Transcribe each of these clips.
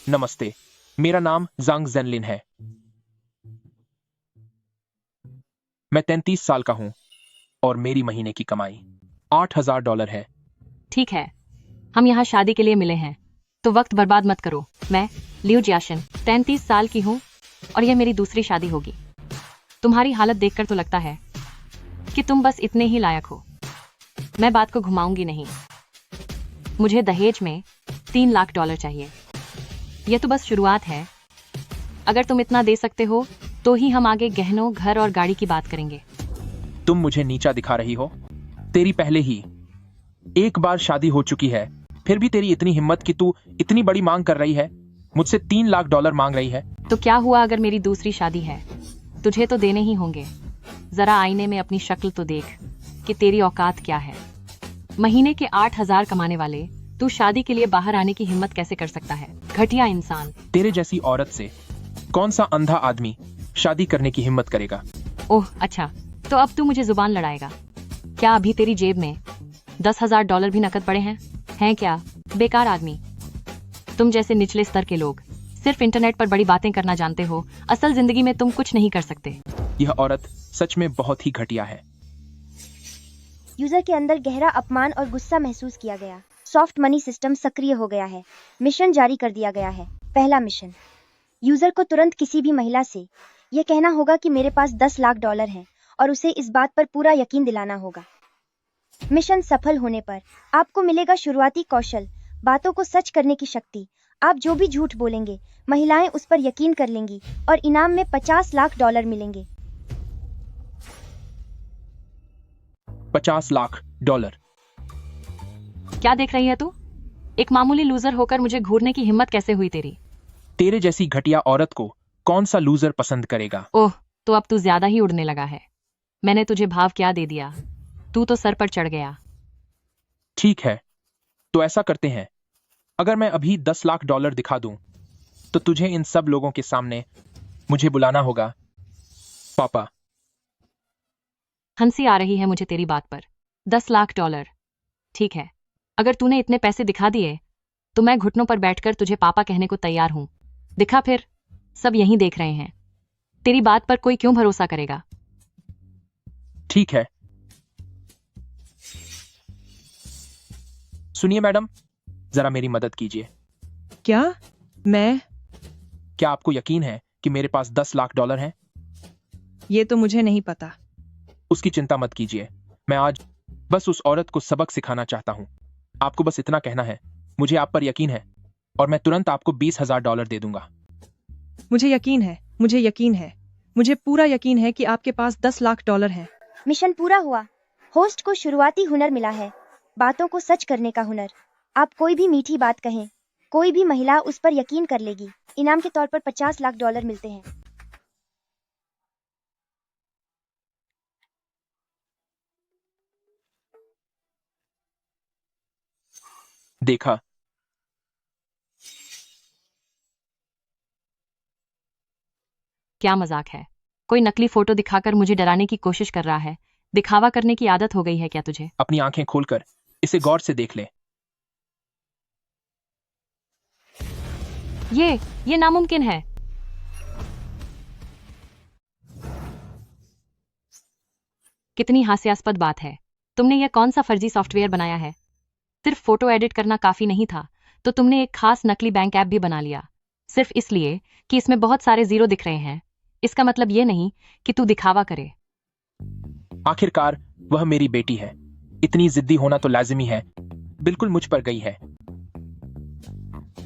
नमस्ते, मेरा नाम जांग जेनलिन है। मैं 33 साल का हूँ और मेरी महीने की कमाई $8,000 है। ठीक है, हम यहाँ शादी के लिए मिले हैं, तो वक्त बर्बाद मत करो। मैं लियू जियाशन 33 साल की हूँ और यह मेरी दूसरी शादी होगी। तुम्हारी हालत देखकर तो लगता है कि तुम बस इतने ही लायक हो। मैं बात को घुमाऊंगी नहीं। मुझे दहेज में $3 लाख चाहिए। यह तो बस शुरुआत है। अगर तुम इतना दे सकते हो तो ही हम आगे गहनों, घर और गाड़ी की बात करेंगे। तुम मुझे नीचा दिखा रही हो? तेरी पहले ही एक बार शादी हो चुकी है, फिर भी तेरी इतनी हिम्मत कि तू इतनी बड़ी मांग कर रही है, मुझसे $3 लाख मांग रही है। तो क्या हुआ अगर मेरी दूसरी शादी है? तुझे तो देने ही होंगे। जरा आईने में अपनी शक्ल तो देख कि तेरी औकात क्या है। महीने के 8,000 कमाने वाले तू शादी के लिए बाहर आने की हिम्मत कैसे कर सकता है? घटिया इंसान। तेरे जैसी औरत से कौन सा अंधा आदमी शादी करने की हिम्मत करेगा? ओह अच्छा, तो अब तू मुझे जुबान लड़ाएगा? क्या अभी तेरी जेब में $10,000 भी नकद पड़े हैं? हैं क्या? बेकार आदमी। तुम जैसे निचले स्तर के लोग सिर्फ इंटरनेट पर बड़ी बातें करना जानते हो, असल जिंदगी में तुम कुछ नहीं कर सकते। यह औरत सच में बहुत ही घटिया है। यूजर के अंदर गहरा अपमान और गुस्सा महसूस किया गया। सॉफ्ट मनी सिस्टम सक्रिय हो गया है। मिशन जारी कर दिया गया है। पहला मिशन, यूजर को तुरंत किसी भी महिला से यह कहना होगा कि मेरे पास $10 लाख हैं और उसे इस बात पर पूरा यकीन दिलाना होगा। मिशन सफल होने पर आपको मिलेगा शुरुआती कौशल, बातों को सच करने की शक्ति। आप जो भी झूठ बोलेंगे, महिलाएं उस पर यकीन कर लेंगी और इनाम में $50 लाख मिलेंगे। $50 लाख। क्या देख रही है तू? एक मामूली लूजर होकर मुझे घूरने की हिम्मत कैसे हुई तेरी? तेरे जैसी घटिया औरत को कौन सा लूजर पसंद करेगा? ओह, तो अब तू ज्यादा ही उड़ने लगा है। मैंने तुझे भाव क्या दे दिया? तू तो सर पर चढ़ गया। ठीक है, तो ऐसा करते हैं, अगर मैं अभी $10 लाख दिखा दूं, तो तुझे इन सब लोगों के सामने मुझे बुलाना होगा। पापा। हंसी आ रही है मुझे तेरी बात पर। $10 लाख। ठीक है, अगर तूने इतने पैसे दिखा दिए तो मैं घुटनों पर बैठकर तुझे पापा कहने को तैयार हूं। दिखा फिर, सब यहीं देख रहे हैं। तेरी बात पर कोई क्यों भरोसा करेगा? ठीक है। सुनिए मैडम, जरा मेरी मदद कीजिए। क्या? मैं? क्या आपको यकीन है कि मेरे पास $10 लाख हैं? ये तो मुझे नहीं पता। उसकी चिंता मत कीजिए, मैं आज बस उस औरत को सबक सिखाना चाहता हूं। आपको बस इतना कहना है, मुझे आप पर यकीन है, और मैं तुरंत आपको $20,000 दे दूंगा। मुझे यकीन है, मुझे यकीन है, मुझे पूरा यकीन है कि आपके पास $10 लाख हैं। मिशन पूरा हुआ। होस्ट को शुरुआती हुनर मिला है, बातों को सच करने का हुनर। आप कोई भी मीठी बात कहें, कोई भी महिला उस पर यकीन कर लेगी। इनाम के तौर पर $50 लाख मिलते हैं। देखा? क्या मजाक है? कोई नकली फोटो दिखाकर मुझे डराने की कोशिश कर रहा है। दिखावा करने की आदत हो गई है क्या तुझे? अपनी आंखें खोलकर इसे गौर से देख ले। ये नामुमकिन है। कितनी हास्यास्पद बात है। तुमने यह कौन सा फर्जी सॉफ्टवेयर बनाया है? सिर्फ फोटो एडिट करना काफी नहीं था, तो तुमने एक खास नकली बैंक ऐप भी बना लिया, सिर्फ इसलिए कि इसमें बहुत सारे जीरो दिख रहे हैं। इसका मतलब ये नहीं कि तू दिखावा करे। आखिरकार वह मेरी बेटी है, इतनी जिद्दी होना तो लाजिमी है। बिल्कुल मुझ पर गई है।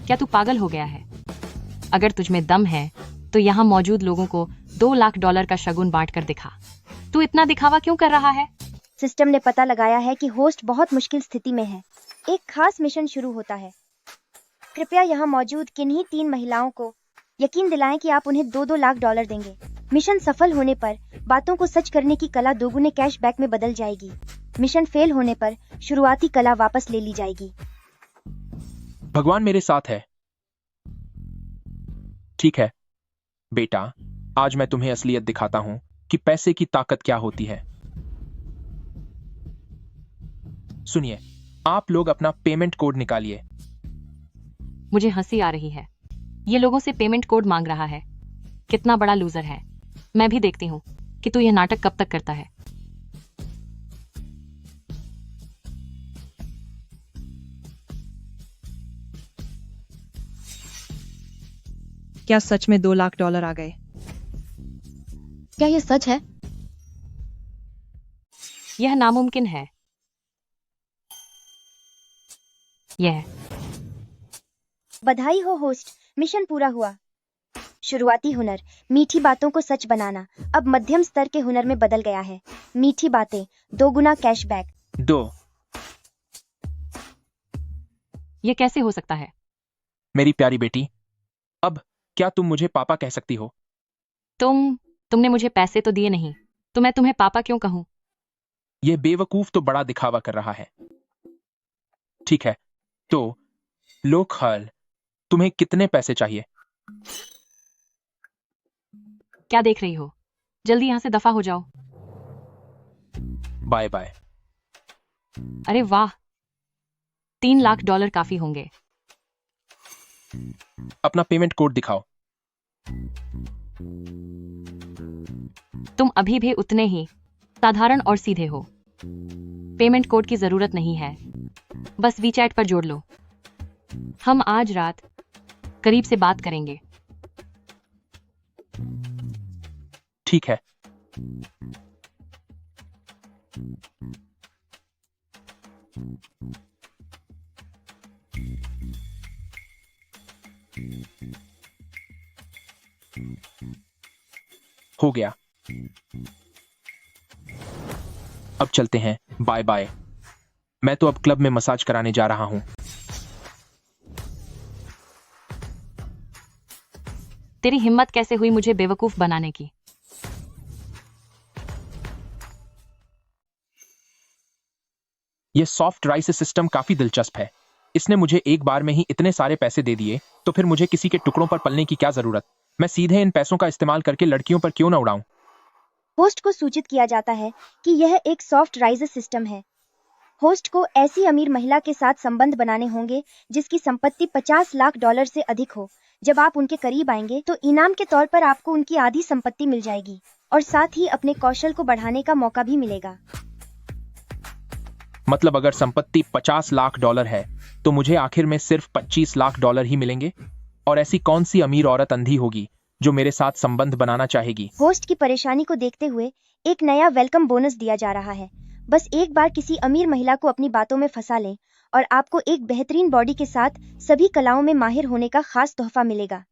क्या तू पागल हो गया है? अगर तुझमें दम है तो यहाँ मौजूद लोगों को $2 लाख का शगुन बांट कर दिखा। तू इतना दिखावा क्यों कर रहा है? सिस्टम ने पता लगाया है कि होस्ट बहुत मुश्किल स्थिति में है। एक खास मिशन शुरू होता है। कृपया यहाँ मौजूद किन्हीं 3 महिलाओं को यकीन दिलाएं कि आप उन्हें $2 लाख देंगे। मिशन सफल होने पर बातों को सच करने की कला दोगुने कैशबैक में बदल जाएगी। मिशन फेल होने पर शुरुआती कला वापस ले ली जाएगी। भगवान मेरे साथ है। ठीक है बेटा, आज मैं तुम्हें असलियत दिखाता हूं कि पैसे की ताकत क्या होती है। सुनिए, आप लोग अपना पेमेंट कोड निकालिए। मुझे हंसी आ रही है। ये लोगों से पेमेंट कोड मांग रहा है। कितना बड़ा लूजर है। मैं भी देखती हूँ कि तू यह नाटक कब तक करता है। क्या सच में $2 लाख आ गए? क्या यह सच है? यह नामुमकिन है। यह बधाई हो होस्ट, मिशन पूरा हुआ। शुरुआती हुनर, मीठी बातों को सच बनाना, अब मध्यम स्तर के हुनर में बदल गया है। मीठी बातें, 2 गुना कैशबैक। 2। यह कैसे हो सकता है? मेरी प्यारी बेटी, अब क्या तुम मुझे पापा कह सकती हो? तुमने मुझे पैसे तो दिए नहीं, तो मैं तुम्हें पापा क्यों कहूं? यह बेवकूफ तो बड़ा दिखावा कर रहा है। ठीक है, तो लो खाल, तुम्हें कितने पैसे चाहिए? क्या देख रही हो? जल्दी यहां से दफा हो जाओ। Bye bye. अरे वाह, $3 लाख काफी होंगे। अपना पेमेंट कोड दिखाओ। तुम अभी भी उतने ही साधारण और सीधे हो। पेमेंट कोड की जरूरत नहीं है, बस वीचैट पर जोड़ लो। हम आज रात करीब से बात करेंगे। ठीक है। हो गया। अब चलते हैं। Bye bye. मैं तो अब क्लब में मसाज कराने जा रहा हूं। तेरी हिम्मत कैसे हुई मुझे बेवकूफ बनाने की? यह सॉफ्ट राइस सिस्टम काफी दिलचस्प है। इसने मुझे एक बार में ही इतने सारे पैसे दे दिए, तो फिर मुझे किसी के टुकड़ों पर पलने की क्या जरूरत? मैं सीधे इन पैसों का इस्तेमाल करके लड़कियों पर क्यों ना उड़ाऊं? होस्ट को सूचित किया जाता है कि यह एक सॉफ्ट राइज सिस्टम है। होस्ट को ऐसी अमीर महिला के साथ संबंध बनाने होंगे जिसकी संपत्ति $50 लाख से अधिक हो। जब आप उनके करीब आएंगे तो इनाम के तौर पर आपको उनकी आधी संपत्ति मिल जाएगी और साथ ही अपने कौशल को बढ़ाने का मौका भी मिलेगा। मतलब अगर संपत्ति $50 लाख है, तो मुझे आखिर में सिर्फ $25 लाख ही मिलेंगे? और ऐसी कौन सी अमीर औरत अंधी होगी जो मेरे साथ संबंध बनाना चाहेगी? होस्ट की परेशानी को देखते हुए एक नया वेलकम बोनस दिया जा रहा है। बस एक बार किसी अमीर महिला को अपनी बातों में फंसा लें और आपको एक बेहतरीन बॉडी के साथ सभी कलाओं में माहिर होने का खास तोहफा मिलेगा।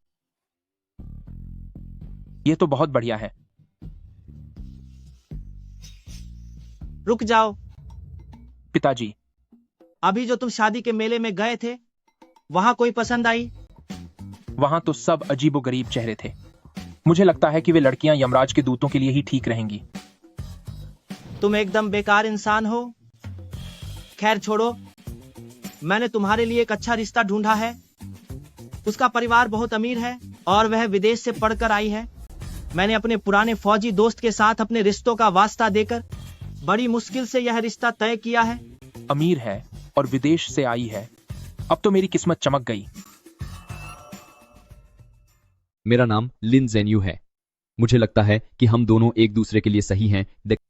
ये तो बहुत बढ़िया है। रुक जाओ। पिताजी, अभी जो तुम शादी के मेले में गए थे, वहां कोई पसंद आई? वहां तो सब अजीबोगरीब चेहरे थे। मुझे लगता है कि वे लड़कियां यमराज के दूतों के लिए ही ठीक रहेंगी। तुम एकदम बेकार इंसान हो। खैर छोड़ो, मैंने तुम्हारे लिए एक अच्छा रिश्ता ढूंढा है। उसका परिवार बहुत अमीर है और वह विदेश से पढ़कर आई है। मैंने अपने पुराने फौजी दोस्त के साथ अपने रिश्तों का वास्ता देकर बड़ी मुश्किल से यह रिश्ता तय किया है। अमीर है और विदेश से आई है। अब तो मेरी किस्मत चमक गई। मेरा नाम लिन जेन्यू है। मुझे लगता है कि हम दोनों एक दूसरे के लिए सही हैं।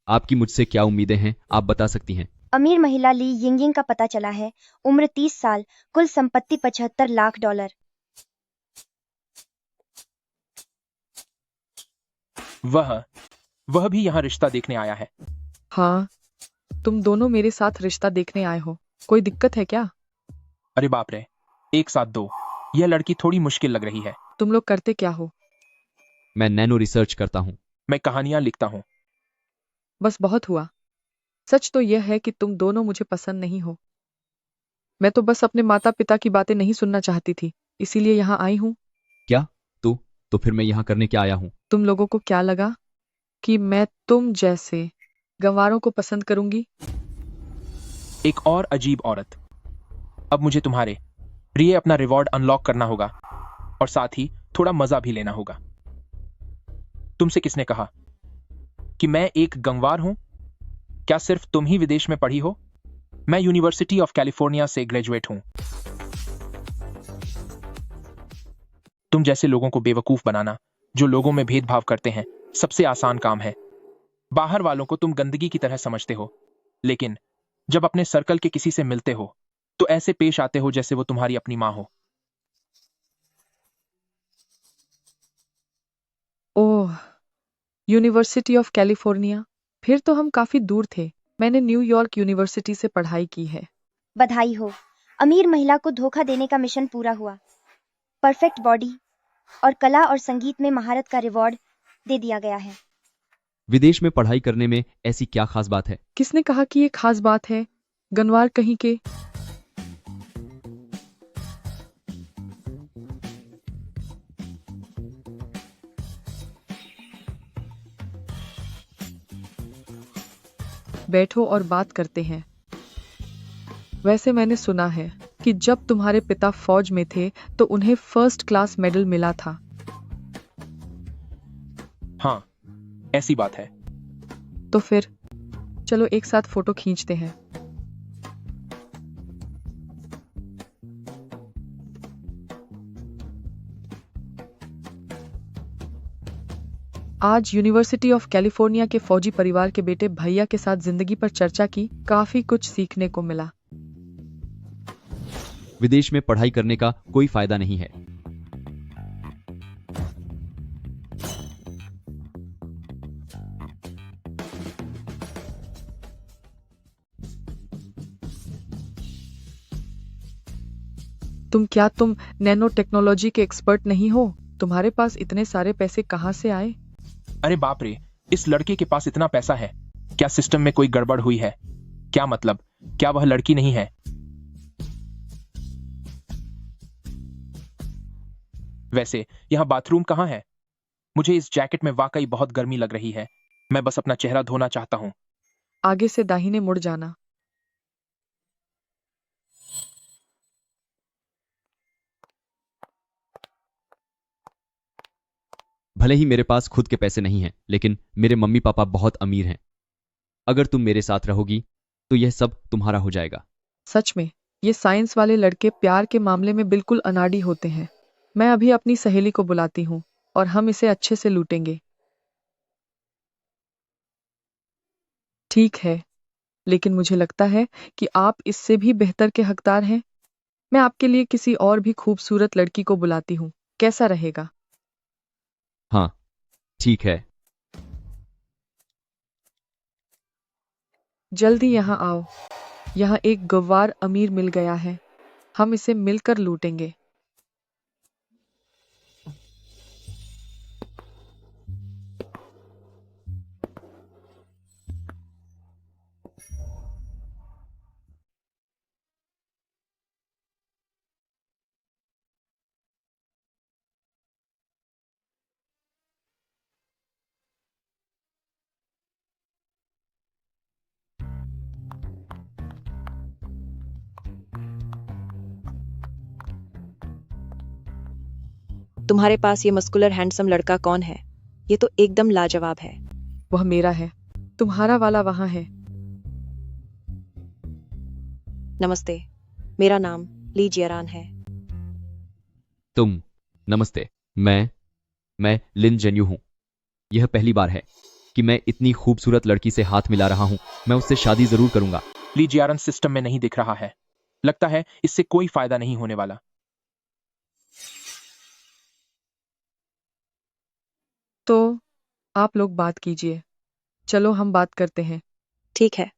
आपकी मुझसे क्या उम्मीदें हैं, आप बता सकती हैं? अमीर महिला ली यिंगिंग का पता चला है। उम्र 30 साल, कुल संपत्ति $75 लाख। वह भी यहाँ रिश्ता देखने आया है। हाँ, तुम दोनों मेरे साथ रिश्ता देखने आए हो। कोई दिक्कत है क्या? अरे बाप रे, एक साथ दो। यह लड़की थोड़ी मुश्किल लग रही है। तुम लोग करते क्या हो? मैं नैनो रिसर्च करता हूँ। मैं कहानियां लिखता हूँ। बस बहुत हुआ। सच तो यह है कि तुम दोनों मुझे पसंद नहीं हो। मैं तो बस अपने माता पिता की बातें नहीं सुनना चाहती थी, इसीलिए यहाँ आई हूँ। क्या? तो फिर मैं यहाँ करने क्या आया हूँ? तुम लोगों को क्या लगा कि मैं तुम जैसे गंवारों को पसंद करूंगी? एक और अजीब औरत। अब मुझे तुम्हारे लिए अपना रिवॉर्ड अनलॉक करना होगा और साथ ही थोड़ा मजा भी लेना होगा। तुमसे किसने कहा कि मैं एक गंवार हूं? क्या सिर्फ तुम ही विदेश में पढ़ी हो? मैं यूनिवर्सिटी ऑफ कैलिफोर्निया से ग्रेजुएट हूं। तुम जैसे लोगों को बेवकूफ बनाना, जो लोगों में भेदभाव करते हैं, सबसे आसान काम है। बाहर वालों को तुम गंदगी की तरह समझते हो, लेकिन जब अपने सर्कल के किसी से मिलते हो तो ऐसे पेश आते हो जैसे वो तुम्हारी अपनी माँ हो। ओह, यूनिवर्सिटी ऑफ कैलिफोर्निया। फिर तो हम काफी दूर थे। मैंने न्यूयॉर्क यूनिवर्सिटी से पढ़ाई की है। बधाई हो, अमीर महिला को धोखा देने का मिशन पूरा हुआ। परफेक्ट बॉडी और कला और संगीत में महारत का रिवॉर्ड दे दिया गया है। विदेश में पढ़ाई करने में ऐसी क्या खास बात है? किसने कहा कि ये खास बात है? गनवार कहीं के। बैठो और बात करते हैं। वैसे मैंने सुना है कि जब तुम्हारे पिता फौज में थे तो उन्हें फर्स्ट क्लास मेडल मिला था। हाँ, ऐसी बात है। तो फिर चलो एक साथ फोटो खींचते हैं। आज यूनिवर्सिटी ऑफ कैलिफोर्निया के फौजी परिवार के बेटे भैया के साथ जिंदगी पर चर्चा की। काफी कुछ सीखने को मिला। विदेश में पढ़ाई करने का कोई फायदा नहीं है। तुम नैनो टेक्नोलॉजी के एक्सपर्ट नहीं हो? तुम्हारे पास इतने सारे पैसे कहाँ से आए? अरे बाप रे, इस लड़के के पास इतना पैसा है। क्या सिस्टम में कोई गड़बड़ हुई है? क्या मतलब, क्या वह लड़की नहीं है? वैसे यहाँ बाथरूम कहाँ है? मुझे इस जैकेट में वाकई बहुत गर्मी लग रही है। मैं बस अपना चेहरा धोना चाहता हूँ। आगे से दाहिने मुड़ जाना। भले ही मेरे पास खुद के पैसे नहीं हैं, लेकिन मेरे मम्मी पापा बहुत अमीर हैं। अगर तुम मेरे साथ रहोगी तो यह सब तुम्हारा हो जाएगा। सच में, ये साइंस वाले लड़के प्यार के मामले में बिल्कुल अनाड़ी होते हैं। मैं अभी अपनी सहेली को बुलाती हूँ और हम इसे अच्छे से लूटेंगे। ठीक है, लेकिन मुझे लगता है कि आप इससे भी बेहतर के हकदार हैं। मैं आपके लिए किसी और भी खूबसूरत लड़की को बुलाती हूँ। कैसा रहेगा? हाँ, ठीक है। जल्दी यहाँ आओ। यहाँ एक गवार अमीर मिल गया है। हम इसे मिलकर लूटेंगे। तुम्हारे पास ये मस्कुलर हैंडसम लड़का कौन है? ये तो एकदम लाजवाब है। वह मेरा है। तुम्हारा वाला वहां है। नमस्ते, मेरा नाम ली जियरान है। नमस्ते, मैं लिन जेन्यू हूँ। यह पहली बार है कि मैं इतनी खूबसूरत लड़की से हाथ मिला रहा हूँ। मैं उससे शादी जरूर करूंगा। ली जियारन सिस्टम में नहीं दिख रहा है। लगता है इससे कोई फायदा नहीं होने वाला। तो आप लोग बात कीजिए। चलो हम बात करते हैं। ठीक है।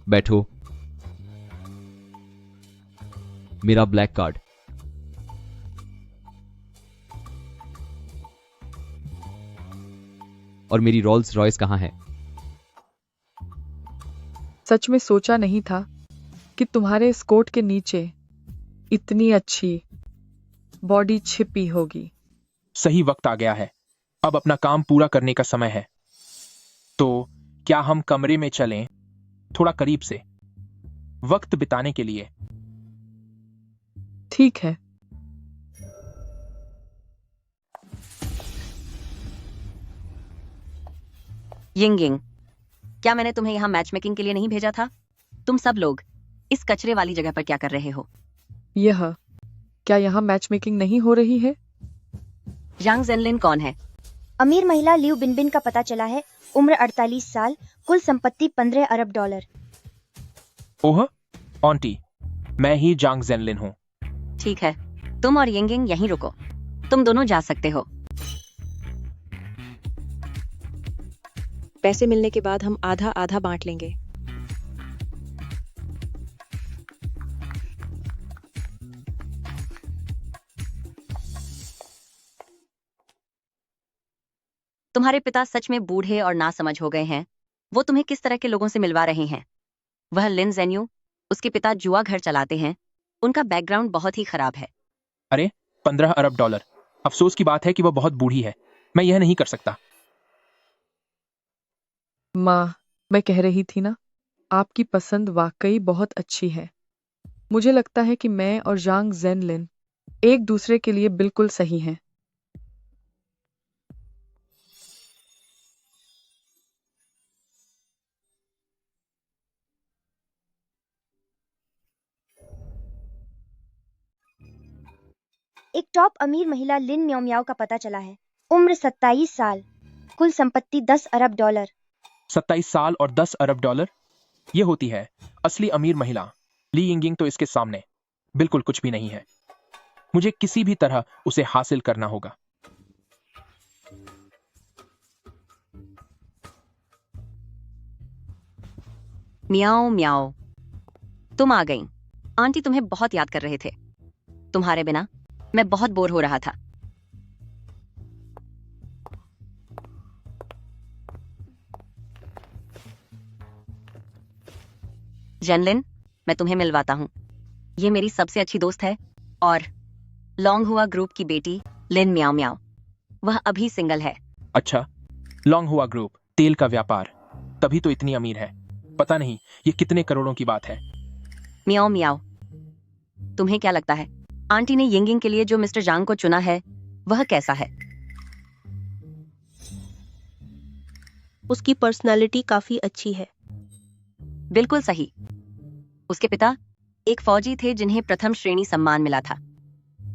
बैठो। मेरा ब्लैक कार्ड। और मेरी रोल्स रॉयस कहाँ है? सच में सोचा नहीं था कि तुम्हारे इस कोट के नीचे इतनी अच्छी बॉडी छिपी होगी। सही वक्त आ गया है। अब अपना काम पूरा करने का समय है। तो क्या हम कमरे में चलें, थोड़ा करीब से, वक्त बिताने के लिए? ठीक है। यिंग यिंग, क्या मैंने तुम्हें यहाँ मैच मेकिंग के लिए नहीं भेजा था? तुम सब लोग इस कचरे वाली जगह पर क्या कर रहे हो? यह क्या यहाँ मैच मेकिंग नहीं हो रही है? यांग जेनलिन कौन है? अमीर महिला लियू बिनबिन का पता चला है। उम्र 48 साल, कुल संपत्ति 15 अरब डॉलर। ओह आंटी, मैं ही जांग जेनलिन हूँ। ठीक है, तुम और यिंगिंग यहीं रुको। तुम दोनों जा सकते हो। पैसे मिलने के बाद हम आधा आधा बांट लेंगे। तुम्हारे पिता सच में बूढ़े और नासमझ हो गए हैं। वो तुम्हें किस तरह के लोगों से मिलवा रहे हैं? वह लिन जेन्यू, उसके पिता जुआ घर चलाते हैं। उनका बैकग्राउंड बहुत ही खराब है। अरे 15 अरब डॉलर, अफसोस की बात है कि वह बहुत बूढ़ी है। मैं यह नहीं कर सकता। माँ, मैं कह रही थी ना, आपकी पसंद वाकई बहुत अच्छी है। मुझे लगता है कि मैं और जांग जेनलिन एक दूसरे के लिए बिल्कुल सही हैं। एक टॉप अमीर महिला लिन म्याओ का पता चला है। उम्र 27 साल, कुल संपत्ति 10 अरब डॉलर। 27 साल और 10 अरब डॉलर, ये होती है असली अमीर महिला। ली यिंगिंग तो इसके सामने बिल्कुल कुछ भी नहीं है। मुझे किसी भी तरह उसे हासिल करना होगा। मियाओ म्याओ, तुम आ गई। आंटी तुम्हें बहुत याद कर रहे थे। तुम्हारे बिना मैं बहुत बोर हो रहा था। जेनलिन, मैं तुम्हें मिलवाता हूँ। ये मेरी सबसे अच्छी दोस्त है और लॉन्ग हुआ ग्रुप की बेटी लिन म्याओ म्याओ। वह अभी सिंगल है। अच्छा, लॉन्ग हुआ ग्रुप, तेल का व्यापार, तभी तो इतनी अमीर है। पता नहीं ये कितने करोड़ों की बात है। म्याओ म्याओ, तुम्हें क्या लगता है आंटी ने यिंगिंग के लिए जो मिस्टर जांग को चुना है वह कैसा है? उसकी पर्सनालिटी काफी अच्छी है। बिल्कुल सही। उसके पिता एक फौजी थे जिन्हें प्रथम श्रेणी सम्मान मिला था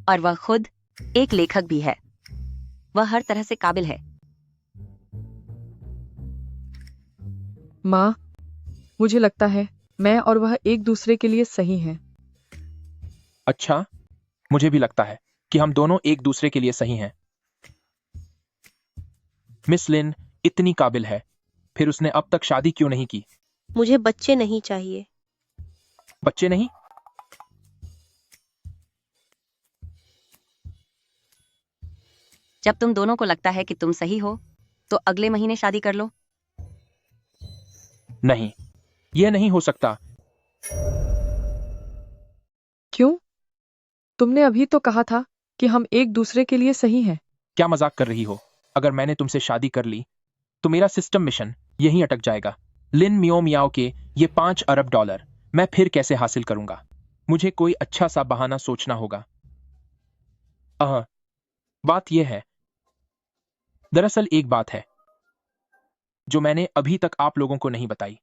और वह खुद एक लेखक भी है। वह हर तरह से काबिल है। माँ, मुझे लगता है मैं और वह एक दूसरे के लिए सही हैं। अच्छा, मुझे भी लगता है कि हम दोनों एक दूसरे के लिए सही हैं। मिस लिन इतनी काबिल है, फिर उसने अब तक शादी क्यों नहीं की? मुझे बच्चे नहीं चाहिए। बच्चे नहीं? जब तुम दोनों को लगता है कि तुम सही हो तो अगले महीने शादी कर लो। नहीं, यह नहीं हो सकता। क्यों? तुमने अभी तो कहा था कि हम एक दूसरे के लिए सही हैं। क्या मजाक कर रही हो? अगर मैंने तुमसे शादी कर ली तो मेरा सिस्टम मिशन यहीं अटक जाएगा। लिन मियो मियाओ के ये 5 अरब डॉलर मैं फिर कैसे हासिल करूंगा? मुझे कोई अच्छा सा बहाना सोचना होगा। बात यह है, दरअसल एक बात है जो मैंने अभी तक आप लोगों को नहीं बताई।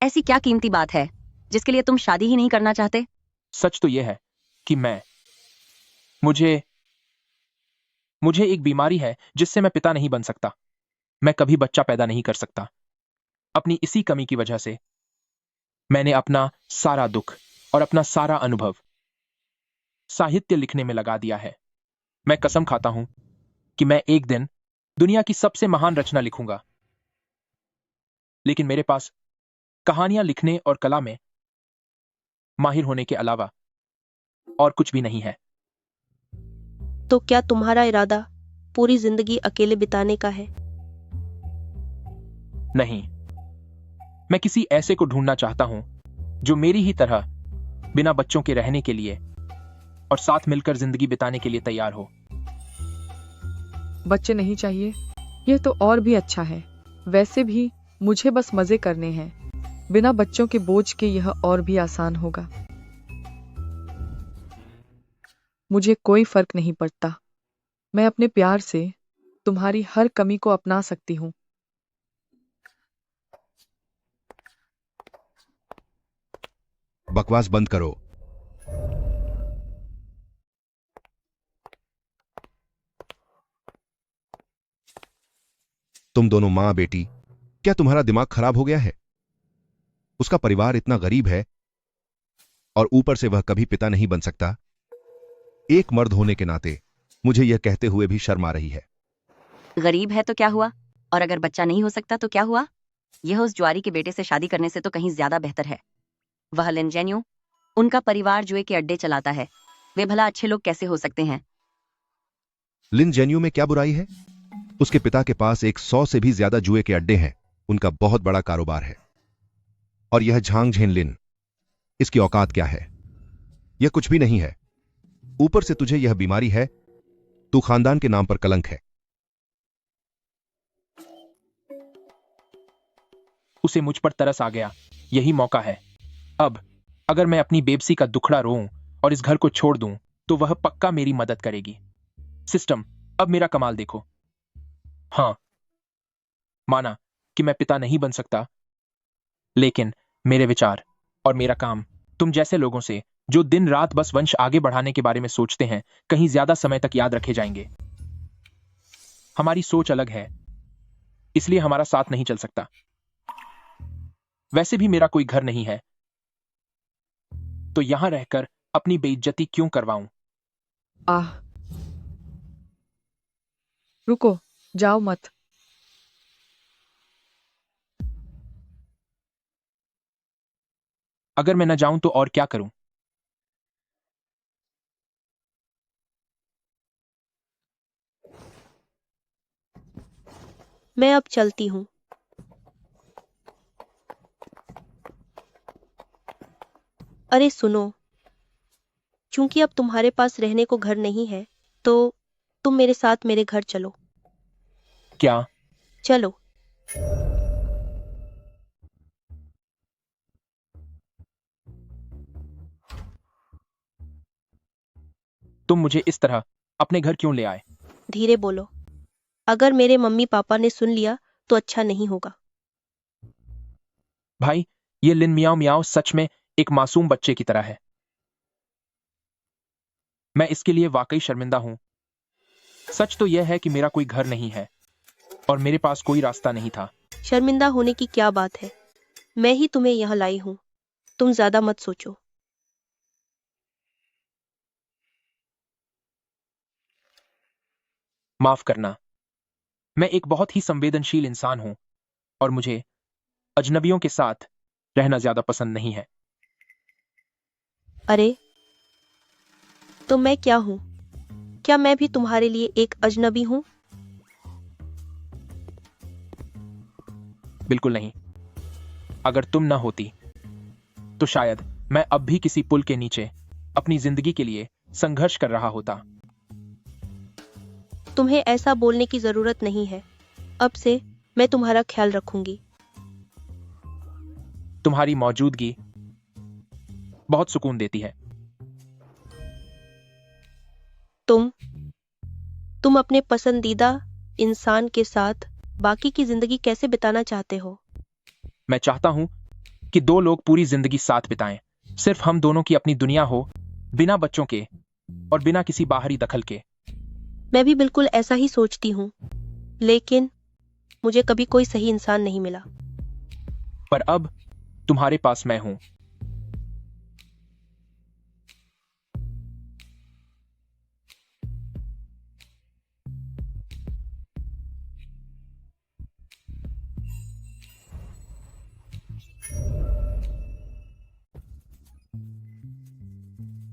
ऐसी क्या कीमती बात है जिसके लिए तुम शादी ही नहीं करना चाहते? सच तो यह है कि मुझे एक बीमारी है जिससे मैं पिता नहीं बन सकता। मैं कभी बच्चा पैदा नहीं कर सकता। अपनी इसी कमी की वजह से मैंने अपना सारा दुख और अपना सारा अनुभव साहित्य लिखने में लगा दिया है। मैं कसम खाता हूं कि मैं एक दिन दुनिया की सबसे महान रचना लिखूंगा। लेकिन मेरे पास कहानियां लिखने और कला में माहिर होने के अलावा और कुछ भी नहीं है। तो क्या तुम्हारा इरादा पूरी जिंदगी अकेले बिताने का है? नहीं, मैं किसी ऐसे को ढूंढना चाहता हूं जो मेरी ही तरह बिना बच्चों के रहने के लिए और साथ मिलकर जिंदगी बिताने के लिए तैयार हो। बच्चे नहीं चाहिए, यह तो और भी अच्छा है। वैसे भी मुझे बस मजे करने हैं। बिना बच्चों के बोझ के यह और भी आसान होगा। मुझे कोई फर्क नहीं पड़ता। मैं अपने प्यार से तुम्हारी हर कमी को अपना सकती हूँ। बकवास बंद करो। तुम दोनों मां बेटी, क्या तुम्हारा दिमाग खराब हो गया है? उसका परिवार इतना गरीब है और ऊपर से वह कभी पिता नहीं बन सकता। एक मर्द होने के नाते मुझे यह कहते हुए भी शर्म आ रही है। गरीब है तो क्या हुआ, और अगर बच्चा नहीं हो सकता तो क्या हुआ? यह उस ज्वारी के बेटे से शादी करने से तो कहीं ज्यादा बेहतर है। वह लिन जेन्यू, उनका परिवार जुए के अड्डे चलाता है, वे भला अच्छे लोग कैसे हो सकते हैं? लिन जेन्यू में क्या बुराई है? उसके पिता के पास 100 से भी ज्यादा जुए के अड्डे हैं, उनका बहुत बड़ा कारोबार है। और यह झांग झेन लिन, इसकी औकात क्या है? यह कुछ भी नहीं है। ऊपर से तुझे यह बीमारी है, तू खानदान के नाम पर कलंक है। उसे मुझ पर तरस आ गया, यही मौका है। अब अगर मैं अपनी बेबसी का दुखड़ा रोऊं और इस घर को छोड़ दूं तो वह पक्का मेरी मदद करेगी। सिस्टम, अब मेरा कमाल देखो। हाँ, माना कि मैं पिता नहीं बन सकता, लेकिन मेरे विचार और मेरा काम तुम जैसे लोगों से जो दिन रात बस वंश आगे बढ़ाने के बारे में सोचते हैं, कहीं ज्यादा समय तक याद रखे जाएंगे। हमारी सोच अलग है, इसलिए हमारा साथ नहीं चल सकता। वैसे भी मेरा कोई घर नहीं है, तो यहां रहकर अपनी बेइज्जती क्यों करवाऊं? आह, रुको, जाओ मत। अगर मैं न जाऊं तो और क्या करूं? मैं अब चलती हूँ। अरे सुनो, चूंकि अब तुम्हारे पास रहने को घर नहीं है, तो तुम मेरे साथ मेरे घर चलो। क्या? चलो। तुम मुझे इस तरह अपने घर क्यों ले आए? धीरे बोलो, अगर मेरे मम्मी पापा ने सुन लिया तो अच्छा नहीं होगा। भाई, ये लिन मियाओ मियाओ सच में एक मासूम बच्चे की तरह है। मैं इसके लिए वाकई शर्मिंदा हूं। सच तो यह है कि मेरा कोई घर नहीं है और मेरे पास कोई रास्ता नहीं था। शर्मिंदा होने की क्या बात है? मैं ही तुम्हें यहाँ लाई हूँ, तुम ज्यादा मत सोचो। माफ करना, मैं एक बहुत ही संवेदनशील इंसान हूं और मुझे अजनबियों के साथ रहना ज्यादा पसंद नहीं है। अरे, तो मैं क्या हूँ? क्या मैं भी तुम्हारे लिए एक अजनबी हूँ? बिल्कुल नहीं। अगर तुम न होती तो शायद मैं अब भी किसी पुल के नीचे अपनी जिंदगी के लिए संघर्ष कर रहा होता। तुम्हें ऐसा बोलने की जरूरत नहीं है। अब से मैं तुम्हारा ख्याल रखूंगी। तुम्हारी मौजूदगी बहुत सुकून देती है। तुम अपने पसंदीदा इंसान के साथ बाकी की जिंदगी कैसे बिताना चाहते हो? मैं चाहता हूं कि दो लोग पूरी जिंदगी साथ बिताएं, सिर्फ हम दोनों की अपनी दुनिया हो, बिना बच्चों के और बिना किसी बाहरी दखल के। मैं भी बिल्कुल ऐसा ही सोचती हूँ, लेकिन मुझे कभी कोई सही इंसान नहीं मिला। पर अब तुम्हारे पास मैं हूं।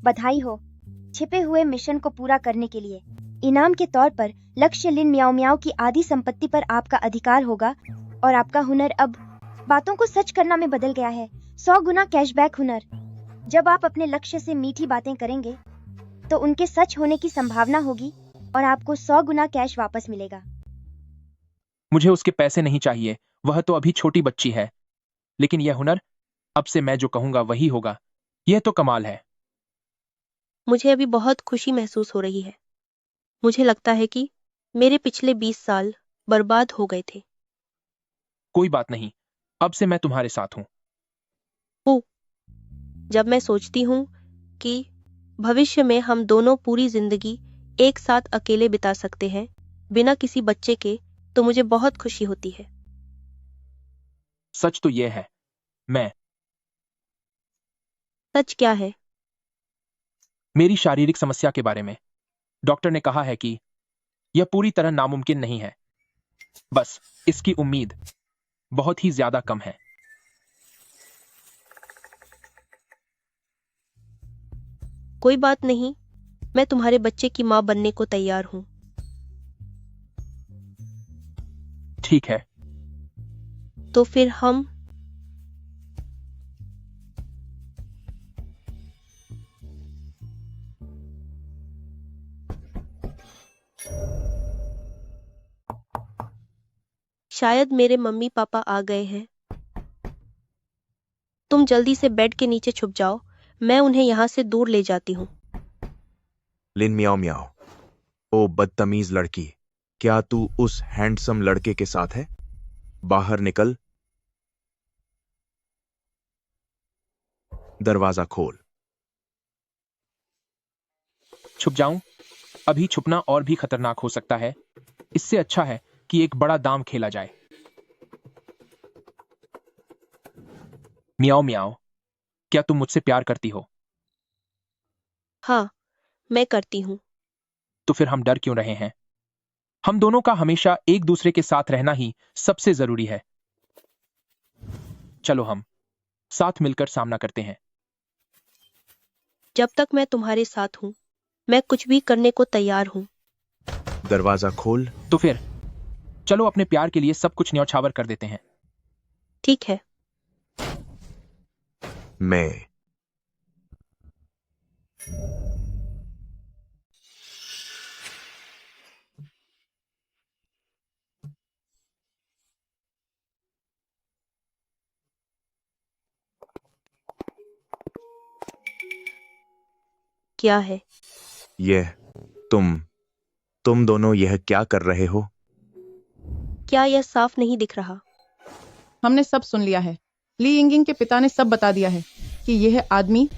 बधाई हो छिपे हुए मिशन को पूरा करने के लिए। इनाम के तौर पर लक्ष्य लिन मियाओ मियाओ की आधी संपत्ति पर आपका अधिकार होगा और आपका हुनर अब बातों को सच करना में बदल गया है। 100 गुना कैशबैक हुनर। जब आप अपने लक्ष्य से मीठी बातें करेंगे तो उनके सच होने की संभावना होगी और आपको 100 गुना कैश वापस मिलेगा। मुझे उसके पैसे नहीं चाहिए, वह तो अभी छोटी बच्ची है। लेकिन यह हुनर, अब से मैं जो कहूंगा वही होगा। यह तो कमाल है। मुझे अभी बहुत खुशी महसूस हो रही है। मुझे लगता है कि मेरे पिछले 20 साल बर्बाद हो गए थे। कोई बात नहीं, अब से मैं तुम्हारे साथ हूं। जब मैं सोचती हूँ कि भविष्य में हम दोनों पूरी जिंदगी एक साथ अकेले बिता सकते हैं, बिना किसी बच्चे के, तो मुझे बहुत खुशी होती है। सच तो यह है, मैं सच क्या है? मेरी शारीरिक समस्या के बारे में डॉक्टर ने कहा है कि यह पूरी तरह नामुमकिन नहीं है, बस इसकी उम्मीद बहुत ही ज्यादा कम है। कोई बात नहीं, मैं तुम्हारे बच्चे की माँ बनने को तैयार हूँ। ठीक है, तो फिर हम शायद मेरे मम्मी पापा आ गए हैं। तुम जल्दी से बेड के नीचे छुप जाओ, मैं उन्हें यहाँ से दूर ले जाती हूँ। लिन म्याओ म्याओ। ओ बदतमीज लड़की, क्या तू उस हैंडसम लड़के के साथ है? बाहर निकल। दरवाजा खोल। छुप जाऊं? अभी छुपना और भी खतरनाक हो सकता है। इससे अच्छा है कि एक बड़ा दाम खेला जाए। मियाओ मियाओ, क्या तुम मुझसे प्यार करती हो? हाँ, मैं करती हूँ। तो फिर हम डर क्यों रहे हैं? हम दोनों का हमेशा एक दूसरे के साथ रहना ही सबसे जरूरी है। चलो हम साथ मिलकर सामना करते हैं। जब तक मैं तुम्हारे साथ हूँ, मैं कुछ भी करने को तैयार हूँ। दरवाजा खोल। तो फिर चलो अपने प्यार के लिए सब कुछ न्यौछावर कर देते हैं। ठीक है। मैं क्या है? यह तुम दोनों यह क्या कर रहे हो? क्या यह साफ नहीं दिख रहा? हमने सब सुन लिया है। ली यिंगिंग के पिता ने सब बता दिया है कि यह आदमी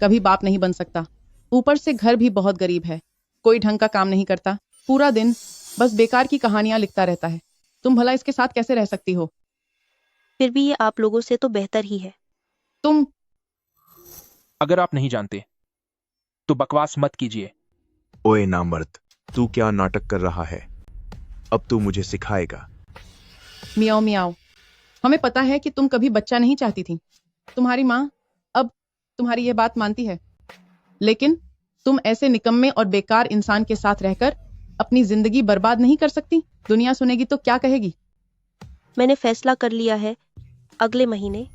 कभी बाप नहीं बन सकता। ऊपर से घर भी बहुत गरीब है, कोई ढंग का काम नहीं करता, पूरा दिन बस बेकार की कहानियां लिखता रहता है। तुम भला इसके साथ कैसे रह सकती हो? फिर भी ये आप लोगों से तो बेहतर ही है। तुम अगर आप नहीं जानते तो बकवास मत कीजिए। ओए नामर्द, तू क्या नाटक कर रहा है? अब तू मुझे सिखाएगा। मियाओ मियाओ, हमें पता है कि तुम कभी बच्चा नहीं चाहती थी। तुम्हारी माँ अब तुम्हारी यह बात मानती है, लेकिन तुम ऐसे निकम्मे और बेकार इंसान के साथ रहकर अपनी जिंदगी बर्बाद नहीं कर सकती। दुनिया सुनेगी तो क्या कहेगी? मैंने फैसला कर लिया है, अगले महीने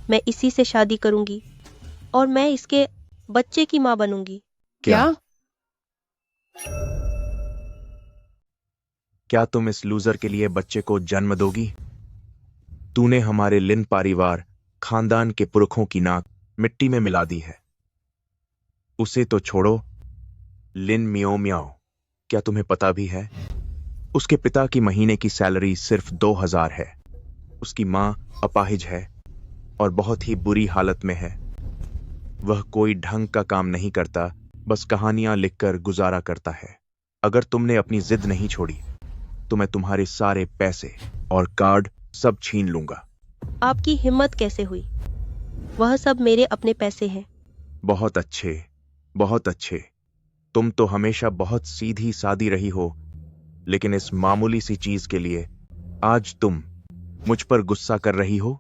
मैं इसी से शादी करूंगी और मैं इसके बच्चे की माँ बनूंगी। क्या तुम इस लूजर के लिए बच्चे को जन्म दोगी? तूने हमारे लिन परिवार खानदान के पुरखों की नाक मिट्टी में मिला दी है। उसे तो छोड़ो, लिन मियो म्याओ, क्या तुम्हें पता भी है उसके पिता की महीने की सैलरी सिर्फ 2000 है। उसकी मां अपाहिज है और बहुत ही बुरी हालत में है। वह कोई ढंग का काम नहीं करता, बस कहानियां लिखकर गुजारा करता है। अगर तुमने अपनी जिद नहीं छोड़ी तो मैं तुम्हारे सारे पैसे और कार्ड सब छीन लूंगा। आपकी हिम्मत कैसे हुई? वह सब मेरे अपने पैसे हैं। बहुत अच्छे, बहुत अच्छे। तुम तो हमेशा बहुत सीधी सादी रही हो, लेकिन इस मामूली सी चीज के लिए आज तुम मुझ पर गुस्सा कर रही हो।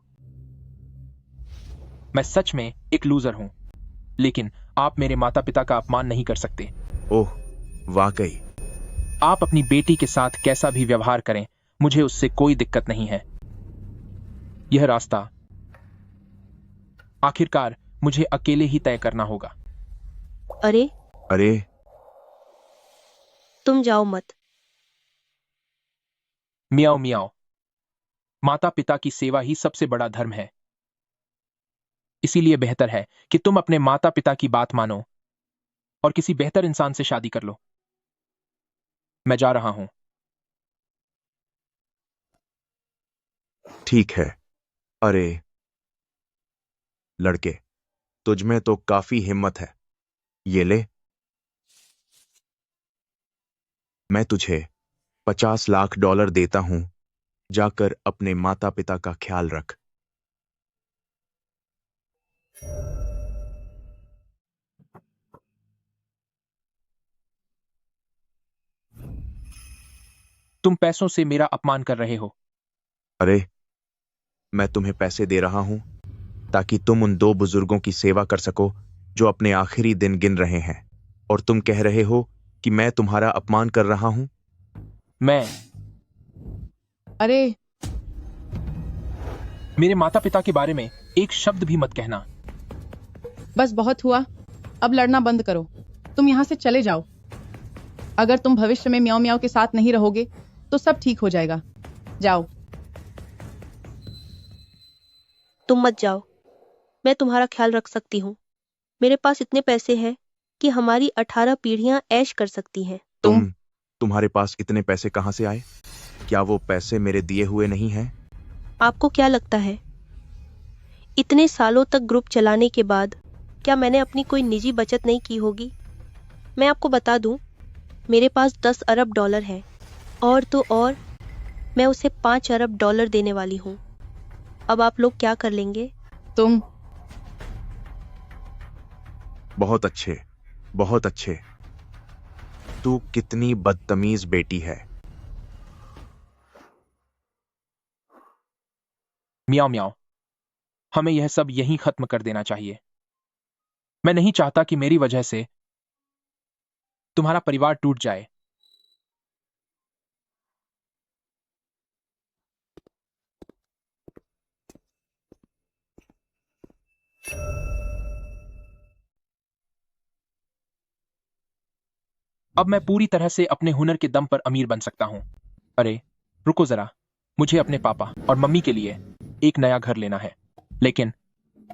मैं सच में एक लूजर हूं, लेकिन आप मेरे माता पिता का अपमान नहीं कर सकते। ओह, वाकई। आप अपनी बेटी के साथ कैसा भी व्यवहार करें, मुझे उससे कोई दिक्कत नहीं है। यह रास्ता आखिरकार मुझे अकेले ही तय करना होगा। अरे अरे, तुम जाओ मत। मियाओ मियाओ, माता पिता की सेवा ही सबसे बड़ा धर्म है। इसीलिए बेहतर है कि तुम अपने माता पिता की बात मानो और किसी बेहतर इंसान से शादी कर लो। मैं जा रहा हूं। ठीक है। अरे लड़के, तुझ में तो काफी हिम्मत है। ये ले, मैं तुझे 50 लाख डॉलर देता हूं, जाकर अपने माता पिता का ख्याल रख। तुम पैसों से मेरा अपमान कर रहे हो। अरे, मैं तुम्हें पैसे दे रहा हूं ताकि तुम उन 2 बुजुर्गों की सेवा कर सको जो अपने आखिरी दिन गिन रहे हैं, और तुम कह रहे हो कि मैं तुम्हारा अपमान कर रहा हूं? मैं अरे मेरे माता पिता के बारे में एक शब्द भी मत कहना। बस बहुत हुआ, अब लड़ना बंद करो। तुम यहाँ से चले जाओ। अगर तुम भविष्य में म्याऊ म्याऊ के साथ नहीं रहोगे तो सब ठीक हो जाएगा। जाओ। तुम मत जाओ, मैं तुम्हारा ख्याल रख सकती हूँ। मेरे पास इतने पैसे हैं कि हमारी 18 पीढ़ियां ऐश कर सकती हैं। तुम्हारे पास इतने पैसे कहां से आए? क्या वो पैसे मेरे दिए हुए नहीं हैं? आपको क्या लगता है, इतने सालों तक ग्रुप चलाने के बाद क्या मैंने अपनी कोई निजी बचत नहीं की होगी? मैं आपको बता दूं, मेरे पास 10 अरब डॉलर है, और तो और मैं उसे 5 अरब डॉलर देने वाली हूँ। अब आप लोग क्या कर लेंगे? तुम बहुत अच्छे, बहुत अच्छे। तू कितनी बदतमीज बेटी है। म्याऊ म्याऊ, हमें यह सब यहीं खत्म कर देना चाहिए। मैं नहीं चाहता कि मेरी वजह से तुम्हारा परिवार टूट जाए। अब मैं पूरी तरह से अपने हुनर के दम पर अमीर बन सकता हूं। अरे रुको जरा, मुझे अपने पापा और मम्मी के लिए एक नया घर लेना है, लेकिन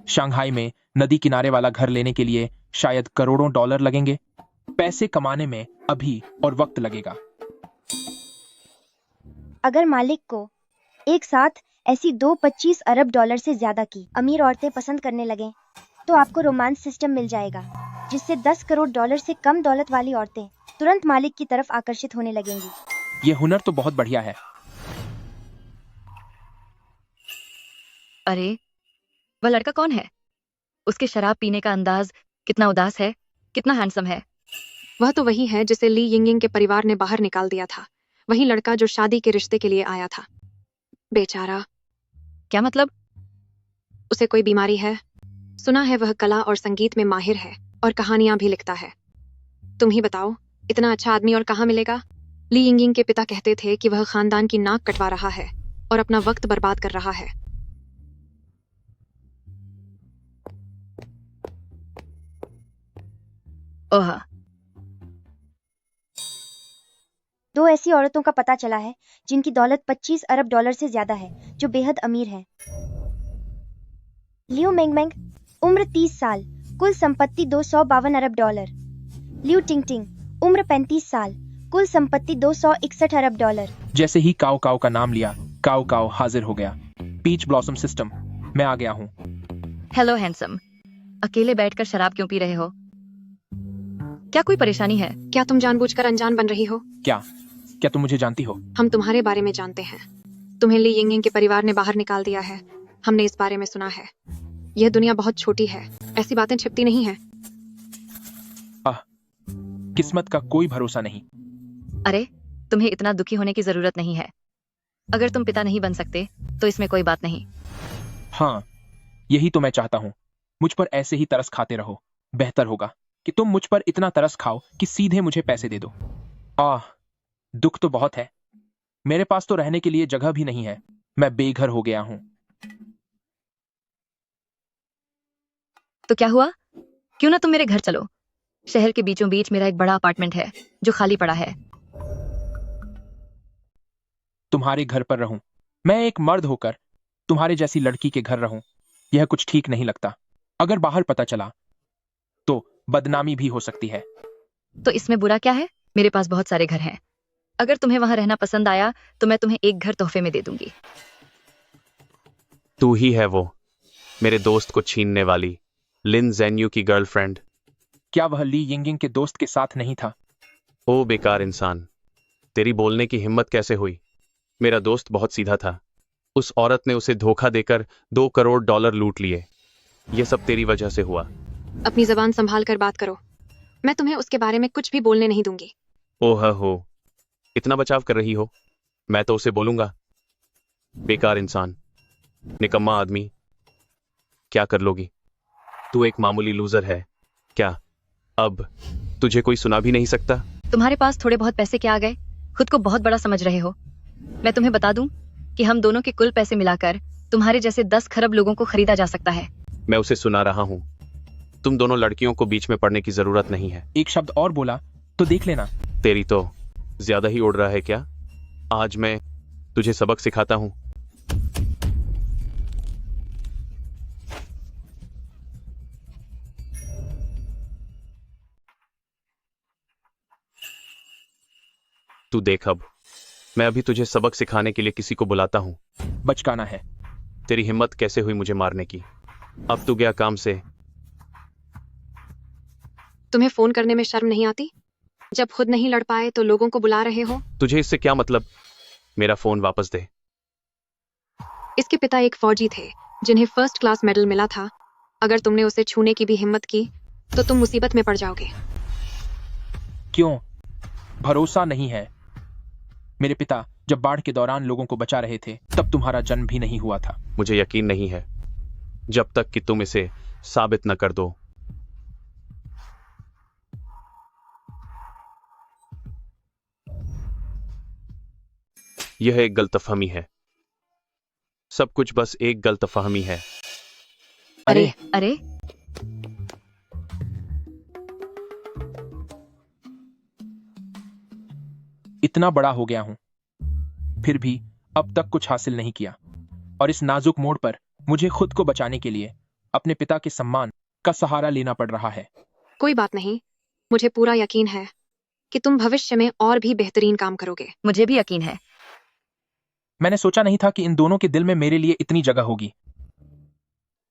शंघाई में नदी किनारे वाला घर लेने के लिए शायद करोड़ों डॉलर लगेंगे। पैसे कमाने में अभी और वक्त लगेगा। अगर मालिक को एक साथ ऐसी 25 अरब डॉलर से ज्यादा की अमीर औरतें पसंद करने लगें, तो आपको रोमांस सिस्टम मिल जाएगा, जिससे 10 करोड़ डॉलर से कम दौलत वाली औरतें तुरंत मालिक की तरफ आकर्षित होने लगेंगी। यह हुनर तो बहुत बढ़िया है। अरे, वह लड़का कौन है? उसके शराब पीने का अंदाज कितना उदास है, कितना हैंडसम है। वह तो वही है जिसे ली यिंगिंग के परिवार ने बाहर निकाल दिया था। वही लड़का जो शादी के रिश्ते के लिए आया था। बेचारा। क्या मतलब? उसे कोई बीमारी है। सुना है वह कला और संगीत में माहिर है और कहानियां भी लिखता है। तुम ही बताओ, इतना अच्छा आदमी और कहाँ मिलेगा? ली यिंगिंग के पिता कहते थे कि वह खानदान की नाक कटवा रहा है और अपना वक्त बर्बाद कर रहा है। ओह, 2 ऐसी औरतों का पता चला है जिनकी दौलत 25 अरब डॉलर से ज्यादा है, जो बेहद अमीर हैं। लियो मेंगमेंग, उम्र 30 साल, कुल संपत्ति 252 अरब डॉलर। लियो टिंगटिंग, उम्र 35 साल, कुल संपत्ति 261 अरब डॉलर। जैसे ही काओ काओ का नाम लिया, काओ काओ हाजिर हो गया। पीच ब्लॉसम सिस्टम, मैं आ गया हूँ। Hello handsome. अकेले बैठकर शराब क्यों पी रहे हो? क्या कोई परेशानी है? क्या तुम जानबूझकर अनजान बन रही हो? क्या तुम मुझे जानती हो? हम तुम्हारे बारे में जानते हैं। तुम्हें ली यिंगिंग के परिवार ने बाहर निकाल दिया है। हमने इस बारे में सुना है। यह दुनिया बहुत छोटी है, ऐसी बातें छिपती नहीं है। किस्मत का कोई भरोसा नहीं। अरे, तुम्हें इतना दुखी होने की जरूरत नहीं है। अगर तुम पिता नहीं बन सकते तो इसमें कोई बात नहीं। हाँ, यही तो मैं चाहता हूँ। मुझ पर ऐसे ही तरस खाते रहो। बेहतर होगा कि तुम मुझ पर इतना तरस खाओ कि सीधे मुझे पैसे दे दो। दुख तो बहुत है। मेरे पास तो रहने के लिए जगह भी नहीं है। मैं बेघर हो गया हूँ। तो क्या हुआ? क्यों ना तुम मेरे घर चलो। शहर के बीचों बीच मेरा एक बड़ा अपार्टमेंट है जो खाली पड़ा है। तुम्हारे घर पर रहूं? मैं एक मर्द होकर तुम्हारे जैसी लड़की के घर रहूं? यह कुछ ठीक नहीं लगता। अगर बाहर पता चला तो बदनामी भी हो सकती है। तो इसमें बुरा क्या है? मेरे पास बहुत सारे घर हैं। अगर तुम्हें वहां रहना पसंद आया तो मैं तुम्हें एक घर तोहफे में दे दूंगी। तू ही है वो, मेरे दोस्त को छीनने वाली, लिन जेन्यू की गर्लफ्रेंड। क्या वह ली यिंगिंग के दोस्त के साथ नहीं था? ओ बेकार इंसान, तेरी बोलने की हिम्मत कैसे हुई? मेरा दोस्त बहुत सीधा था। उस औरत ने उसे धोखा देकर $2 करोड़ लूट लिए। ये सब तेरी वजह से हुआ। अपनी जबान संभाल कर बात करो। मैं तुम्हें उसके बारे में कुछ भी बोलने नहीं दूंगी। ओह हो, इतना बचाव कर रही हो? मैं तो उसे बोलूंगा। बेकार इंसान, निकम्मा आदमी। क्या कर लोगी? तू एक मामूली लूजर है। क्या अब तुझे कोई सुना भी नहीं सकता? तुम्हारे पास थोड़े बहुत पैसे क्या आ गए? खुद को बहुत बड़ा समझ रहे हो। मैं तुम्हें बता दूं कि हम दोनों के कुल पैसे मिलाकर तुम्हारे जैसे 10 खरब लोगों को खरीदा जा सकता है। मैं उसे सुना रहा हूं। तुम दोनों लड़कियों को बीच में पड़ने की जरूरत नहीं है। एक शब्द और बोला तो देख लेना। तेरी तो ज्यादा ही उड़ रहा है क्या? आज मैं तुझे सबक सिखाता हूं। तू देख, अब मैं अभी तुझे सबक सिखाने के लिए किसी को बुलाता हूं। बचकाना है। तेरी हिम्मत कैसे हुई मुझे मारने की? अब तू गया काम से। तुम्हें फोन करने में शर्म नहीं आती? जब खुद नहीं लड़ पाए तो लोगों को बुला रहे हो। तुझे इससे क्या मतलब? मेरा फोन वापस दे। इसके पिता एक फौजी थे जिन्हें फर्स्ट क्लास मेडल मिला था। अगर तुमने उसे छूने की भी हिम्मत की तो तुम मुसीबत में पड़ जाओगे। क्यों? भरोसा नहीं है। मेरे पिता जब बाढ़ के दौरान लोगों को बचा रहे थे तब तुम्हारा जन्म भी नहीं हुआ था। मुझे यकीन नहीं है जब तक कि तुम इसे साबित न कर दो। यह एक गलतफहमी है। सब कुछ बस एक गलतफहमी है। अरे अरे, इतना बड़ा हो गया हूं फिर भी अब तक कुछ हासिल नहीं किया, और इस नाजुक मोड़ पर मुझे खुद को बचाने के लिए अपने पिता के सम्मान का सहारा लेना पड़ रहा है। कोई बात नहीं, मुझे पूरा यकीन है कि तुम भविष्य में और भी बेहतरीन काम करोगे। मुझे भी यकीन है। मैंने सोचा नहीं था कि इन दोनों के दिल में मेरे लिए इतनी जगह होगी।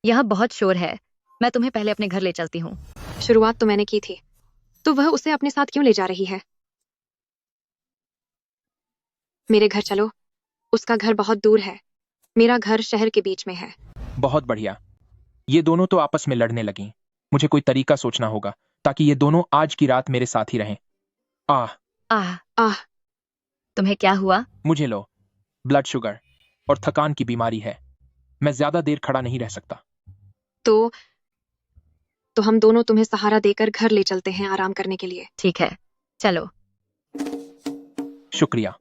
यहाँ बहुत शोर है। मैं तुम्हें पहले अपने घर ले चलती हूँ। शुरुआत तो मैंने की थी, तो वह उसे अपने साथ क्यों ले जा रही है? मेरे घर चलो। उसका घर बहुत दूर है, मेरा घर शहर के बीच में है। बहुत बढ़िया। ये दोनों तो आपस में लड़ने लगी। मुझे कोई तरीका सोचना होगा ताकि ये दोनों आज की रात मेरे साथ ही रहें। आह आह, आह, तुम्हें क्या हुआ? मुझे लो ब्लड शुगर और थकान की बीमारी है। मैं ज्यादा देर खड़ा नहीं रह सकता। तो हम दोनों तुम्हें सहारा देकर घर ले चलते हैं आराम करने के लिए। ठीक है, चलो। शुक्रिया।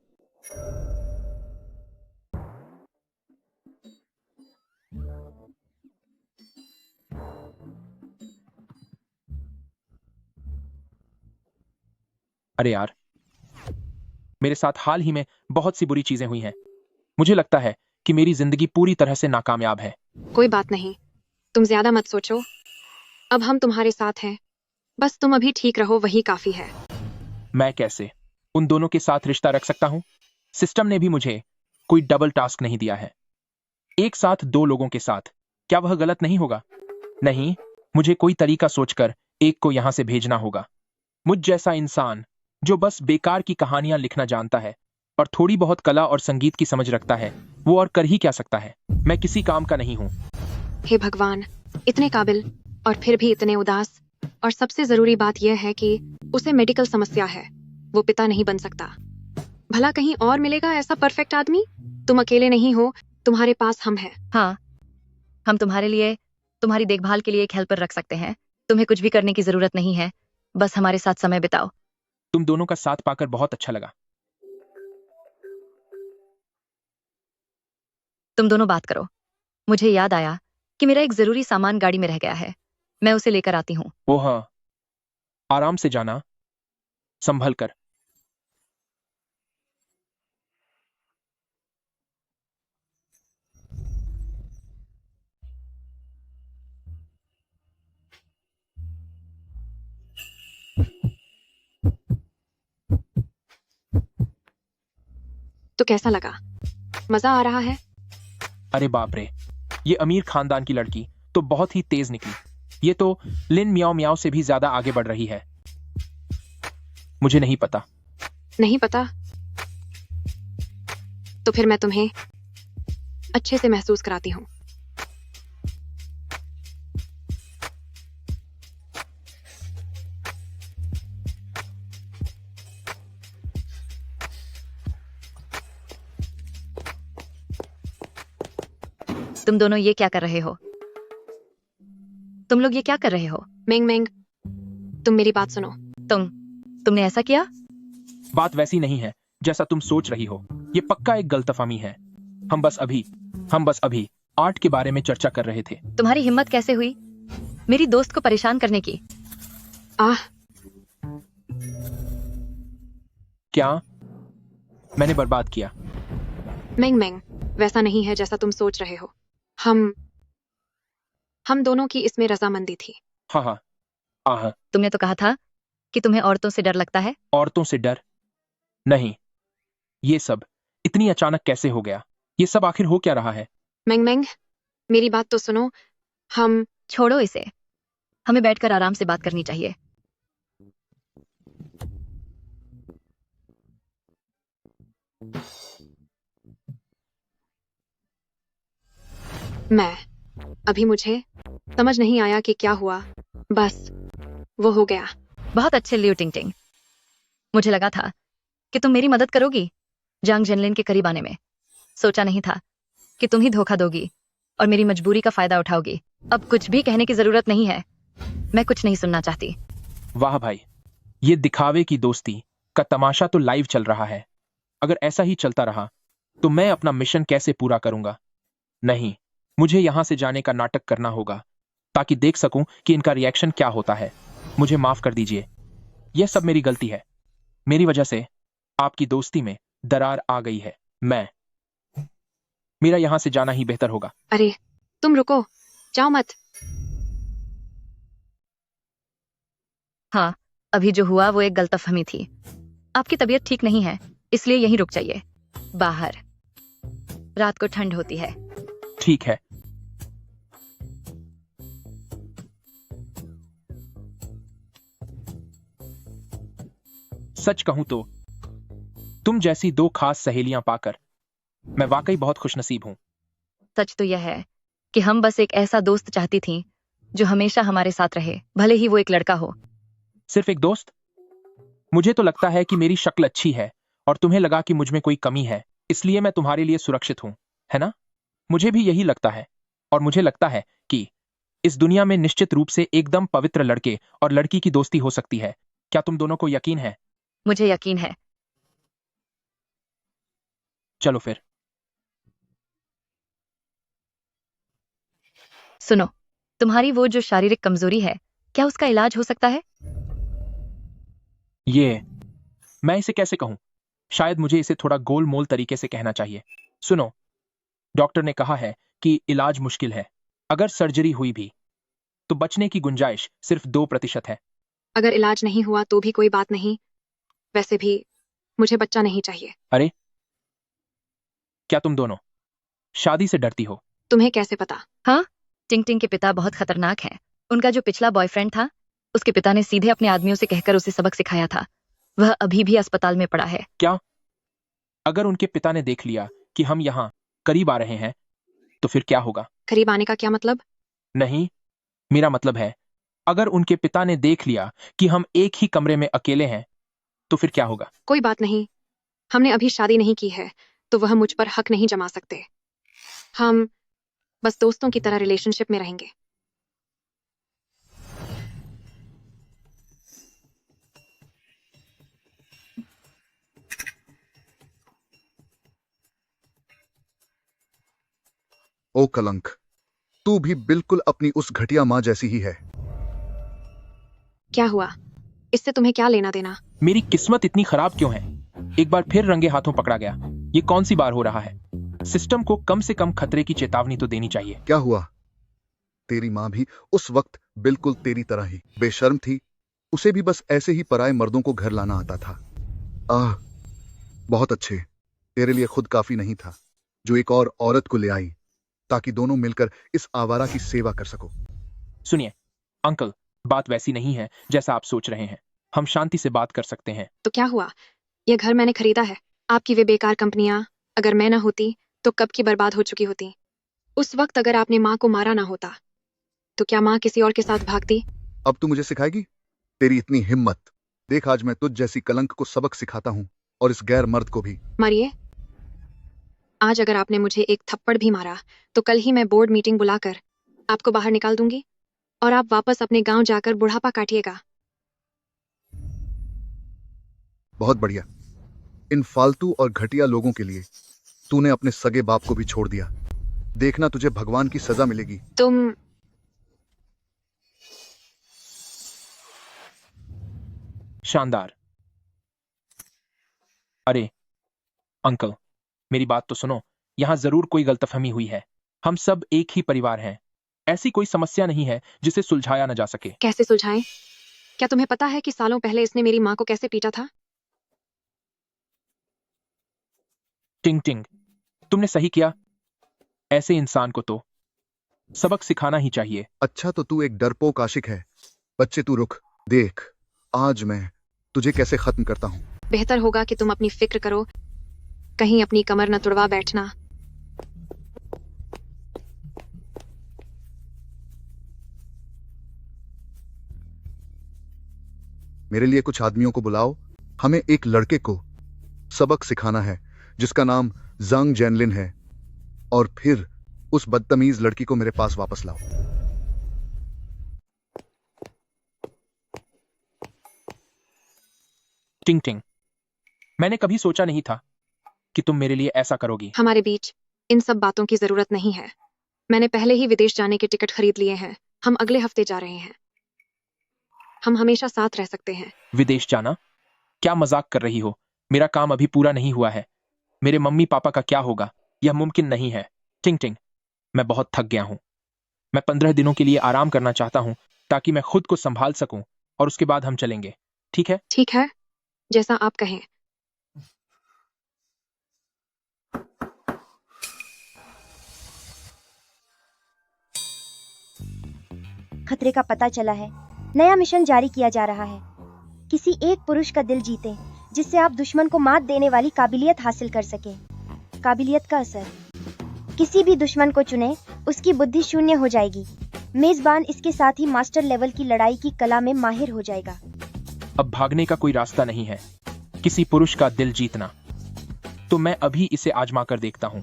अरे यार, मेरे साथ हाल ही में बहुत सी बुरी चीजें हुई हैं। मुझे लगता है कि मेरी जिंदगी पूरी तरह से नाकामयाब है। कोई बात नहीं, तुम ज्यादा मत सोचो। अब हम तुम्हारे साथ हैं। बस तुम अभी ठीक रहो, वही काफी है। मैं कैसे उन दोनों के साथ रिश्ता रख सकता हूं? सिस्टम ने भी मुझे कोई डबल टास्क नहीं दिया है। एक साथ 2 लोगों के साथ, क्या वह गलत नहीं होगा? नहीं, मुझे कोई तरीका सोचकर एक को यहां से भेजना होगा। मुझ जैसा इंसान जो बस बेकार की कहानियां लिखना जानता है और थोड़ी बहुत कला और संगीत की समझ रखता है, वो और कर ही क्या सकता है? मैं किसी काम का नहीं हूं। हे भगवान, इतने काबिल और फिर भी इतने उदास। और सबसे जरूरी बात यह है कि उसे मेडिकल समस्या है। वो पिता नहीं बन सकता। भला कहीं और मिलेगा ऐसा परफेक्ट आदमी? तुम अकेले नहीं हो, तुम्हारे पास हम हैं। हाँ, हम तुम्हारे लिए, तुम्हारी देखभाल के लिए एक हेल्पर रख सकते हैं। तुम्हें कुछ भी करने की जरूरत नहीं है, बस हमारे साथ समय बिताओ। तुम दोनों का साथ पाकर बहुत अच्छा लगा। तुम दोनों बात करो। मुझे याद आया कि मेरा एक जरूरी सामान गाड़ी में रह गया है। मैं उसे लेकर आती हूँ। ओह, आराम से जाना, संभल कर। तो कैसा लगा? मजा आ रहा है? अरे बाप रे, ये अमीर खानदान की लड़की तो बहुत ही तेज निकली। ये तो लिन मियाओ मियाओ से भी ज्यादा आगे बढ़ रही है। मुझे नहीं पता। नहीं पता? तो फिर मैं तुम्हें अच्छे से महसूस कराती हूँ। तुम दोनों ये क्या कर रहे हो? तुम लोग ये क्या कर रहे हो? मेंग मेंग, तुम मेरी बात सुनो। तुमने ऐसा किया? बात वैसी नहीं है जैसा तुम सोच रही हो। ये पक्का एक गलतफहमी है। हम बस अभी आर्ट के बारे में चर्चा कर रहे थे। तुम्हारी हिम्मत कैसे हुई मेरी दोस्त को परेशान करने की? आह, क्या मैंने बर्बाद किया? मेंग मेंग, वैसा नहीं है जैसा तुम सोच रहे हो। हम दोनों की इसमें रजामंदी थी। हाँ आह, तुमने तो कहा था कि तुम्हें औरतों से डर लगता है। औरतों से डर नहीं। ये सब इतनी अचानक कैसे हो गया? ये सब आखिर हो क्या रहा है? मेंग मेंग, मेरी बात तो सुनो। छोड़ो इसे, हमें बैठकर आराम से बात करनी चाहिए। अभी मुझे समझ नहीं आया कि क्या हुआ, बस वो हो गया। बहुत अच्छे लियो टिंग टिंग, मुझे लगा था कि तुम मेरी मदद करोगी जांग जेनलिन के करीब आने में। सोचा नहीं था कि तुम ही धोखा दोगी और मेरी मजबूरी का फायदा उठाओगी। अब कुछ भी कहने की जरूरत नहीं है, मैं कुछ नहीं सुनना चाहती। वाह भाई, ये दिखावे की दोस्ती का तमाशा तो लाइव चल रहा है। अगर ऐसा ही चलता रहा तो मैं अपना मिशन कैसे पूरा करूंगा? नहीं, मुझे यहां से जाने का नाटक करना होगा ताकि देख सकूं कि इनका रिएक्शन क्या होता है। मुझे माफ कर दीजिए, यह सब मेरी गलती है। मेरी वजह से आपकी दोस्ती में दरार आ गई है। मेरा यहां से जाना ही बेहतर होगा। अरे तुम रुको, जाओ मत। हाँ, अभी जो हुआ वो एक गलतफहमी थी। आपकी तबीयत ठीक नहीं है, इसलिए यहीं रुक जाइए। बाहर रात को ठंड होती है। ठीक है। सच कहूं तो तुम जैसी दो खास सहेलियां पाकर मैं वाकई बहुत खुशनसीब हूं। सच तो यह है कि हम बस एक ऐसा दोस्त चाहती थी जो हमेशा हमारे साथ रहे, भले ही वो एक लड़का हो। सिर्फ एक दोस्त? मुझे तो लगता है कि मेरी शक्ल अच्छी है और तुम्हें लगा कि मुझ में कोई कमी है, इसलिए मैं तुम्हारे लिए सुरक्षित हूं, है ना? मुझे भी यही लगता है, और मुझे लगता है कि इस दुनिया में निश्चित रूप से एकदम पवित्र लड़के और लड़की की दोस्ती हो सकती है। क्या तुम दोनों को यकीन है? मुझे यकीन है। चलो फिर। सुनो, तुम्हारी वो जो शारीरिक कमजोरी है, क्या उसका इलाज हो सकता है? ये मैं इसे कैसे कहूं? शायद मुझे इसे थोड़ा गोल मोल तरीके से कहना चाहिए। सुनो, डॉक्टर ने कहा है कि इलाज मुश्किल है। अगर सर्जरी हुई भी तो बचने की गुंजाइश सिर्फ 2% है। अगर इलाज नहीं हुआ तो भी कोई बात नहीं। वैसे भी मुझे बच्चा नहीं चाहिए। अरे, क्या तुम दोनों शादी से डरती हो? तुम्हें कैसे पता? हाँ, टिंग टिंग के पिता बहुत खतरनाक हैं। उनका जो पिछला बॉयफ्रेंड था, उसके पिता ने सीधे अपने आदमियों से कहकर उसे सबक सिखाया था। वह अभी भी अस्पताल में पड़ा है। क्या? अगर उनके पिता ने देख लिया कि हम यहाँ करीब आ रहे हैं तो फिर क्या होगा? करीब आने का क्या मतलब? नहीं, मेरा मतलब है अगर उनके पिता ने देख लिया कि हम एक ही कमरे में अकेले हैं तो फिर क्या होगा? कोई बात नहीं, हमने अभी शादी नहीं की है तो वह मुझ पर हक नहीं जमा सकते। हम बस दोस्तों की तरह रिलेशनशिप में रहेंगे। ओ कलंक, तू भी बिल्कुल अपनी उस घटिया माँ जैसी ही है। क्या हुआ? इससे तुम्हें क्या लेना देना? मेरी किस्मत इतनी खराब क्यों है? एक बार फिर रंगे हाथों पकड़ा गया। ये कौन सी बार हो रहा है? सिस्टम को कम से कम खतरे की चेतावनी तो देनी चाहिए। क्या हुआ? तेरी माँ भी उस वक्त बिल्कुल तेरी तरह ही बेशर्म थी। उसे भी बस ऐसे ही पराए मर्दों को घर लाना आता था। बहुत अच्छे। तेरे लिए खुद काफी नहीं था जो एक और औरत को ले आई ताकि दोनों मिलकर इस आवारा की सेवा कर सको। सुनिए अंकल, बात वैसी नहीं है जैसा आप सोच रहे हैं। हम शांति से बात कर सकते हैं। तो क्या हुआ? यह घर मैंने खरीदा है। आपकी वे बेकार कंपनियां अगर मैं ना होती तो कब की बर्बाद हो चुकी होती। उस वक्त अगर आपने माँ को मारा ना होता तो क्या माँ किसी और के साथ भागती? अब तू मुझे सिखाएगी? तेरी इतनी हिम्मत। देख, आज मैं तुझ जैसी कलंक को सबक सिखाता हूँ, और इस गैर मर्द को भी। मारिए। आज अगर आपने मुझे एक थप्पड़ भी मारा तो कल ही मैं बोर्ड मीटिंग बुलाकर आपको बाहर निकाल दूंगी और आप वापस अपने गांव जाकर बुढ़ापा काटिएगा। बहुत बढ़िया। इन फालतू और घटिया लोगों के लिए तूने अपने सगे बाप को भी छोड़ दिया। देखना, तुझे भगवान की सजा मिलेगी। तुम शानदार। अरे अंकल, मेरी बात तो सुनो। यहां जरूर कोई गलतफहमी हुई है। हम सब एक ही परिवार हैं। ऐसी कोई समस्या नहीं है जिसे सुलझाया न जा सके। कैसे सुलझाएं? क्या तुम्हें पता है कि सालों पहले इसने मेरी माँ को कैसे पीटा था? टिंग टिंग, तुमने सही किया। ऐसे इंसान को तो सबक सिखाना ही चाहिए। अच्छा, तो तू एक डरपोक आशिक है। बच्चे, तू रुक। देख, आज मैं तुझे कैसे खत्म करता हूँ। बेहतर होगा कि तुम अपनी फिक्र करो, कहीं अपनी कमर न तुड़वा बैठना। मेरे लिए कुछ आदमियों को बुलाओ। हमें एक लड़के को सबक सिखाना है जिसका नाम जांग जैनलिन है, और फिर उस बदतमीज लड़की को मेरे पास वापस लाओ। टिंग टिंग, मैंने कभी सोचा नहीं था कि तुम मेरे लिए ऐसा करोगी। हमारे बीच इन सब बातों की जरूरत नहीं है। मैंने पहले ही विदेश जाने के टिकट खरीद लिए हैं। हम अगले हफ्ते जा रहे हैं। हम हमेशा साथ रह सकते हैं। विदेश जाना? क्या मजाक कर रही हो? मेरा काम अभी पूरा नहीं हुआ है। मेरे मम्मी पापा का क्या होगा? यह मुमकिन नहीं है। टिंग टिंग, मैं बहुत थक गया हूं। मैं 15 दिनों के लिए आराम करना चाहता हूं ताकि मैं खुद को संभाल सकूं, और उसके बाद हम चलेंगे। ठीक है? ठीक है, जैसा आप कहें। खतरे का पता चला है। नया मिशन जारी किया जा रहा है। किसी एक पुरुष का दिल जीते जिससे आप दुश्मन को मात देने वाली काबिलियत हासिल कर सके। काबिलियत का असर, किसी भी दुश्मन को चुने उसकी बुद्धि शून्य हो जाएगी। मेजबान इसके साथ ही मास्टर लेवल की लड़ाई की कला में माहिर हो जाएगा। अब भागने का कोई रास्ता नहीं है। किसी पुरुष का दिल जीतना, तो मैं अभी इसे आजमा कर देखता हूं।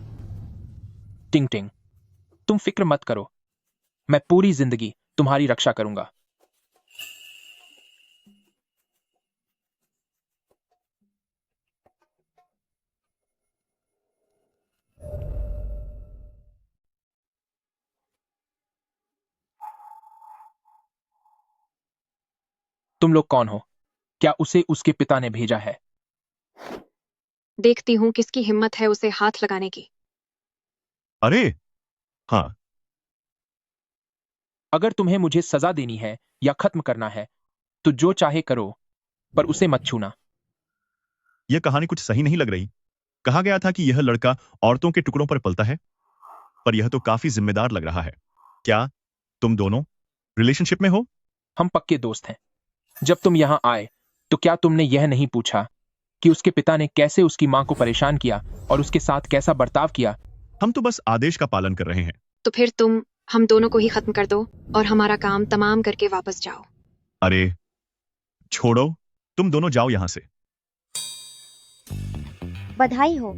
टिंग टिंग, तुम फिक्र मत करो। मैं पूरी जिंदगी तुम्हारी रक्षा करूंगा। तुम लोग कौन हो? क्या उसे उसके पिता ने भेजा है? देखती हूँ किसकी हिम्मत है उसे हाथ लगाने की। अरे हाँ, अगर तुम्हें मुझे सजा देनी है या खत्म करना है तो जो चाहे करो, पर उसे मत छूना। यह कहानी कुछ सही नहीं लग रही। कहा गया था कि यह लड़का औरतों के टुकड़ों पर पलता है, पर यह तो काफी जिम्मेदार लग रहा है। क्या तुम दोनों रिलेशनशिप में हो? हम पक्के दोस्त हैं। जब तुम यहां आए तो क्या तुमने यह नहीं पूछा कि उसके पिता ने कैसे उसकी मां को परेशान किया और उसके साथ कैसा बर्ताव किया? हम तो बस आदेश का पालन कर रहे हैं। तो फिर तुम हम दोनों को ही खत्म कर दो और हमारा काम तमाम करके वापस जाओ। अरे छोड़ो, तुम दोनों जाओ यहां से। बधाई हो,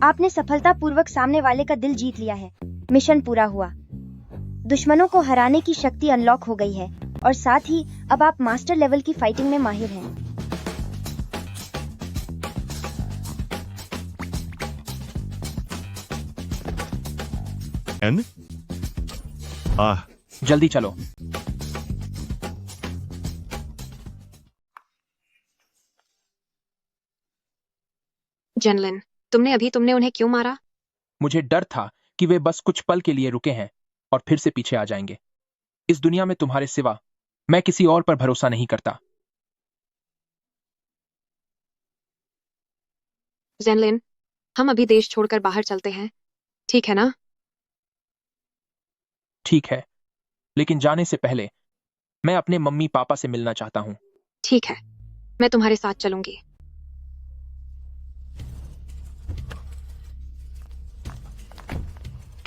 आपने सफलतापूर्वक सामने वाले का दिल जीत लिया है। मिशन पूरा हुआ। दुश्मनों को हराने की शक्ति अनलॉक हो गई है, और साथ ही अब आप मास्टर लेवल की फाइटिंग में माहिर हैं। एन? जल्दी चलो। जनलिन, तुमने उन्हें क्यों मारा? मुझे डर था कि वे बस कुछ पल के लिए रुके हैं और फिर से पीछे आ जाएंगे। इस दुनिया में तुम्हारे सिवा मैं किसी और पर भरोसा नहीं करता। जनलिन, हम अभी देश छोड़कर बाहर चलते हैं, ठीक है ना? ठीक है, लेकिन जाने से पहले मैं अपने मम्मी पापा से मिलना चाहता हूं। ठीक है, मैं तुम्हारे साथ चलूंगी।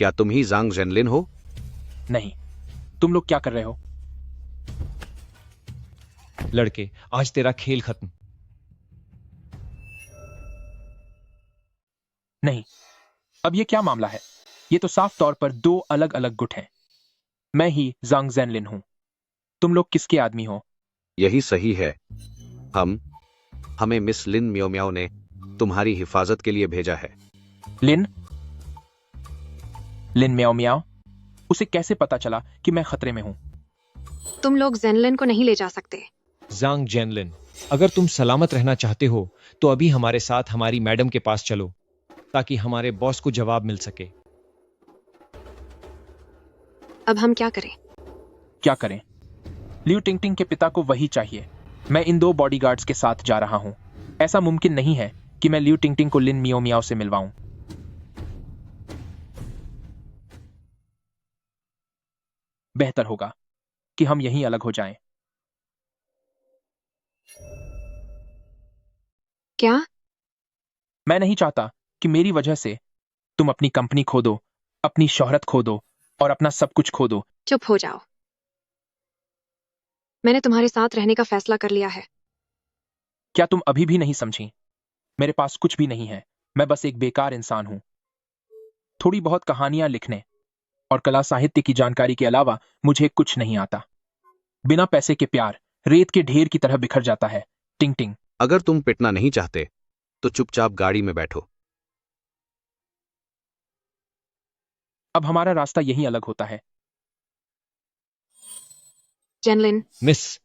क्या तुम ही जांग जेनलिन हो? नहीं, तुम लोग क्या कर रहे हो? लड़के, आज तेरा खेल खत्म। नहीं, अब ये क्या मामला है? ये तो साफ तौर पर दो अलग अलग गुट हैं। मैं ही जांग जेनलिन हूं। तुम लोग किसके आदमी हो? यही सही है। हमें मिस लिन म्याओ म्याओ ने तुम्हारी हिफाजत के लिए भेजा है। लिन म्याओ म्याओ? उसे कैसे पता चला कि मैं खतरे में हूं? तुम लोग जेनलिन को नहीं ले जा सकते। जांग जेनलिन, अगर तुम सलामत रहना चाहते हो तो अभी हमारे साथ हमारी मैडम के पास चलो, ताकि हमारे बॉस को जवाब मिल सके। अब हम क्या करें? क्या करें? लियू टिंगटिंग के पिता को वही चाहिए। मैं इन दो बॉडीगार्ड्स के साथ जा रहा हूं। ऐसा मुमकिन नहीं है कि मैं लियू टिंगटिंग को लिन मियो मियाओ से मिलवाऊं। बेहतर होगा कि हम यहीं अलग हो जाएं। क्या? मैं नहीं चाहता कि मेरी वजह से तुम अपनी कंपनी खो दो, अपनी शोहरत खो दो और अपना सब कुछ खो दो। चुप हो जाओ। मैंने तुम्हारे साथ रहने का फैसला कर लिया है। क्या तुम अभी भी नहीं समझी? मेरे पास कुछ भी नहीं है। मैं बस एक बेकार इंसान हूं। थोड़ी बहुत कहानियां लिखने और कला साहित्य की जानकारी के अलावा मुझे कुछ नहीं आता। बिना पैसे के प्यार रेत के ढेर की तरह बिखर जाता है। टिंग टिंग। अगर तुम पिटना नहीं चाहते तो चुपचाप गाड़ी में बैठो। अब हमारा रास्ता यहीं अलग होता है। जेनलिन, मिस,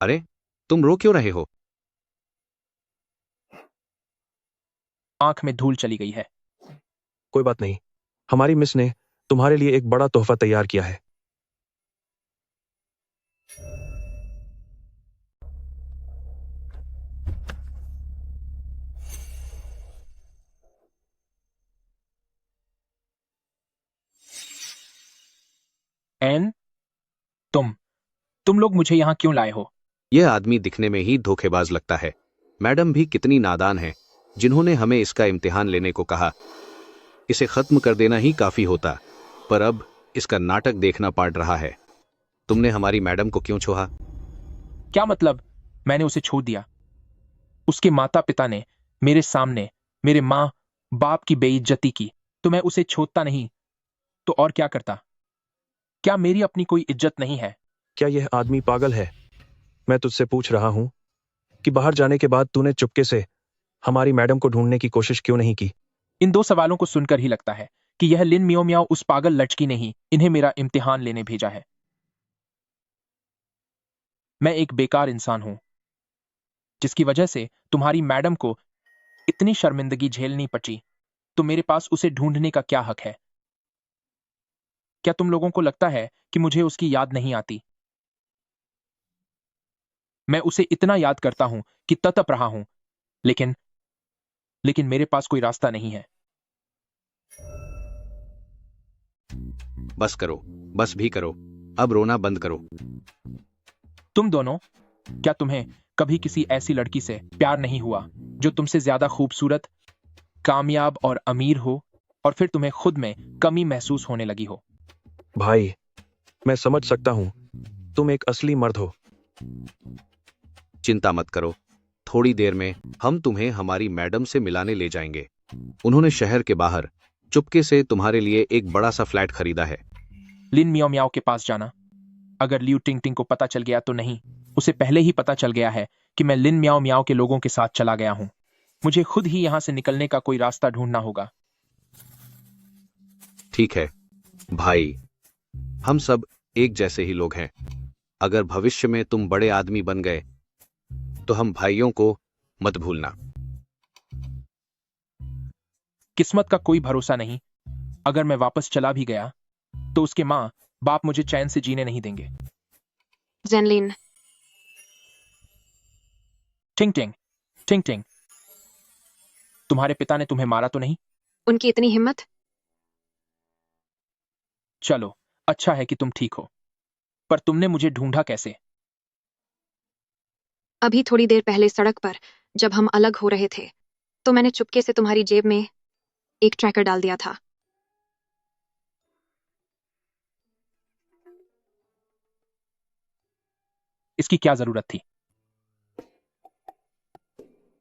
अरे, तुम रो क्यों रहे हो? आंख में धूल चली गई है। कोई बात नहीं, हमारी मिस ने तुम्हारे लिए एक बड़ा तोहफा तैयार किया है। एन, तुम लोग मुझे यहां क्यों लाए हो? यह आदमी दिखने में ही धोखेबाज लगता है। मैडम भी कितनी नादान है, जिन्होंने हमें इसका इम्तिहान लेने को कहा। इसे खत्म कर देना ही काफी होता, पर अब इसका नाटक देखना पड़ रहा है। तुमने हमारी मैडम को क्यों छोड़ा? क्या मतलब मैंने उसे छोड़ दिया? उसके माता पिता ने मेरे सामने मेरे माँ बाप की बेइज्जती की तो मैं उसे छोड़ता नहीं तो और क्या करता? क्या मेरी अपनी कोई इज्जत नहीं है? क्या यह आदमी पागल है? मैं तुझसे पूछ रहा हूं कि बाहर जाने के बाद तूने चुपके से हमारी मैडम को ढूंढने की कोशिश क्यों नहीं की? इन दो सवालों को सुनकर ही लगता है कि यह लिन मियो मियाओ उस पागल लड़की ने ही इन्हें मेरा इम्तिहान लेने भेजा है। मैं एक बेकार इंसान हूं, जिसकी वजह से तुम्हारी मैडम को इतनी शर्मिंदगी झेलनी पड़ी, तो मेरे पास उसे ढूंढने का क्या हक है? क्या तुम लोगों को लगता है कि मुझे उसकी याद नहीं आती? मैं उसे इतना याद करता हूं कि तड़प रहा हूं, लेकिन मेरे पास कोई रास्ता नहीं है। बस करो, बस भी करो। अब रोना बंद करो। तुम दोनों, क्या तुम्हें कभी किसी ऐसी लड़की से प्यार नहीं हुआ जो तुमसे ज्यादा खूबसूरत, कामयाब और अमीर हो और फिर तुम्हें खुद में कमी महसूस होने लगी हो? भाई, मैं समझ सकता हूं, तुम एक असली मर्द हो। चिंता मत करो, थोड़ी देर में हम तुम्हें हमारी मैडम से मिलाने ले जाएंगे। उन्होंने शहर के बाहर चुपके से तुम्हारे लिए एक बड़ा सा फ्लैट खरीदा है। लिन मियो मियाओ के पास जाना। अगर लियू टिंग टिंग को पता चल गया तो नहीं, उसे पहले ही पता चल गया है कि मैं लिन मियाओ मियाओ के लोगों के साथ चला गया हूं। मुझे खुद ही यहां से निकलने का कोई रास्ता ढूंढना होगा। ठीक है भाई, हम सब एक जैसे ही लोग हैं। अगर भविष्य में तुम बड़े आदमी बन गए तो हम भाइयों को मत भूलना। किस्मत का कोई भरोसा नहीं। अगर मैं वापस चला भी गया तो उसके माँ बाप मुझे चैन से जीने नहीं देंगे। जेनलिन, टिंग टिंग, टिंग टिंग, तुम्हारे पिता ने तुम्हें मारा तो नहीं? उनकी इतनी हिम्मत? चलो, अच्छा है कि तुम ठीक हो, पर तुमने मुझे ढूंढा कैसे? अभी थोड़ी देर पहले सड़क पर जब हम अलग हो रहे थे तो मैंने चुपके से तुम्हारी जेब में एक ट्रैकर डाल दिया था। इसकी क्या जरूरत थी?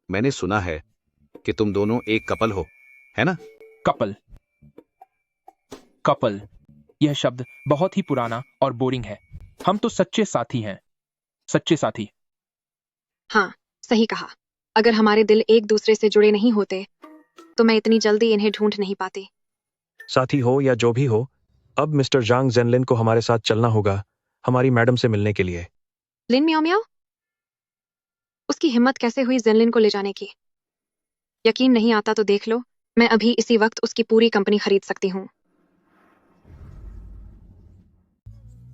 मैंने सुना है कि तुम दोनों एक कपल हो, है ना? कपल कपल यह शब्द बहुत ही पुराना और बोरिंग है। हम तो सच्चे साथी हैं। सच्चे साथी। हाँ, सही कहा। अगर हमारे दिल एक दूसरे से जुड़े नहीं होते तो मैं इतनी जल्दी इन्हें ढूंढ नहीं पाती। साथी हो या जो भी हो, अब मिस्टर जांग जेनलिन को हमारे साथ चलना होगा हमारी मैडम से मिलने के लिए। लिन म्याओ म्याओ, उसकी हिम्मत कैसे हुई जेनलिन को ले जाने की? यकीन नहीं आता तो देख लो, मैं अभी इसी वक्त उसकी पूरी कंपनी खरीद सकती हूँ।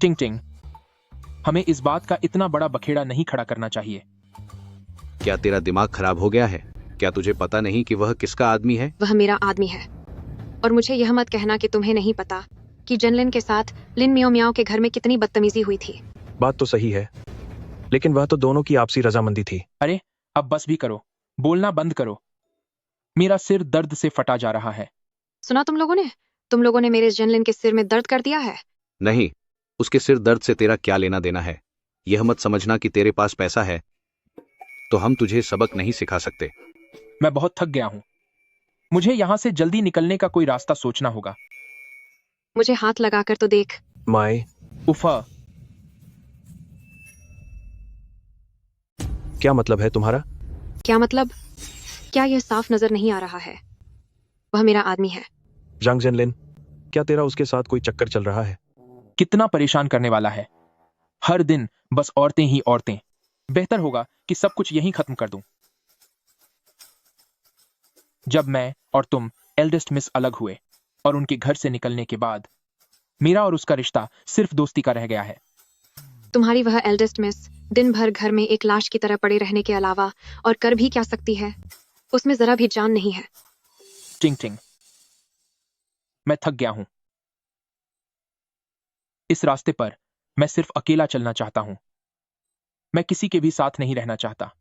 टिंग टिंग, हमें इस बात का इतना बड़ा बखेड़ा नहीं खड़ा करना चाहिए। क्या तेरा दिमाग खराब हो गया है? क्या तुझे पता नहीं कि वह किसका आदमी है? वह मेरा आदमी है। और मुझे यह मत कहना कि तुम्हें नहीं पता कि जेनलिन के साथ लिन मियाओ म्याओ के घर में कितनी बदतमीजी हुई थी। बात तो सही है, लेकिन वह तो दोनों की आपसी रजामंदी थी। अरे अब बस भी करो, बोलना बंद करो। मेरा सिर दर्द से फटा जा रहा है। सुना तुम लोगों ने मेरे जेनलिन के सिर में दर्द कर दिया है। नहीं, उसके सिर दर्द से तेरा क्या लेना देना है? यह मत समझना कि तेरे पास पैसा है तो हम तुझे सबक नहीं सिखा सकते। मैं बहुत थक गया हूं। मुझे यहां से जल्दी निकलने का कोई रास्ता सोचना होगा। मुझे हाथ लगाकर तो देख। माय, उफा, क्या मतलब है तुम्हारा? क्या मतलब? क्या यह साफ नजर नहीं आ रहा है? वह मेरा आदमी है। जांग जेनलिन, क्या तेरा उसके साथ कोई चक्कर चल रहा है? कितना परेशान करने वाला है। हर दिन बस औरतें ही औरतें। बेहतर होगा कि सब कुछ यहीं खत्म कर दूं। जब मैं और तुम एल्डेस्ट मिस अलग हुए और उनके घर से निकलने के बाद मेरा और उसका रिश्ता सिर्फ दोस्ती का रह गया है। तुम्हारी वह एल्डेस्ट मिस दिन भर घर में एक लाश की तरह पड़े रहने के अलावा और कर भी क्या सकती है? उसमें जरा भी जान नहीं है। टिंग टिंग, मैं थक गया हूं। इस रास्ते पर मैं सिर्फ अकेला चलना चाहता हूं। मैं किसी के भी साथ नहीं रहना चाहता।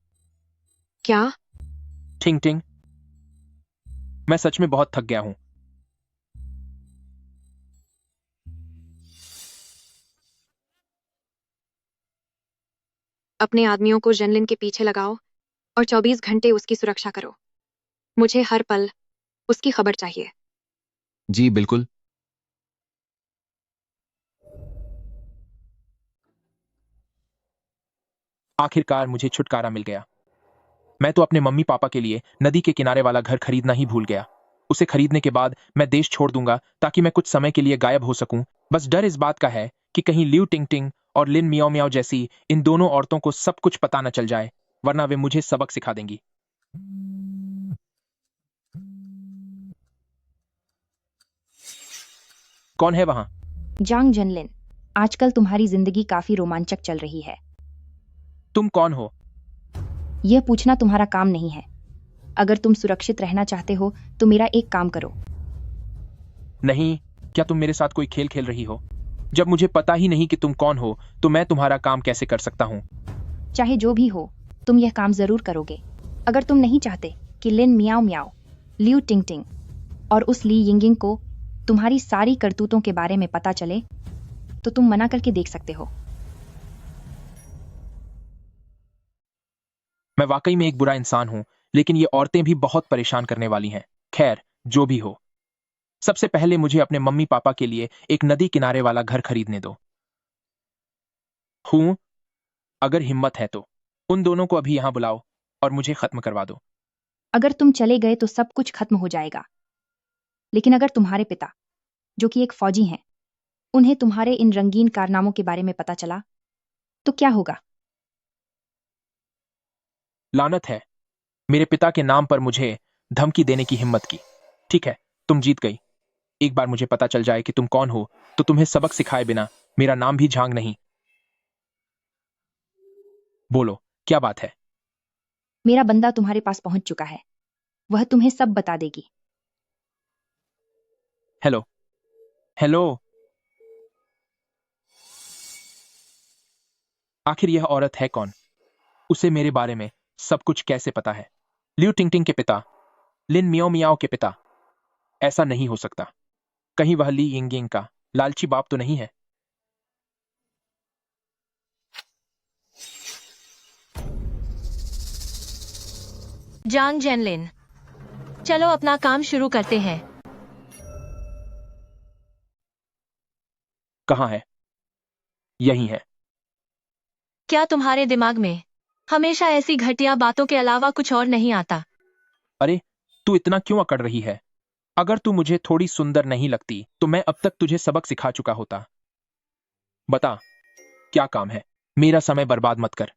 क्या? टिंग टिंग, मैं सच में बहुत थक गया हूं। अपने आदमियों को जेनलिन के पीछे लगाओ और 24 घंटे उसकी सुरक्षा करो। मुझे हर पल उसकी खबर चाहिए। जी बिल्कुल। आखिरकार मुझे छुटकारा मिल गया। मैं तो अपने मम्मी पापा के लिए नदी के किनारे वाला घर खरीदना ही भूल गया। उसे खरीदने के बाद मैं देश छोड़ दूंगा ताकि मैं कुछ समय के लिए गायब हो सकूं। बस डर इस बात का है कि कहीं लिu टिंग टिंग और लिन मियाओ म्याओ जैसी इन दोनों औरतों को सब कुछ पता न चल जाए, वरना वे मुझे सबक सिखा देंगी। कौन है वहां? जांग जेनलिन, आजकल तुम्हारी जिंदगी काफी रोमांचक चल रही है। तुम कौन हो? यह पूछना तुम्हारा काम नहीं है। अगर तुम सुरक्षित रहना चाहते हो तो मेरा एक काम करो। नहीं, क्या तुम मेरे साथ कोई खेल खेल रही हो? जब मुझे पता ही नहीं कि तुम कौन हो तो मैं तुम्हारा काम कैसे कर सकता हूं? चाहे जो भी हो, तुम यह काम जरूर करोगे। अगर तुम नहीं चाहते कि लिन मियाओ म्याओ, लिu टिंग टिंग और उस ली यिंगिंग को तुम्हारी सारी करतूतों के बारे में पता चले तो तुम मना करके देख सकते हो। मैं वाकई में एक बुरा इंसान हूं, लेकिन ये औरतें भी बहुत परेशान करने वाली हैं। खैर, जो भी हो, सबसे पहले मुझे अपने मम्मी पापा के लिए एक नदी किनारे वाला घर खरीदने दो। अगर हिम्मत है तो उन दोनों को अभी यहां बुलाओ और मुझे खत्म करवा दो। अगर तुम चले गए तो सब कुछ खत्म हो जाएगा। लेकिन अगर तुम्हारे पिता, जो कि एक फौजी हैं, उन्हें तुम्हारे इन रंगीन कारनामों के बारे में पता चला तो क्या होगा? लानत है, मेरे पिता के नाम पर मुझे धमकी देने की हिम्मत की। ठीक है, तुम जीत गई। एक बार मुझे पता चल जाए कि तुम कौन हो तो तुम्हें सबक सिखाए बिना मेरा नाम भी झांग नहीं। बोलो, क्या बात है? मेरा बंदा तुम्हारे पास पहुंच चुका है। वह तुम्हें सब बता देगी। हेलो हेलो, आखिर यह औरत है कौन? उसे मेरे बारे में सब कुछ कैसे पता है? लियू टिंगटिंग के पिता, लिन मियाओ मियाओ के पिता। ऐसा नहीं हो सकता। कहीं वह ली यिंगिंग का लालची बाप तो नहीं है? जांग जेनलिन, चलो अपना काम शुरू करते हैं। कहाँ है? यही है। क्या तुम्हारे दिमाग में हमेशा ऐसी घटिया बातों के अलावा कुछ और नहीं आता? अरे, तू इतना क्यों अकड़ रही है? अगर तू मुझे थोड़ी सुंदर नहीं लगती तो मैं अब तक तुझे सबक सिखा चुका होता। बता, क्या काम है? मेरा समय बर्बाद मत कर।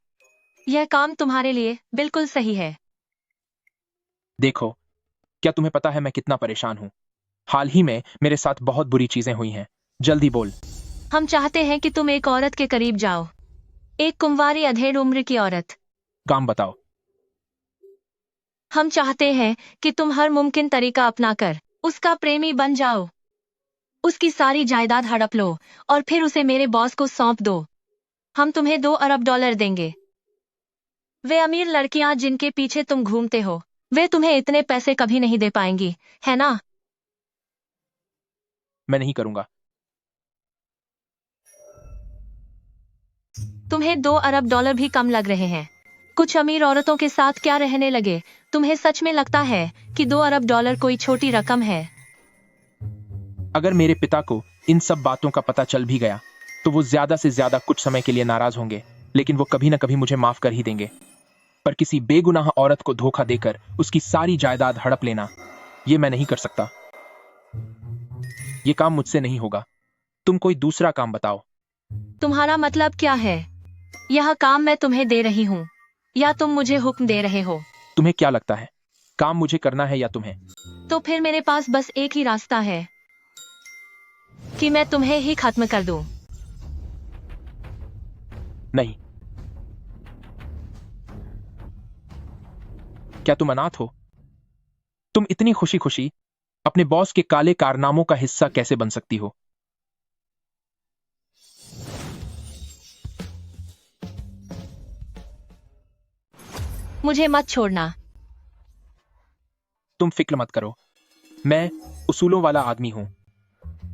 यह काम तुम्हारे लिए बिल्कुल सही है। देखो, क्या तुम्हें पता है मैं कितना परेशान हूं? हाल ही में मेरे साथ बहुत बुरी चीजें हुई हैं। जल्दी बोल। हम चाहते हैं कि तुम एक औरत के करीब जाओ, एक कुंवारी अधेड़ उम्र की औरत। काम बताओ। हम चाहते हैं कि तुम हर मुमकिन तरीका अपनाकर उसका प्रेमी बन जाओ, उसकी सारी जायदाद हड़प लो और फिर उसे मेरे बॉस को सौंप दो। हम तुम्हें $2 अरब देंगे। वे अमीर लड़कियां जिनके पीछे तुम घूमते हो, वे तुम्हें इतने पैसे कभी नहीं दे पाएंगी, है ना? मैं नहीं करूंगा। तुम्हें $2 अरब भी कम लग रहे हैं। कुछ अमीर औरतों के साथ क्या रहने लगे? तुम्हें सच में लगता है कि $2 अरब कोई छोटी रकम है? अगर मेरे पिता को इन सब बातों का पता चल भी गया तो वो ज्यादा से ज्यादा कुछ समय के लिए नाराज होंगे, लेकिन वो कभी ना कभी मुझे माफ कर ही देंगे। पर किसी बेगुनाह औरत को धोखा देकर उसकी सारी जायदाद हड़प लेना, ये मैं नहीं कर सकता। ये काम मुझसे नहीं होगा। तुम कोई दूसरा काम बताओ। तुम्हारा मतलब क्या है? यह काम मैं तुम्हें दे रही हूँ या तुम मुझे हुक्म दे रहे हो? तुम्हें क्या लगता है, काम मुझे करना है या तुम्हें? तो फिर मेरे पास बस एक ही रास्ता है कि मैं तुम्हें ही खत्म कर दूं। नहीं। क्या तुम अनाथ हो? तुम इतनी खुशी खुशी अपने बॉस के काले कारनामों का हिस्सा कैसे बन सकती हो? मुझे मत छोड़ना। तुम फिक्र मत करो, मैं उसूलों वाला आदमी हूं।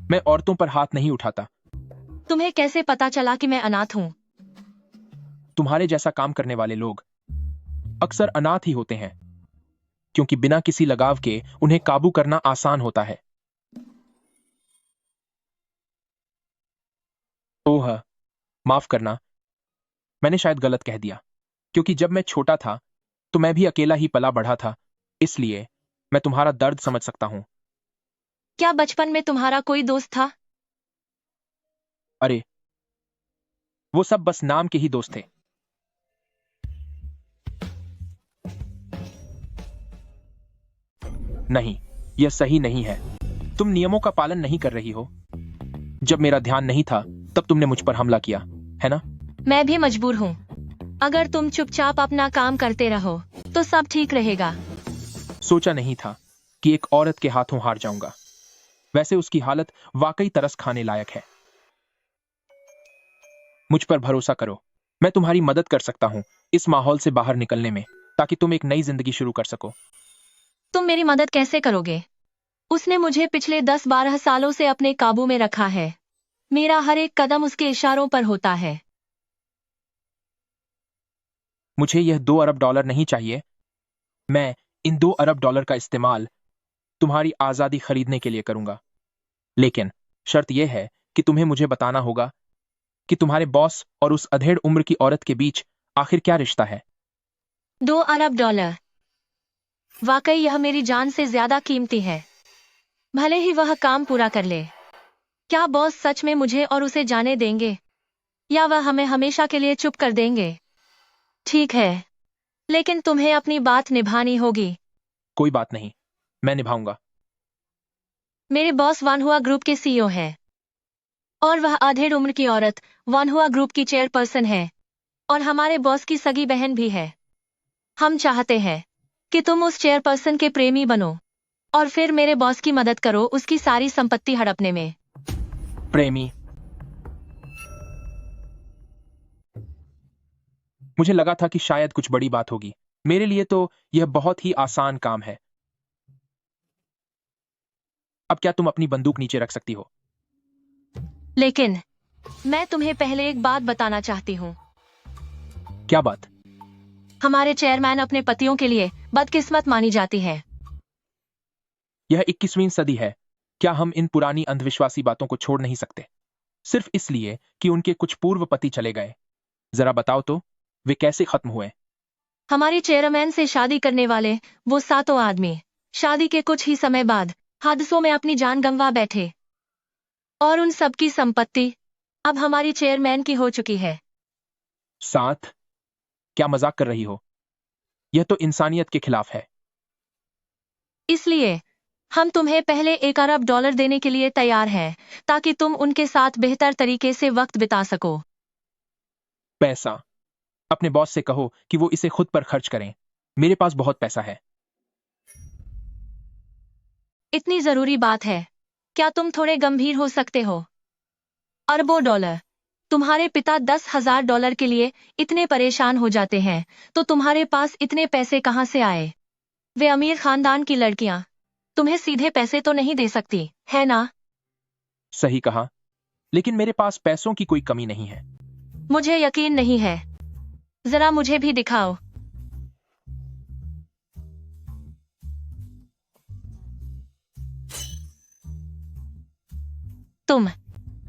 मैं औरतों पर हाथ नहीं उठाता। तुम्हें कैसे पता चला कि मैं अनाथ हूँ? तुम्हारे जैसा काम करने वाले लोग अक्सर अनाथ ही होते हैं, क्योंकि बिना किसी लगाव के उन्हें काबू करना आसान होता है। ओह, माफ करना, मैंने शायद गलत कह दिया। क्योंकि जब मैं छोटा था तो मैं भी अकेला ही पला बढ़ा था, इसलिए मैं तुम्हारा दर्द समझ सकता हूं। क्या बचपन में तुम्हारा कोई दोस्त था? अरे, वो सब बस नाम के ही दोस्त थे। नहीं, यह सही नहीं है। तुम नियमों का पालन नहीं कर रही हो। जब मेरा ध्यान नहीं था तब तुमने मुझ पर हमला किया, है ना? मैं भी मजबूर हूँ। अगर तुम चुपचाप अपना काम करते रहो तो सब ठीक रहेगा। सोचा नहीं था कि एक औरत के हाथों हार जाऊंगा। वैसे उसकी हालत वाकई तरस खाने लायक है। मुझ पर भरोसा करो, मैं तुम्हारी मदद कर सकता हूं इस माहौल से बाहर निकलने में, ताकि तुम एक नई जिंदगी शुरू कर सको। तुम मेरी मदद कैसे करोगे? उसने मुझे पिछले 10-12 सालों से अपने काबू में रखा है। मेरा हर एक कदम उसके इशारों पर होता है। मुझे यह $2 अरब नहीं चाहिए। मैं इन $2 अरब का इस्तेमाल तुम्हारी आजादी खरीदने के लिए करूंगा। लेकिन शर्त यह है कि तुम्हें मुझे बताना होगा कि तुम्हारे बॉस और उस अधेड़ उम्र की औरत के बीच आखिर क्या रिश्ता है। $2 अरब। वाकई यह मेरी जान से ज्यादा कीमती है। भले ही वह काम पूरा कर ले। क्या बॉस सच में मुझे और उसे जाने देंगे या वह हमें हमेशा के लिए चुप कर देंगे? ठीक है, लेकिन तुम्हें अपनी बात निभानी होगी। कोई बात नहीं, मैं निभाऊंगा। मेरे बॉस वानहुआ ग्रुप के सीईओ हैं और वह अधेड़ उम्र की औरत वानहुआ ग्रुप की चेयरपर्सन है और हमारे बॉस की सगी बहन भी है। हम चाहते हैं कि तुम उस चेयरपर्सन के प्रेमी बनो और फिर मेरे बॉस की मदद करो उसकी सारी संपत्ति हड़पने में। प्रेमी? मुझे लगा था कि शायद कुछ बड़ी बात होगी। मेरे लिए तो यह बहुत ही आसान काम है। अब क्या तुम अपनी बंदूक नीचे रख सकती हो? लेकिन मैं तुम्हें पहले एक बात बताना चाहती हूँ। क्या बात? हमारे चेयरमैन अपने पतियों के लिए बदकिस्मत मानी जाती है। यह 21वीं सदी है। क्या हम इन पुरानी अंधविश्वासी बातों को छोड़ नहीं सकते सिर्फ इसलिए कि उनके कुछ पूर्व पति चले गए? जरा बताओ तो, वे कैसे खत्म हुए? हमारे चेयरमैन से शादी करने वाले वो 7 आदमी शादी के कुछ ही समय बाद हादसों में अपनी जान गंवा बैठे और उन सबकी संपत्ति अब हमारी चेयरमैन की हो चुकी है। 7? क्या मजाक कर रही हो? यह तो इंसानियत के खिलाफ है। इसलिए हम तुम्हें पहले 1 अरब डॉलर देने के लिए तैयार हैं ताकि तुम उनके साथ बेहतर तरीके से वक्त बिता सको। पैसा? अपने बॉस से कहो कि वो इसे खुद पर खर्च करें। मेरे पास बहुत पैसा है। इतनी जरूरी बात है? क्या तुम थोड़े गंभीर हो सकते हो? अरबों डॉलर। तुम्हारे पिता $10,000 के लिए इतने परेशान हो जाते हैं तो तुम्हारे पास इतने पैसे कहां से आए? वे अमीर खानदान की लड़कियां तुम्हें सीधे पैसे तो नहीं दे सकती, है ना? सही कहा, लेकिन मेरे पास पैसों की कोई कमी नहीं है। मुझे यकीन नहीं है। जरा मुझे भी दिखाओ।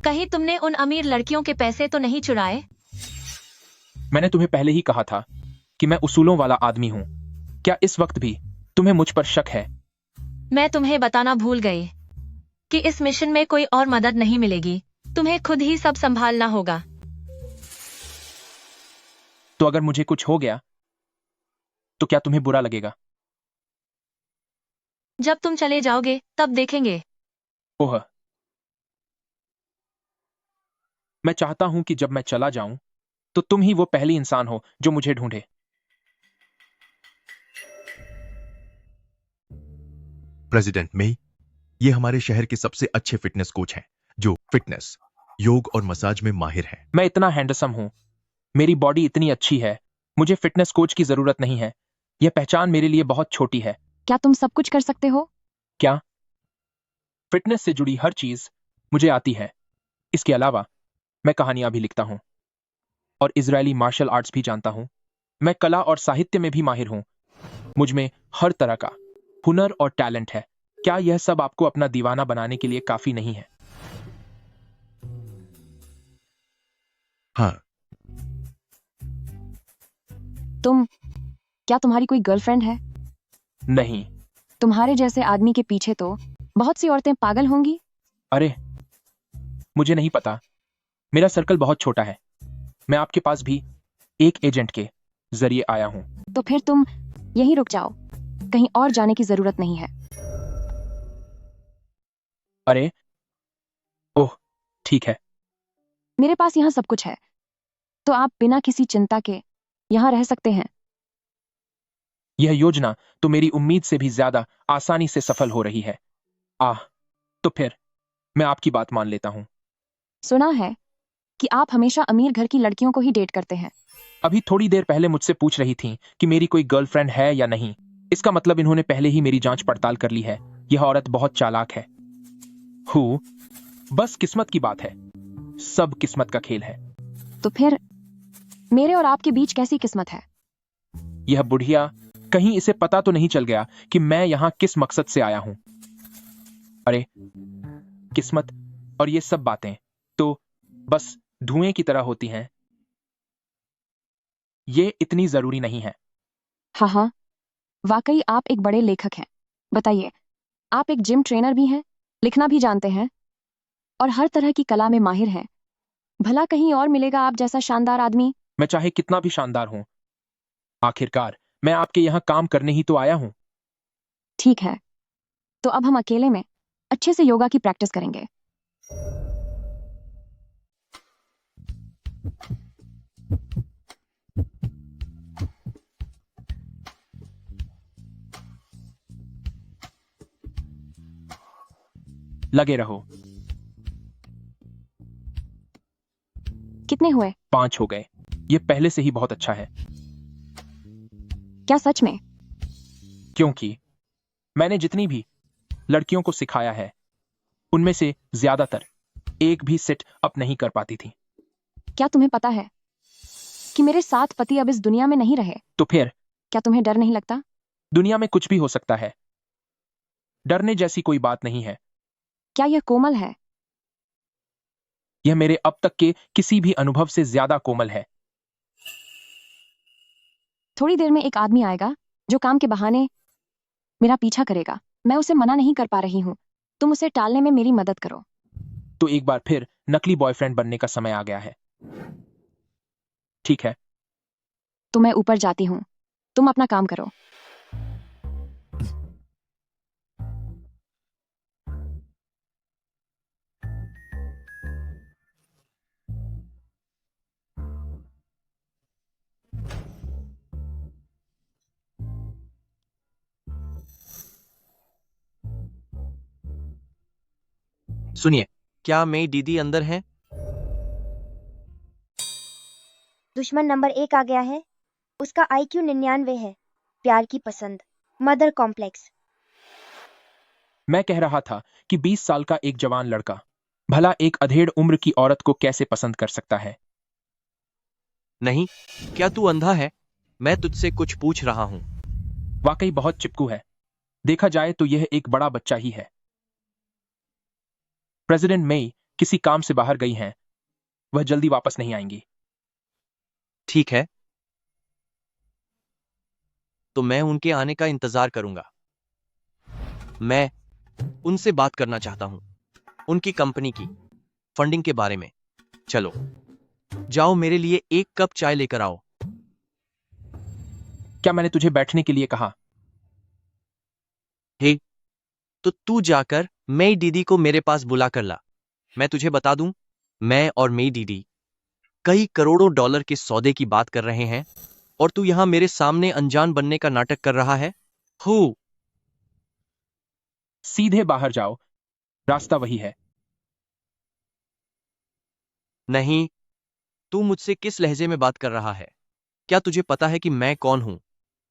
कहीं तुमने उन अमीर लड़कियों के पैसे तो नहीं चुराए? मैंने तुम्हें पहले ही कहा था कि मैं उसूलों वाला आदमी हूं। क्या इस वक्त भी तुम्हें मुझ पर शक है? मैं तुम्हें बताना भूल गई कि इस मिशन में कोई और मदद नहीं मिलेगी। तुम्हें खुद ही सब संभालना होगा। तो अगर मुझे कुछ हो गया तो क्या तुम्हें बुरा लगेगा? जब तुम चले जाओगे तब देखेंगे। ओह, मैं चाहता हूं कि जब मैं चला जाऊं तो तुम ही वो पहली इंसान हो जो मुझे ढूंढे। प्रेसिडेंट मे, ये हमारे शहर के सबसे अच्छे फिटनेस कोच हैं जो फिटनेस, योग और मसाज में माहिर हैं। मैं इतना हैंडसम हूं, मेरी बॉडी इतनी अच्छी है, मुझे फिटनेस कोच की जरूरत नहीं है। यह पहचान मेरे लिए बहुत छोटी है। क्या तुम सब कुछ कर सकते हो? क्या? फिटनेस से जुड़ी हर चीज मुझे आती है। इसके अलावा मैं कहानियां भी लिखता हूं और इजरायली मार्शल आर्ट्स भी जानता हूं। मैं कला और साहित्य में भी माहिर हूं। मुझ में हर तरह का हुनर और टैलेंट है। क्या यह सब आपको अपना दीवाना बनाने के लिए काफी नहीं है? हाँ। क्या तुम्हारी कोई गर्लफ्रेंड है? नहीं। तुम्हारे जैसे आदमी के पीछे तो बहुत सी औरतें पागल होंगी। अरे, मुझे नहीं पता। मेरा सर्कल बहुत छोटा है। मैं आपके पास भी एक एजेंट के जरिए आया हूं। तो फिर तुम यहीं रुक जाओ, कहीं और जाने की जरूरत नहीं है। अरे, ओह, ठीक है। मेरे पास यहाँ सब कुछ है, तो आप बिना किसी चिंता के यहाँ रह सकते हैं। यह योजना तो मेरी उम्मीद से भी ज्यादा आसानी से सफल हो रही है। तो फिर मैं आपकी बात मान लेता हूं। सुना है कि आप हमेशा अमीर घर की लड़कियों को ही डेट करते हैं। अभी थोड़ी देर पहले मुझसे पूछ रही थी कि मेरी कोई गर्लफ्रेंड है या नहीं। इसका मतलब इन्होंने पहले ही मेरी जांच पड़ताल कर ली है। यह औरत बहुत चालाक है। बस किस्मत की बात है। सब किस्मत का खेल है। तो फिर मेरे और आपके बीच कैसी किस्मत है? यह बुढ़िया, कहीं इसे पता तो नहीं चल गया कि मैं यहां किस मकसद से आया हूं? अरे, किस्मत और ये सब बातें तो बस धुएं की तरह होती हैं। ये इतनी जरूरी नहीं है। हाँ, वाकई आप एक बड़े लेखक हैं। बताइए, आप एक जिम ट्रेनर भी हैं, लिखना भी जानते हैं और हर तरह की कला में माहिर हैं। भला कहीं और मिलेगा आप जैसा शानदार आदमी? मैं चाहे कितना भी शानदार हूं, आखिरकार मैं आपके यहां काम करने ही तो आया हूं। ठीक है, तो अब हम अकेले में अच्छे से योगा की प्रैक्टिस करेंगे। लगे रहो। कितने हुए? 5 हो गए। ये पहले से ही बहुत अच्छा है, क्या सच में? क्योंकि मैंने जितनी भी लड़कियों को सिखाया है उनमें से ज्यादातर एक भी सिट अप नहीं कर पाती थी। क्या तुम्हें पता है कि मेरे 7 पति अब इस दुनिया में नहीं रहे? तो फिर क्या तुम्हें डर नहीं लगता? दुनिया में कुछ भी हो सकता है, डरने जैसी कोई बात नहीं है। क्या यह कोमल है? यह मेरे अब तक के किसी भी अनुभव से ज्यादा कोमल है। थोड़ी देर में एक आदमी आएगा जो काम के बहाने मेरा पीछा करेगा। मैं उसे मना नहीं कर पा रही हूँ, तुम उसे टालने में मेरी मदद करो। तो एक बार फिर नकली बॉयफ्रेंड बनने का समय आ गया है। ठीक है, तो मैं ऊपर जाती हूँ, तुम अपना काम करो। सुनिए, क्या मेरी दीदी अंदर है? दुश्मन नंबर 1 आ गया है। उसका IQ 99 है। प्यार की पसंद, मदर कॉम्प्लेक्स। मैं कह रहा था कि 20 साल का एक जवान लड़का भला एक अधेड़ उम्र की औरत को कैसे पसंद कर सकता है? नहीं, क्या तू अंधा है? मैं तुझसे कुछ पूछ रहा हूं। वाकई बहुत चिपकू है। देखा जाए तो यह एक बड़ा बच्चा ही है। प्रेसिडेंट मई किसी काम से बाहर गई हैं, वह जल्दी वापस नहीं आएंगी। ठीक है, तो मैं उनके आने का इंतजार करूंगा। मैं उनसे बात करना चाहता हूं, उनकी कंपनी की फंडिंग के बारे में। चलो जाओ, मेरे लिए 1 कप चाय लेकर आओ। क्या मैंने तुझे बैठने के लिए कहा? हे, तो तू जाकर मेरी दीदी को मेरे पास बुला कर ला। मैं तुझे बता दूं, मैं और मेरी दीदी कई करोड़ों डॉलर के सौदे की बात कर रहे हैं और तू यहां मेरे सामने अनजान बनने का नाटक कर रहा है। सीधे बाहर जाओ, रास्ता वही है। नहीं, तू मुझसे किस लहजे में बात कर रहा है? क्या तुझे पता है कि मैं कौन हूं?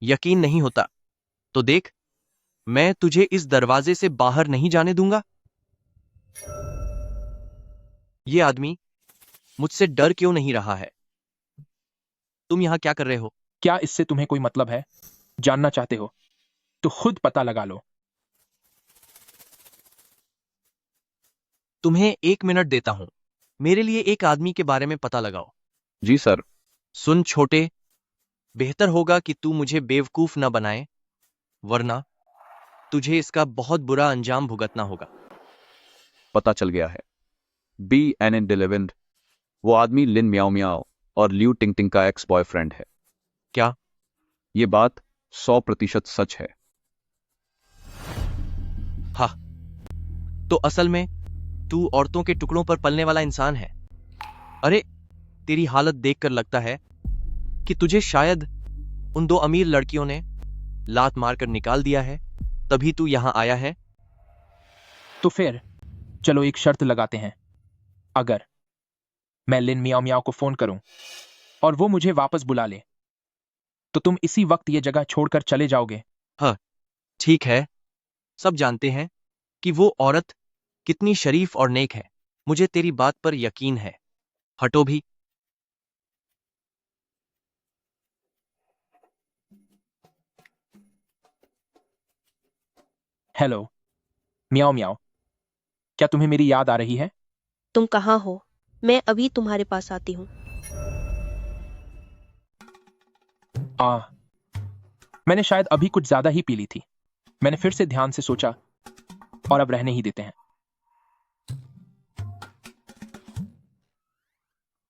यकीन नहीं होता तो देख, मैं तुझे इस दरवाजे से बाहर नहीं जाने दूंगा। ये आदमी मुझसे डर क्यों नहीं रहा है? तुम यहां क्या कर रहे हो? क्या इससे तुम्हें कोई मतलब है? जानना चाहते हो तो खुद पता लगा लो। तुम्हें 1 मिनट देता हूं, मेरे लिए एक आदमी के बारे में पता लगाओ। जी सर। सुन छोटे, बेहतर होगा कि तू मुझे बेवकूफ न बनाए, वरना तुझे इसका बहुत बुरा अंजाम भुगतना होगा। पता चल गया है। BN डिलेवेंड, वो आदमी लिन म्याओ म्याओ और ल्यू टिंग टिंग का एक्स बॉयफ्रेंड है। क्या? ये बात 100% सच है। हाँ, तो असल में तू औरतों के टुकड़ों पर पलने वाला इंसान है। अरे, तेरी हालत देखकर लगता है कि तुझे शायद उन 2 अमीर लड़कियों ने लात मारकर निकाल दिया है, तभी तू यहां आया है। तो फिर चलो एक शर्त लगाते हैं। अगर मैं लिन मियाओ मियाओ को फोन करूं और वो मुझे वापस बुला ले, तो तुम इसी वक्त ये जगह छोड़कर चले जाओगे। हाँ, ठीक है। सब जानते हैं कि वो औरत कितनी शरीफ और नेक है। मुझे तेरी बात पर यकीन है। हटो भी। हेलो मियाओ मियाओ, क्या तुम्हें मेरी याद आ रही है? तुम कहाँ हो? मैं अभी तुम्हारे पास आती हूँ। मैंने शायद अभी कुछ ज्यादा ही पी ली थी। मैंने फिर से ध्यान से सोचा और अब रहने ही देते हैं।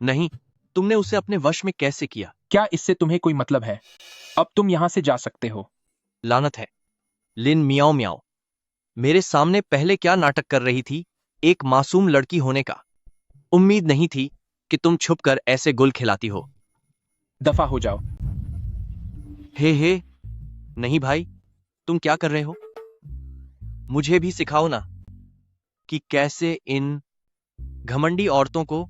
नहीं, तुमने उसे अपने वश में कैसे किया? क्या इससे तुम्हें कोई मतलब है? अब तुम यहां से जा सकते हो। लानत है, लिन मियाओ मियाओ। मेरे सामने पहले क्या नाटक कर रही थी, एक मासूम लड़की होने का। उम्मीद नहीं थी कि तुम छुपकर ऐसे गुल खिलाती हो। दफा हो जाओ। हे, नहीं भाई, तुम क्या कर रहे हो? मुझे भी सिखाओ ना कि कैसे इन घमंडी औरतों को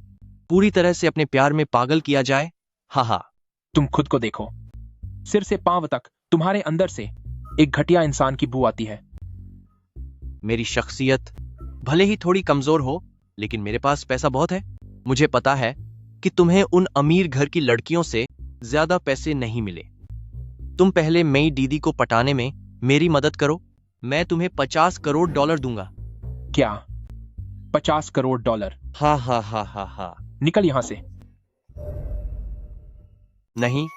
पूरी तरह से अपने प्यार में पागल किया जाए। हाँ, तुम खुद को देखो, सिर से पांव तक तुम्हारे अंदर से एक घटिया इंसान की बू आती है। मेरी शख्सियत भले ही थोड़ी कमजोर हो, लेकिन मेरे पास पैसा बहुत है। मुझे पता है कि तुम्हें उन अमीर घर की लड़कियों से ज्यादा पैसे नहीं मिले। तुम पहले मई दीदी को पटाने में मेरी मदद करो, मैं तुम्हें $50 करोड़ दूंगा। क्या? $50 करोड़? हा। निकल यहां से। नहीं,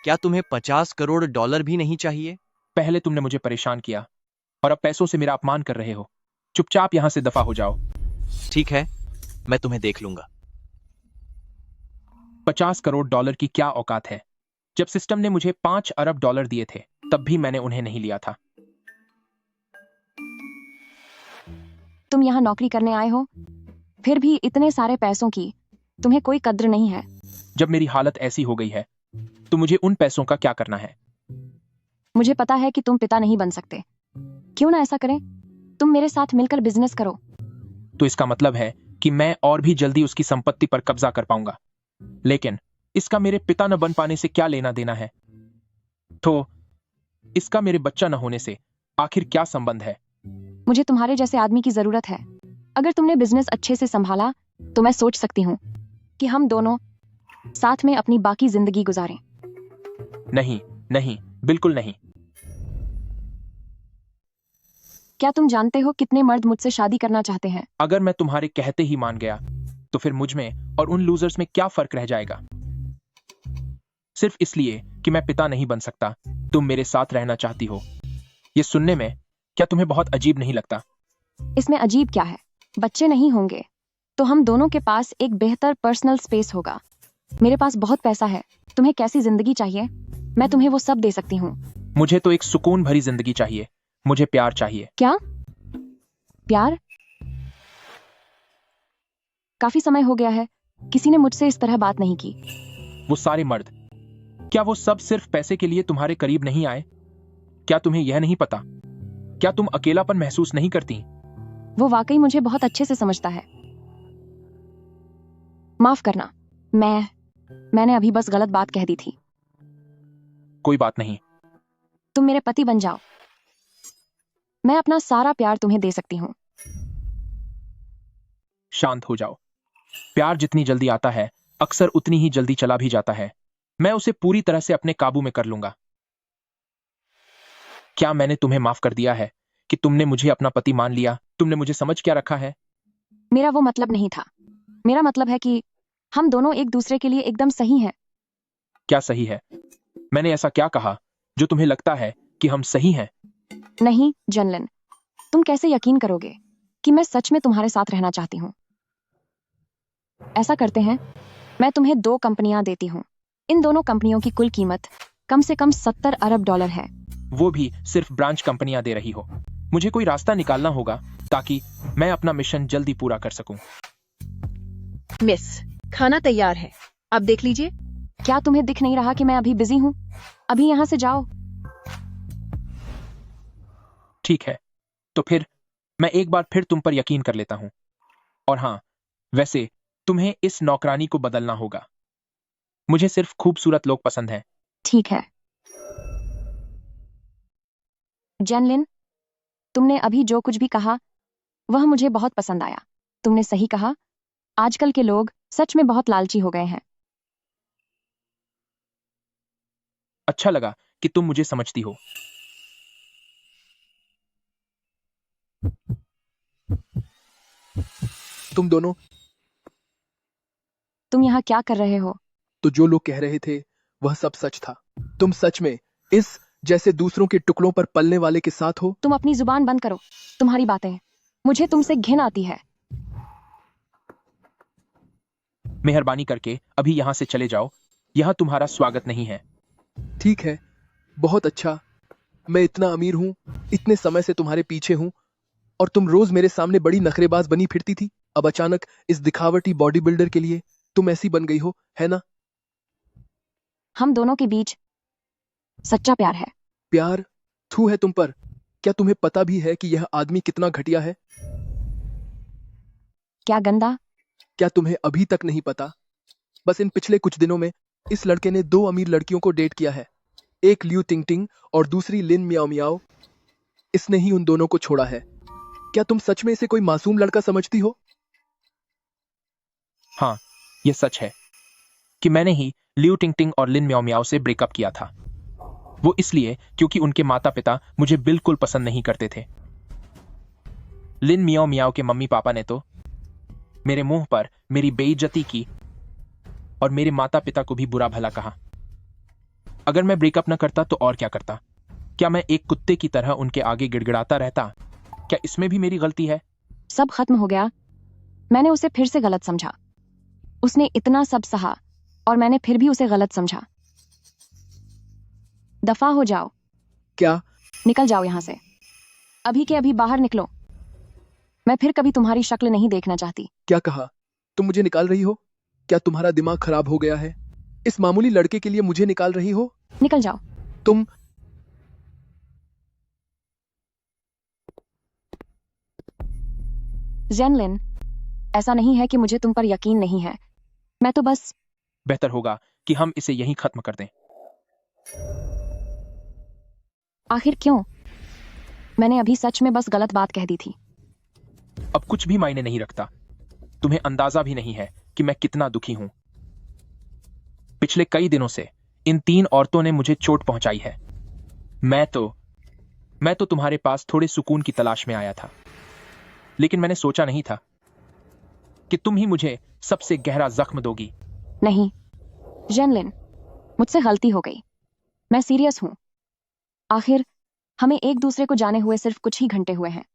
क्या तुम्हें $50 करोड़ भी नहीं चाहिए? पहले तुमने मुझे परेशान किया और अब पैसों से मेरा अपमान कर रहे हो। चुपचाप यहां से दफा हो जाओ। ठीक है, मैं तुम्हें देख लूंगा। $50 करोड़ की क्या औकात है? जब सिस्टम ने मुझे $5 अरब दिए थे, तब भी मैंने उन्हें नहीं लिया था। तुम यहाँ नौकरी करने आए हो, फिर भी इतने सारे पैसों की तुम्हें कोई कद्र नहीं है। जब मेरी हालत ऐसी हो गई है, तो मुझे उन पैसों का क्या करना है? मुझे पता है कि तुम पिता नहीं बन सकते। क्यों ना ऐसा करें, तुम मेरे साथ मिलकर बिजनेस करो। तो इसका मतलब है कि मैं और भी जल्दी उसकी संपत्ति पर कब्जा कर पाऊंगा। लेकिन इसका मेरे पिता न बन पाने से क्या लेना देना है? तो इसका मेरे बच्चा न होने से आखिर क्या संबंध है? मुझे तुम्हारे जैसे आदमी की जरूरत है। अगर तुमने बिजनेस अच्छे से संभाला तो मैं सोच सकती हूँ कि हम दोनों साथ में अपनी बाकी जिंदगी गुजारें। नहीं, बिल्कुल नहीं। क्या तुम जानते हो कितने मर्द मुझसे शादी करना चाहते हैं? अगर मैं तुम्हारे कहते ही मान गया, तो फिर मुझ में और उन लूजर्स में क्या फर्क रह जाएगा? सिर्फ इसलिए कि मैं पिता नहीं बन सकता, तुम मेरे साथ रहना चाहती हो। ये सुनने में क्या तुम्हें बहुत अजीब नहीं लगता? इसमें अजीब क्या है? बच्चे नहीं होंगे तो हम दोनों के पास एक बेहतर पर्सनल स्पेस होगा। मेरे पास बहुत पैसा है। तुम्हें कैसी जिंदगी चाहिए? मैं तुम्हें वो सब दे सकती हूँ। मुझे तो एक सुकून भरी जिंदगी चाहिए। मुझे प्यार चाहिए। क्या? प्यार? काफी समय हो गया है, किसी ने मुझसे इस तरह बात नहीं की। वो सारे मर्द, क्या वो सब सिर्फ पैसे के लिए तुम्हारे करीब नहीं आए? क्या तुम्हें यह नहीं पता? क्या तुम अकेलापन महसूस नहीं करती? वो वाकई मुझे बहुत अच्छे से समझता है। माफ करना, मैंने अभी बस गलत बात कह दी थी। कोई बात नहीं। तुम मेरे पति बन जाओ, मैं अपना सारा प्यार तुम्हें दे सकती हूँ। शांत हो जाओ। प्यार जितनी जल्दी आता है, अक्सर उतनी ही जल्दी चला भी जाता है। मैं उसे पूरी तरह से अपने काबू में कर लूंगा। क्या मैंने तुम्हें माफ कर दिया है कि तुमने मुझे अपना पति मान लिया? तुमने मुझे समझ क्या रखा है? मेरा वो मतलब नहीं था। मेरा मतलब है कि हम दोनों एक दूसरे के लिए एकदम सही हैं। क्या सही है? मैंने ऐसा क्या कहा जो तुम्हें लगता है कि हम सही हैं? नहीं जनलिन, तुम कैसे यकीन करोगे कि मैं सच में तुम्हारे साथ रहना चाहती हूँ? ऐसा करते हैं, मैं तुम्हें 2 कंपनियां देती हूँ। इन दोनों कंपनियों की कुल कीमत कम से कम $70 अरब है। वो भी सिर्फ ब्रांच कंपनियां दे रही हो। मुझे कोई रास्ता निकालना होगा ताकि मैं अपना मिशन जल्दी पूरा कर सकूं। मिस, खाना तैयार है, आप देख लीजिए। क्या तुम्हें दिख नहीं रहा कि मैं अभी बिजी हूँ? अभी यहाँ से जाओ। ठीक है, तो फिर मैं एक बार फिर तुम पर यकीन कर लेता हूं। और हाँ, वैसे तुम्हें इस नौकरानी को बदलना होगा। मुझे सिर्फ खूबसूरत लोग पसंद हैं। ठीक है जनलिन, तुमने अभी जो कुछ भी कहा वह मुझे बहुत पसंद आया। तुमने सही कहा, आजकल के लोग सच में बहुत लालची हो गए हैं। अच्छा लगा कि तुम मुझे समझती हो। तुम दोनों, तुम यहाँ क्या कर रहे हो? तो जो लोग कह रहे थे वह सब सच था। तुम सच में इस जैसे दूसरों के टुकड़ों पर पलने वाले के साथ हो। तुम अपनी जुबान बंद करो। तुम्हारी बातें, मुझे तुमसे घिन आती है। मेहरबानी करके अभी यहाँ से चले जाओ। यहाँ तुम्हारा स्वागत नहीं है। ठीक है, बहुत अच्छा। मैं इतना अमीर हूँ, इतने समय से तुम्हारे पीछे हूँ, और तुम रोज मेरे सामने बड़ी नखरेबाज बनी फिरती थी। अब अचानक इस दिखावटी बॉडी बिल्डर के लिए तुम ऐसी बन गई हो, है ना? हम दोनों के बीच सच्चा प्यार है। प्यार? थू है तुम पर। क्या तुम्हें पता भी है कि यह आदमी कितना घटिया है? क्या गंदा? क्या तुम्हें अभी तक नहीं पता? बस इन पिछले कुछ दिनों में इस लड़के ने 2 अमीर लड़कियों को डेट किया है, एक लियू टिंग और दूसरी लिन मियाओ मियाओ। इसने ही उन दोनों को छोड़ा है। क्या तुम सच में इसे कोई मासूम लड़का समझती हो? हाँ, यह सच है कि मैंने ही लियू टिंग और लिन मियाओ मियाओ से ब्रेकअप किया था। वो इसलिए क्योंकि उनके माता पिता मुझे बिल्कुल पसंद नहीं करते थे। लिन मियाओ मियाओ के मम्मी पापा ने तो मेरे मुंह पर मेरी बेइज्जती की और मेरे माता पिता को भी बुरा भला कहा। अगर मैं ब्रेकअप न करता तो और क्या करता? क्या मैं एक कुत्ते की तरह उनके आगे गिड़गिड़ाता रहता? क्या इसमें भी मेरी गलती है? सब खत्म हो गया। मैंने उसे फिर से गलत समझा। उसने इतना सब सहा और मैंने फिर भी उसे गलत समझा। दफा हो जाओ। क्या? निकल जाओ यहां से। अभी के अभी बाहर निकलो। मैं फिर कभी तुम्हारी शक्ल नहीं देखना चाहती। क्या कहा? तुम मुझे निकाल रही हो? क्या तुम्हारा दिमाग खराब हो गया है? इस मामूली लड़के के लिए मुझे निकाल रही हो? निकल जाओ। तुम जेनलिन, ऐसा नहीं है कि मुझे तुम पर यकीन नहीं है। मैं तो बस बेहतर होगा कि हम इसे यहीं खत्म कर दें। आखिर क्यों? मैंने अभी सच में बस गलत बात कह दी थी। अब कुछ भी मायने नहीं रखता। तुम्हें अंदाजा भी नहीं है कि मैं कितना दुखी हूं। पिछले कई दिनों से इन 3 औरतों ने मुझे चोट पहुंचाई है। मैं तो तुम्हारे पास थोड़े सुकून की तलाश में आया था, लेकिन मैंने सोचा नहीं था कि तुम ही मुझे सबसे गहरा जख्म दोगी। नहीं जेनलिन, मुझसे गलती हो गई। मैं सीरियस हूं। आखिर हमें एक दूसरे को जाने हुए सिर्फ कुछ ही घंटे हुए हैं।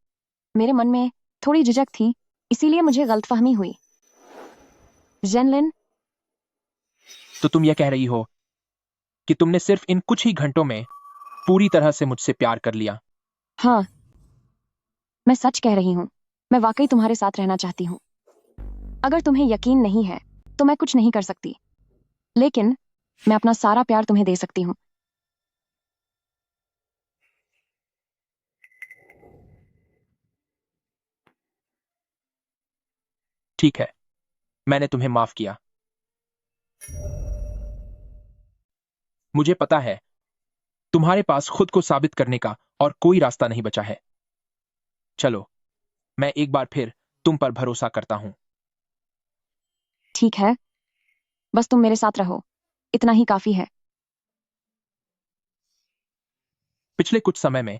मेरे मन में थोड़ी झिझक थी, इसीलिए मुझे गलतफहमी हुई। जेनलिन, तो तुम यह कह रही हो कि तुमने सिर्फ इन कुछ ही घंटों में पूरी तरह से मुझसे प्यार कर लिया? हाँ, मैं सच कह रही हूं। मैं वाकई तुम्हारे साथ रहना चाहती हूं। अगर तुम्हें यकीन नहीं है तो मैं कुछ नहीं कर सकती, लेकिन मैं अपना सारा प्यार तुम्हें दे सकती हूँ। ठीक है, मैंने तुम्हें माफ किया। मुझे पता है तुम्हारे पास खुद को साबित करने का और कोई रास्ता नहीं बचा है। चलो, मैं एक बार फिर तुम पर भरोसा करता हूं। ठीक है, बस तुम मेरे साथ रहो, इतना ही काफी है। पिछले कुछ समय में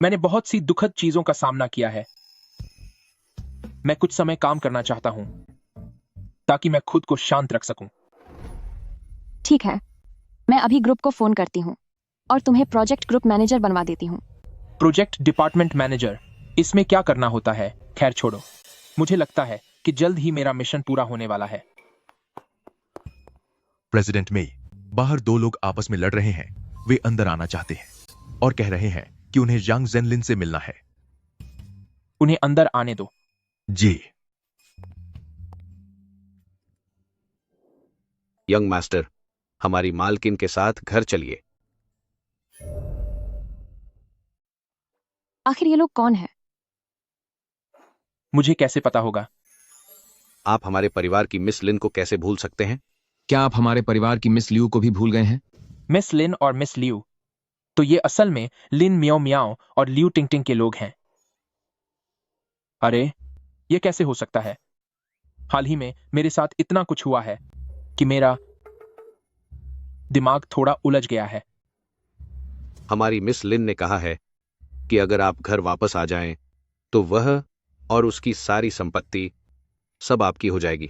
मैंने बहुत सी दुखद चीजों का सामना किया है। मैं कुछ समय काम करना चाहता हूं ताकि मैं खुद को शांत रख सकूं। ठीक है, मैं अभी ग्रुप को फोन करती हूँ और तुम्हें प्रोजेक्ट ग्रुप मैनेजर बनवा देती हूँ। प्रोजेक्ट डिपार्टमेंट मैनेजर, इसमें क्या करना होता है? खैर छोड़ो, मुझे लगता है कि जल्द ही मेरा मिशन पूरा होने वाला है। प्रेसिडेंट मेई, बाहर 2 लोग आपस में लड़ रहे हैं। वे अंदर आना चाहते हैं और कह रहे हैं कि उन्हें यांग जेनलिन से मिलना है। उन्हें अंदर आने दो। जी। यंग मास्टर, हमारी मालकिन के साथ घर चलिए। आखिर ये लोग कौन है? मुझे कैसे पता होगा? आप हमारे परिवार की मिस लिन को कैसे भूल सकते हैं? क्या आप हमारे परिवार की मिस लियू को भी भूल गए हैं? मिस लिन और मिस लियू, तो ये असल में लिन मियाओ मियाओ और लियू टिंग के लोग हैं। अरे, ये कैसे हो सकता है? हाल ही में मेरे साथ इतना कुछ हुआ है कि मेरा दिमाग थोड़ा उलझ गया है। हमारी मिस लिन ने कहा है कि अगर आप घर वापस आ जाएं, तो वह और उसकी सारी संपत्ति सब आपकी हो जाएगी।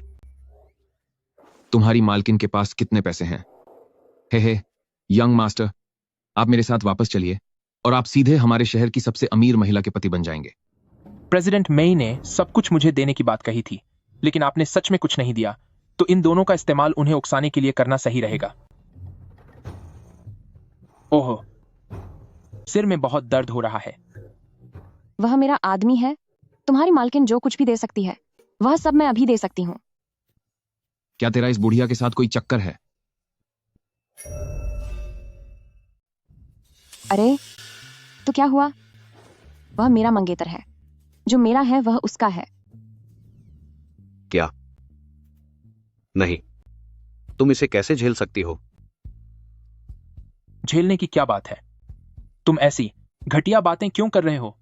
तुम्हारी मालकिन के पास कितने पैसे हैं? हे यंग मास्टर, आप मेरे साथ वापस चलिए और आप सीधे हमारे शहर की सबसे अमीर महिला के पति बन जाएंगे। प्रेसिडेंट मेई ने सब कुछ मुझे देने की बात कही थी, लेकिन आपने सच में कुछ नहीं दिया, तो इन दोनों का इस्तेमाल उन्हें उकसाने के लिए करना सही रहेगा। ओहो, सिर में बहुत दर्द हो रहा है। वह मेरा आदमी है। तुम्हारी मालकिन जो कुछ भी दे सकती है, वह सब मैं अभी दे सकती हूँ। क्या तेरा इस बुढ़िया के साथ कोई चक्कर है? अरे, तो क्या हुआ? वह मेरा मंगेतर है। जो मेरा है वह उसका है। क्या? नहीं, तुम इसे कैसे झेल सकती हो? झेलने की क्या बात है? तुम ऐसी घटिया बातें क्यों कर रहे हो?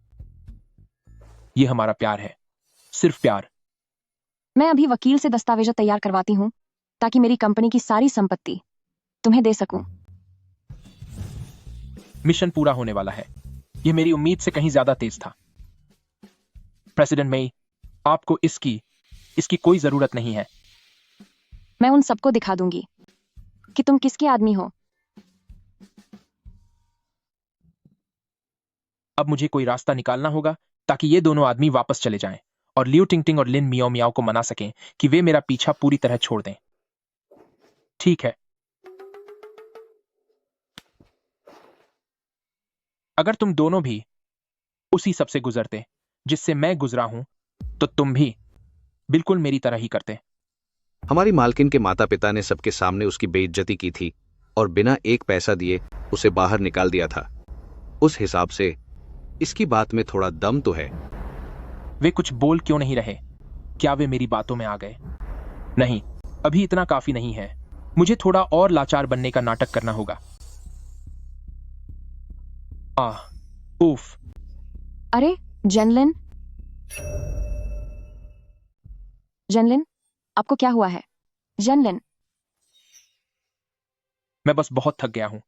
यह हमारा प्यार है, सिर्फ प्यार। मैं अभी वकील से दस्तावेज तैयार करवाती हूँ ताकि मेरी कंपनी की सारी संपत्ति तुम्हें दे सकूं। मिशन पूरा होने वाला है। यह मेरी उम्मीद से कहीं ज्यादा तेज था। प्रेसिडेंट मेई, आपको इसकी कोई जरूरत नहीं है। मैं उन सबको दिखा दूंगी कि तुम किसके आदमी हो। अब मुझे कोई रास्ता निकालना होगा ताकि ये दोनों आदमी वापस चले जाएं और लियो टिंगटिंग और लिन मियाओ मियाओ को मना सकें कि वे मेरा पीछा पूरी तरह छोड़ दें। ठीक है। अगर तुम दोनों भी उसी सब से गुजरते जिससे मैं गुजरा हूं, तो तुम भी बिल्कुल मेरी तरह ही करते। हमारी मालकिन के माता पिता ने सबके सामने उसकी बेइज्जती की थी और बिना एक पैसा दिए उसे बाहर निकाल दिया था। उस हिसाब से इसकी बात में थोड़ा दम तो है। वे कुछ बोल क्यों नहीं रहे? क्या वे मेरी बातों में आ गए? नहीं, अभी इतना काफी नहीं है। मुझे थोड़ा और लाचार बनने का नाटक करना होगा। उफ। अरे जेनलिन, जेनलिन, आपको क्या हुआ है? जेनलिन, मैं बस बहुत थक गया हूं।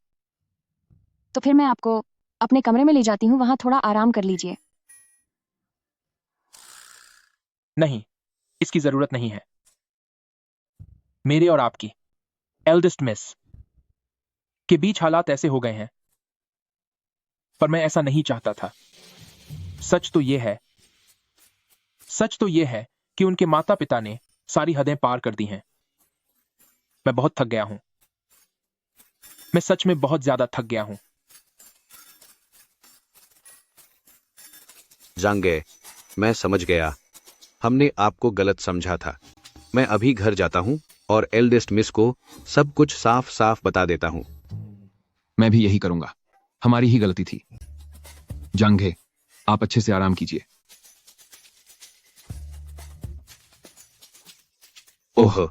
तो फिर मैं आपको अपने कमरे में ले जाती हूँ, वहां थोड़ा आराम कर लीजिए। नहीं, इसकी जरूरत नहीं है। मेरे और आपकी एल्डेस्ट मिस के बीच हालात ऐसे हो गए हैं, पर मैं ऐसा नहीं चाहता था। सच तो यह है कि उनके माता पिता ने सारी हदें पार कर दी हैं। मैं बहुत थक गया हूं। मैं सच में बहुत ज्यादा थक गया हूं। जांगे, मैं समझ गया। हमने आपको गलत समझा था। मैं अभी घर जाता हूँ और एल्डेस्ट मिस को सब कुछ साफ साफ बता देता हूँ। मैं भी यही करूंगा। हमारी ही गलती थी। जांघे, आप अच्छे से आराम कीजिए। ओह,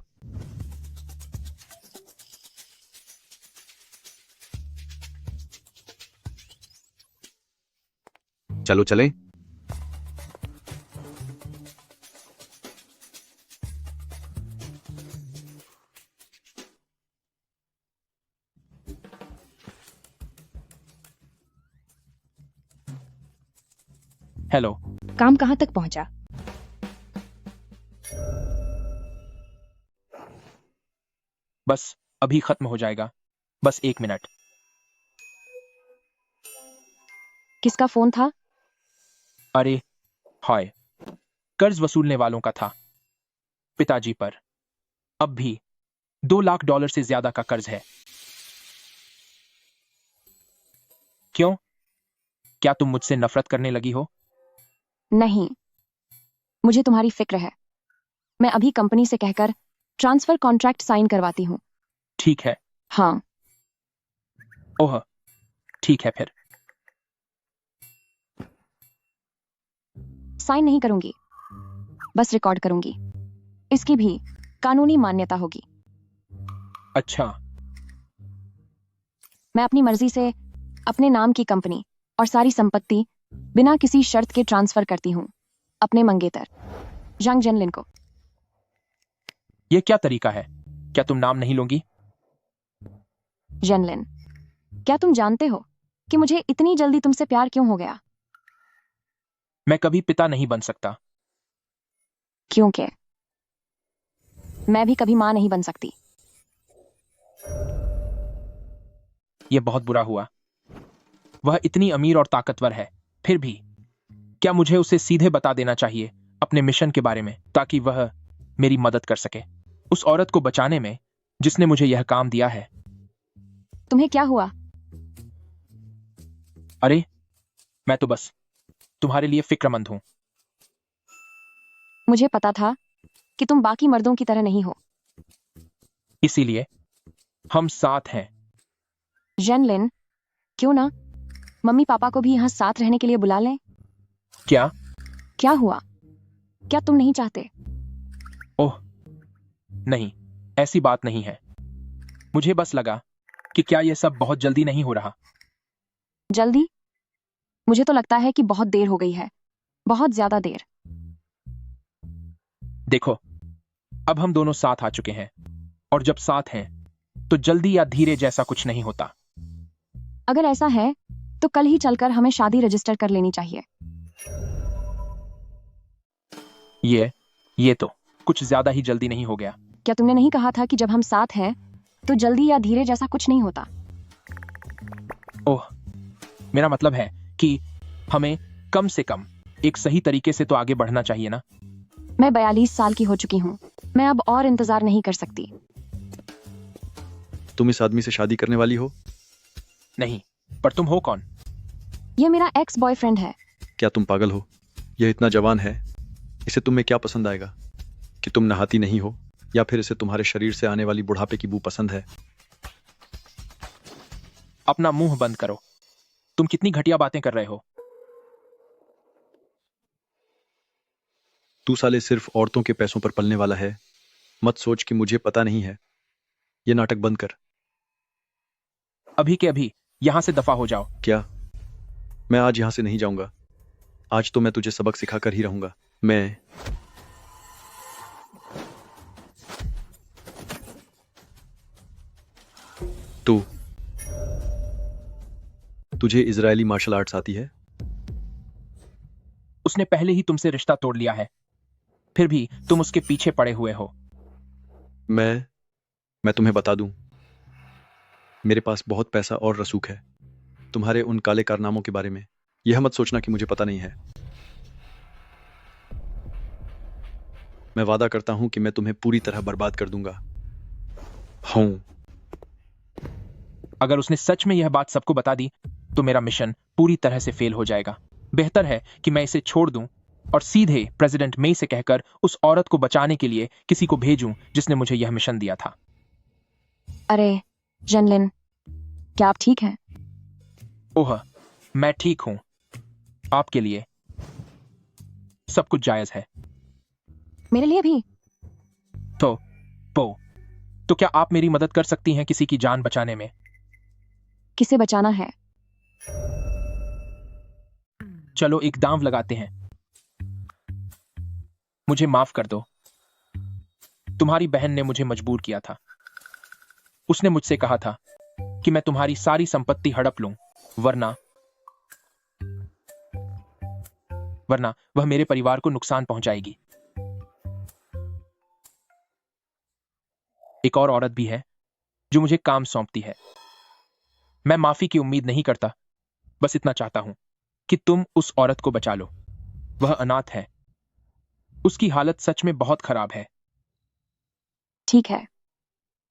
चलो चलें। हेलो। काम कहाँ तक पहुंचा? बस अभी खत्म हो जाएगा। बस 1 मिनट। किसका फोन था? अरे हाय, कर्ज वसूलने वालों का था। पिताजी पर अब भी $2 लाख से ज्यादा का कर्ज है। क्यों? क्या तुम मुझसे नफरत करने लगी हो? नहीं, मुझे तुम्हारी फिक्र है। मैं अभी कंपनी से कहकर ट्रांसफर कॉन्ट्रैक्ट साइन करवाती हूँ। ठीक है। हाँ। ओह, ठीक है फिर। साइन नहीं करूंगी, बस रिकॉर्ड करूंगी। इसकी भी कानूनी मान्यता होगी। अच्छा। मैं अपनी मर्जी से अपने नाम की कंपनी और सारी संपत्ति बिना किसी शर्त के ट्रांसफर करती हूँ अपने मंगेतर जांग जेनलिन को। यह क्या तरीका है? क्या तुम नाम नहीं लोगी? जेनलिन, क्या तुम जानते हो कि मुझे इतनी जल्दी तुमसे प्यार क्यों हो गया? मैं कभी पिता नहीं बन सकता। क्योंकि मैं भी कभी मां नहीं बन सकती। यह बहुत बुरा हुआ। वह इतनी अमीर और ताकतवर है, फिर भी क्या मुझे उसे सीधे बता देना चाहिए अपने मिशन के बारे में, ताकि वह मेरी मदद कर सके उस औरत को बचाने में जिसने मुझे यह काम दिया है। तुम्हें क्या हुआ? अरे, मैं तो बस तुम्हारे लिए फिक्रमंद हूं। मुझे पता था कि तुम बाकी मर्दों की तरह नहीं हो, इसीलिए हम साथ हैं। जेनलिन, क्यों ना मम्मी पापा को भी यहाँ साथ रहने के लिए बुला लें? क्या हुआ? क्या तुम नहीं चाहते? ओह नहीं, ऐसी बात नहीं है। मुझे बस लगा कि क्या यह सब बहुत जल्दी नहीं हो रहा। जल्दी? मुझे तो लगता है कि बहुत देर हो गई है, बहुत ज्यादा देर। देखो, अब हम दोनों साथ आ चुके हैं, और जब साथ हैं तो जल्दी या धीरे जैसा कुछ नहीं होता। अगर ऐसा है तो कल ही चलकर हमें शादी रजिस्टर कर लेनी चाहिए। ये तो कुछ ज्यादा ही जल्दी नहीं हो गया? क्या तुमने नहीं कहा था कि जब हम साथ हैं तो जल्दी या धीरे जैसा कुछ नहीं होता? ओह, मेरा मतलब है कि हमें कम से कम एक सही तरीके से तो आगे बढ़ना चाहिए ना। मैं 42 साल की हो चुकी हूँ, मैं अब और इंतजार नहीं कर सकती। तुम इस आदमी से शादी करने वाली हो? नहीं, पर तुम हो कौन? ये मेरा एक्स बॉयफ्रेंड है। क्या तुम पागल हो? यह इतना जवान है, इसे तुम में क्या पसंद आएगा? कि तुम नहाती नहीं हो, या फिर इसे तुम्हारे शरीर से आने वाली बुढ़ापे की बू पसंद है? अपना मुंह बंद करो। तुम कितनी घटिया बातें कर रहे हो। तू साले सिर्फ औरतों के पैसों पर पलने वाला है। मत सोच कि मुझे पता नहीं है। ये नाटक बंद कर। अभी के अभी यहां से दफा हो जाओ। क्या? मैं आज यहां से नहीं जाऊंगा। आज तो मैं तुझे सबक सिखाकर ही रहूंगा। मैं तुझे इजरायली मार्शल आर्ट्स आती है? उसने पहले ही तुमसे रिश्ता तोड़ लिया है, फिर भी तुम उसके पीछे पड़े हुए हो। मैं तुम्हें बता दूं, मेरे पास बहुत पैसा और रसूख है। तुम्हारे उन काले कारनामों के बारे में यह मत सोचना कि मुझे पता नहीं है। मैं वादा करता हूं कि मैं तुम्हें पूरी तरह बर्बाद कर दूंगा। हूं। अगर उसने सच में यह बात सबको बता दी तो मेरा मिशन पूरी तरह से फेल हो जाएगा। बेहतर है कि मैं इसे छोड़ दूं और सीधे प्रेसिडेंट मे से कहकर उस औरत को बचाने के लिए किसी को भेजूं जिसने मुझे यह मिशन दिया था। अरे जेनलिन, क्या आप ठीक हैं? ओह, मैं ठीक हूं। आपके लिए सब कुछ जायज है। मेरे लिए भी। तो क्या आप मेरी मदद कर सकती हैं किसी की जान बचाने में? किसे बचाना है? चलो एक दांव लगाते हैं। मुझे माफ कर दो। तुम्हारी बहन ने मुझे मजबूर किया था। उसने मुझसे कहा था कि मैं तुम्हारी सारी संपत्ति हड़प लूं, वरना वह मेरे परिवार को नुकसान पहुंचाएगी। एक और औरत भी है जो मुझे काम सौंपती है। मैं माफी की उम्मीद नहीं करता, बस इतना चाहता हूं कि तुम उस औरत को बचा लो। वह अनाथ है। उसकी हालत सच में बहुत खराब है। ठीक है,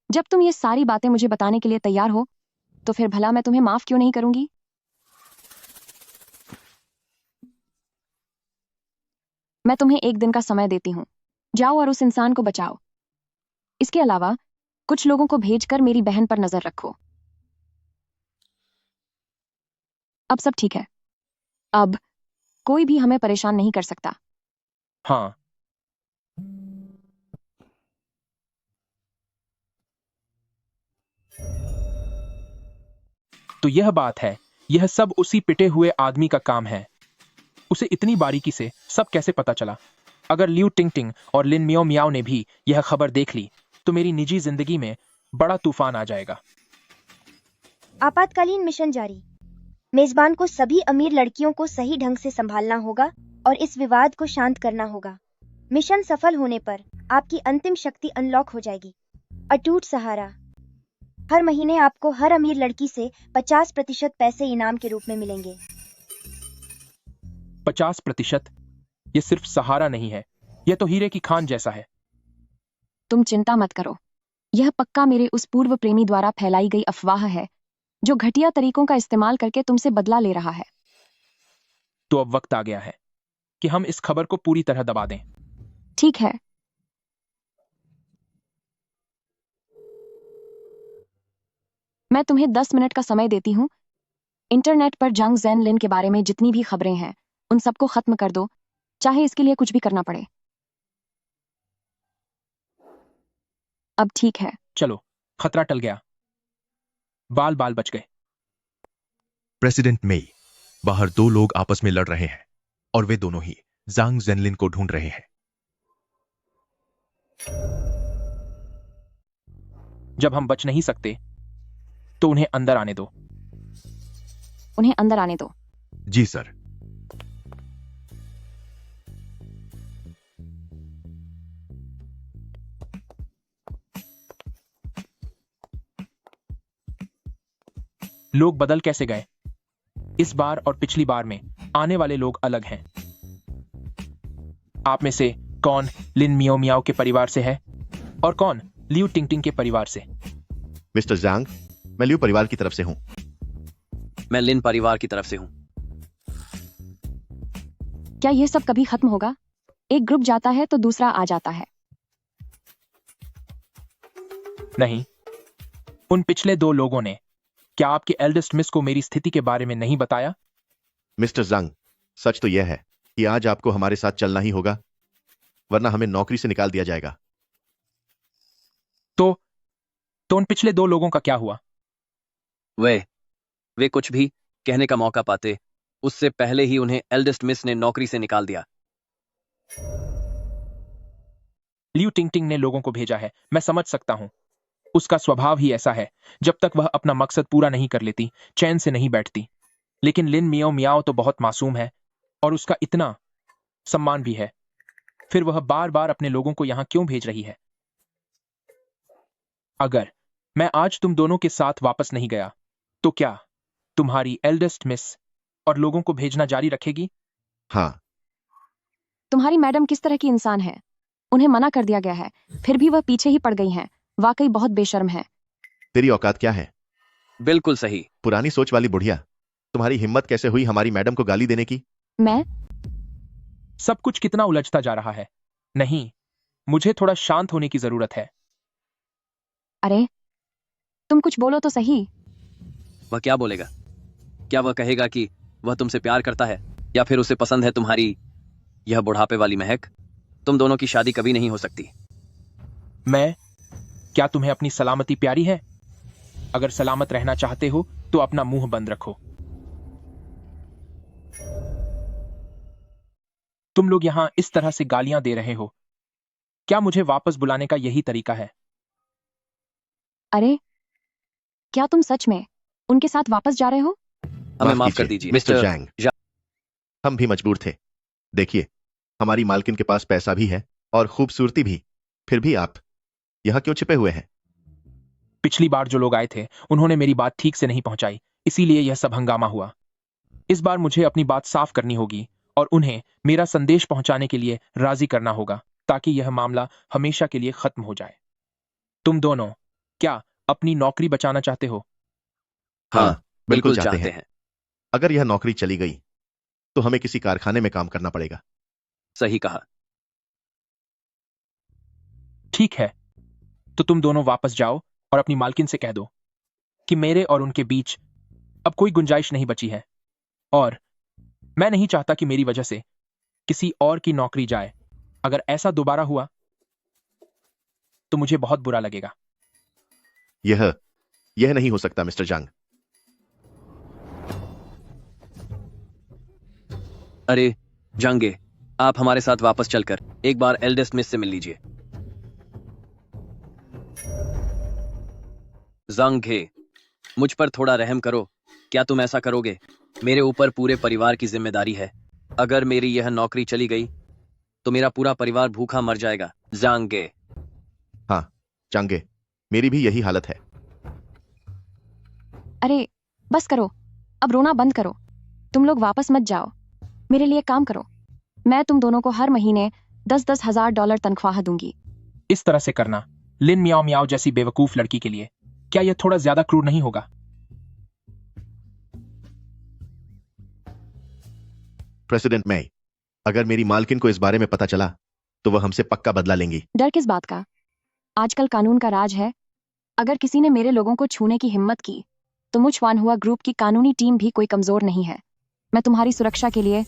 जब तुम ये सारी बातें मुझे बताने के लिए तैयार हो तो फिर भला मैं तुम्हें माफ क्यों नहीं करूंगी? मैं तुम्हें एक दिन का समय देती हूं। जाओ और उस इंसान को बचाओ। इसके अलावा कुछ लोगों को भेजकर मेरी बहन पर नजर रखो। अब सब ठीक है। अब कोई भी हमें परेशान नहीं कर सकता। हाँ। तो यह बात है, यह सब उसी पिटे हुए आदमी का काम है। उसे इतनी बारीकी से सब कैसे पता चला? अगर लियू टिंग और लिन मियाओ मियाओ ने भी यह खबर देख ली तो मेरी निजी जिंदगी में बड़ा तूफान आ जाएगा। आपातकालीन मिशन जारी। मेजबान को सभी अमीर लड़कियों को सही ढंग से संभालना होगा और इस विवाद को शांत करना होगा। मिशन सफल होने पर आपकी अंतिम शक्ति अनलॉक हो जाएगी। अटूट सहारा। हर महीने आपको हर अमीर लड़की से 50% पैसे इनाम के रूप में मिलेंगे। 50%? यह सिर्फ सहारा नहीं है, यह तो हीरे की खान जैसा है। तुम चिंता मत करो, यह पक्का मेरे उस पूर्व प्रेमी द्वारा फैलाई गई अफवाह है जो घटिया तरीकों का इस्तेमाल करके तुमसे बदला ले रहा है। तो अब वक्त आ गया है कि हम इस खबर को पूरी तरह दबा दें। ठीक है। मैं तुम्हें 10 मिनट का समय देती हूँ। इंटरनेट पर जंग जेनलिन के बारे में जितनी भी खबरें हैं उन सबको खत्म कर दो, चाहे इसके लिए कुछ भी करना पड़े। अब ठीक है। चलो, खतरा टल गया। बाल बाल बच गए। प्रेसिडेंट मेई, बाहर दो लोग आपस में लड़ रहे हैं और वे दोनों ही जांग जेनलिन को ढूंढ रहे हैं। जब हम बच नहीं सकते तो उन्हें अंदर आने दो। उन्हें अंदर आने दो। जी सर। लोग बदल कैसे गए? इस बार और पिछली बार में आने वाले लोग अलग हैं। आप में से कौन लिन मियो मियाओ के परिवार से है और कौन लियू टिंगटिंग के परिवार से? मिस्टर जांग, मैं लियू परिवार की तरफ से हूं। मैं लिन परिवार की तरफ से हूं। क्या यह सब कभी खत्म होगा? एक ग्रुप जाता है तो दूसरा आ जाता है। नहीं, उन पिछले दो लोगों ने क्या आपके एल्डेस्ट मिस को मेरी स्थिति के बारे में नहीं बताया? मिस्टर जांग, सच तो यह है कि आज आपको हमारे साथ चलना ही होगा, वरना हमें नौकरी से निकाल दिया जाएगा। तो उन पिछले दो लोगों का क्या हुआ? वे कुछ भी कहने का मौका पाते उससे पहले ही उन्हें एल्डेस्ट मिस ने नौकरी से निकाल दिया। लियू टिंगटिंग ने लोगों को भेजा है, मैं समझ सकता हूं। उसका स्वभाव ही ऐसा है, जब तक वह अपना मकसद पूरा नहीं कर लेती चैन से नहीं बैठती। लेकिन लिन मियो मियाओ तो बहुत मासूम है और उसका इतना सम्मान भी है, फिर वह बार बार अपने लोगों को यहां क्यों भेज रही है? अगर मैं आज तुम दोनों के साथ वापस नहीं गया तो क्या तुम्हारी एल्डेस्ट मिस और लोगों को भेजना जारी रखेगी? हाँ। तुम्हारी मैडम किस तरह की इंसान है? उन्हें मना कर दिया गया है, फिर भी वह पीछे ही पड़ गई हैं। वाकई बहुत बेशर्म है। तेरी औकात क्या है? बिल्कुल सही। पुरानी सोच वाली बुढ़िया, तुम्हारी हिम्मत कैसे हुई हमारी मैडम को गाली देने की? मैं? सब कुछ कितना उलझता जा रहा है। नहीं, मुझे थोड़ा शांत होने की जरूरत है। अरे तुम कुछ बोलो तो सही। वह क्या बोलेगा? क्या वह कहेगा कि वह तुमसे प्यार करता है या फिर उसे पसंद है तुम्हारी यह बुढ़ापे वाली महक? तुम दोनों की शादी कभी नहीं हो सकती। क्या तुम्हें अपनी सलामती प्यारी है? अगर सलामत रहना चाहते हो तो अपना मुंह बंद रखो। तुम लोग यहां इस तरह से गालियां दे रहे हो, क्या मुझे वापस बुलाने का यही तरीका है? अरे क्या तुम सच में उनके साथ वापस जा रहे हो? हमें माफ कर दीजिए मिस्टर जैंग। हम भी मजबूर थे। देखिए, हमारी मालकिन के पास पैसा भी है और खूबसूरती भी, फिर भी आप यहां क्यों छिपे हुए हैं? पिछली बार जो लोग आए थे उन्होंने मेरी बात ठीक से नहीं पहुंचाई, इसीलिए यह सब हंगामा हुआ। इस बार मुझे अपनी बात साफ करनी होगी और उन्हें मेरा संदेश पहुंचाने के लिए राजी करना होगा ताकि यह मामला हमेशा के लिए खत्म हो जाए। तुम दोनों क्या अपनी नौकरी बचाना चाहते हो? हाँ, बिल्कुल चाहते हैं। अगर यह नौकरी चली गई तो हमें किसी कारखाने में काम करना पड़ेगा। सही कहा। ठीक है, तो तुम दोनों वापस जाओ और अपनी मालकिन से कह दो कि मेरे और उनके बीच अब कोई गुंजाइश नहीं बची है और मैं नहीं चाहता कि मेरी वजह से किसी और की नौकरी जाए। अगर ऐसा दोबारा हुआ तो मुझे बहुत बुरा लगेगा। यह नहीं हो सकता मिस्टर जांग। अरे जांगे, आप हमारे साथ वापस चलकर एक बार एल्डेस्ट मिस से मिल लीजिए। जांगे, मुझ पर थोड़ा रहम करो। क्या तुम ऐसा करोगे? मेरे ऊपर पूरे परिवार की जिम्मेदारी है। अगर मेरी यह नौकरी चली गई तो मेरा पूरा परिवार भूखा मर जाएगा। जांगे। हाँ जांगे, मेरी भी यही हालत है। अरे बस करो, अब रोना बंद करो। तुम लोग वापस मत जाओ, मेरे लिए काम करो। मैं तुम दोनों को हर महीने 10-10 हजार डॉलर तनख्वाह दूंगी। इस तरह से करना लिन मियाओ मियाओ जैसी बेवकूफ लड़की के लिए क्या यह थोड़ा ज्यादा क्रूर नहीं होगा? प्रेसिडेंट मेई, अगर मेरी मालकिन को इस बारे में पता चला तो वह हमसे पक्का बदला लेंगी। डर किस बात का? आजकल कानून का राज है। अगर किसी ने मेरे लोगों को छूने की हिम्मत की तो मुझ वान हुआ ग्रुप की कानूनी टीम भी कोई कमजोर नहीं है। मैं तुम्हारी सुरक्षा के लिए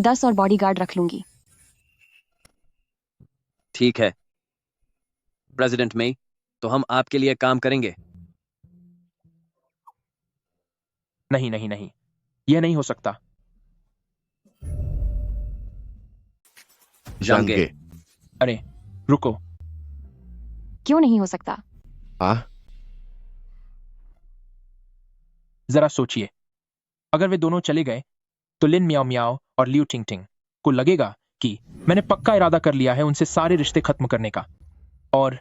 10 और बॉडीगार्ड रख लूंगी। ठीक है प्रेसिडेंट मेई, तो हम आपके लिए काम करेंगे। नहीं नहीं नहीं, यह नहीं हो सकता। जांगे। अरे रुको, क्यों नहीं हो सकता? जरा सोचिए, अगर वे दोनों चले गए तो लिन मियाओ मियाओ और लियू टिंग टिंग को लगेगा कि मैंने पक्का इरादा कर लिया है उनसे सारे रिश्ते खत्म करने का, और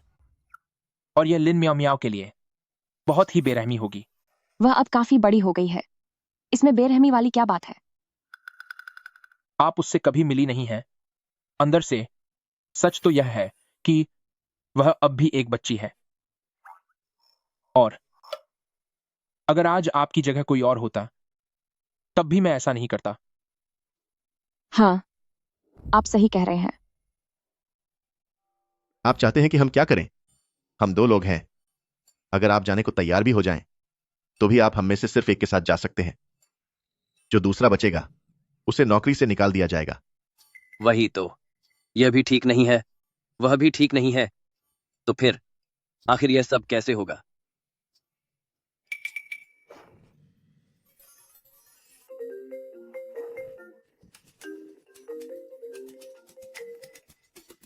यह लिन मियाओ मियाओ के लिए बहुत ही बेरहमी होगी। वह अब काफी बड़ी हो गई है, इसमें बेरहमी वाली क्या बात है? आप उससे कभी मिली नहीं है। अंदर से सच तो यह है कि वह अब भी एक बच्ची है, और अगर आज आपकी जगह कोई और होता तब भी मैं ऐसा नहीं करता। हाँ, आप सही कह रहे हैं। आप चाहते हैं कि हम क्या करें? हम 2 लोग हैं। अगर आप जाने को तैयार भी हो जाएं, तो भी आप हम में से सिर्फ एक के साथ जा सकते हैं। जो दूसरा बचेगा उसे नौकरी से निकाल दिया जाएगा। वही तो, यह भी ठीक नहीं है, वह भी ठीक नहीं है, तो फिर आखिर यह सब कैसे होगा?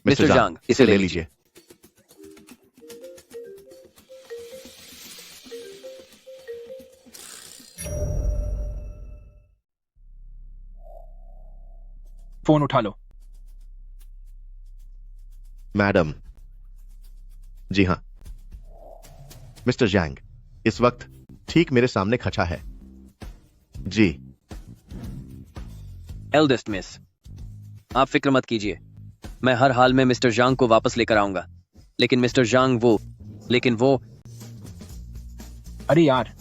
मिस्टर जांग, इसे ले लीजिए। फोन उठा लो। मैडम। जी हां, मिस्टर जैंग इस वक्त ठीक मेरे सामने खड़ा है। जी। एल्डेस्ट मिस, आप फिक्र मत कीजिए, मैं हर हाल में मिस्टर जांग को वापस लेकर आऊंगा। लेकिन मिस्टर जांग वो अरे यार,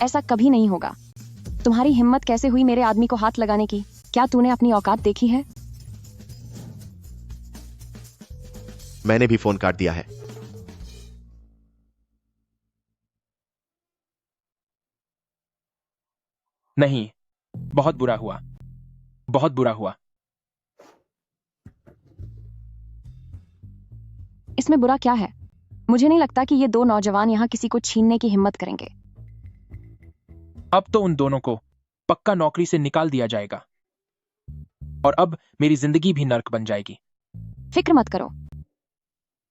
ऐसा कभी नहीं होगा। तुम्हारी हिम्मत कैसे हुई मेरे आदमी को हाथ लगाने की? क्या तूने अपनी औकात देखी है? मैंने भी फोन काट दिया है। नहीं, बहुत बुरा हुआ, बहुत बुरा हुआ। इसमें बुरा क्या है? मुझे नहीं लगता कि ये 2 नौजवान यहाँ किसी को छीनने की हिम्मत करेंगे। अब तो उन दोनों को पक्का नौकरी से निकाल दिया जाएगा, और अब मेरी जिंदगी भी नर्क बन जाएगी। फिक्र मत करो,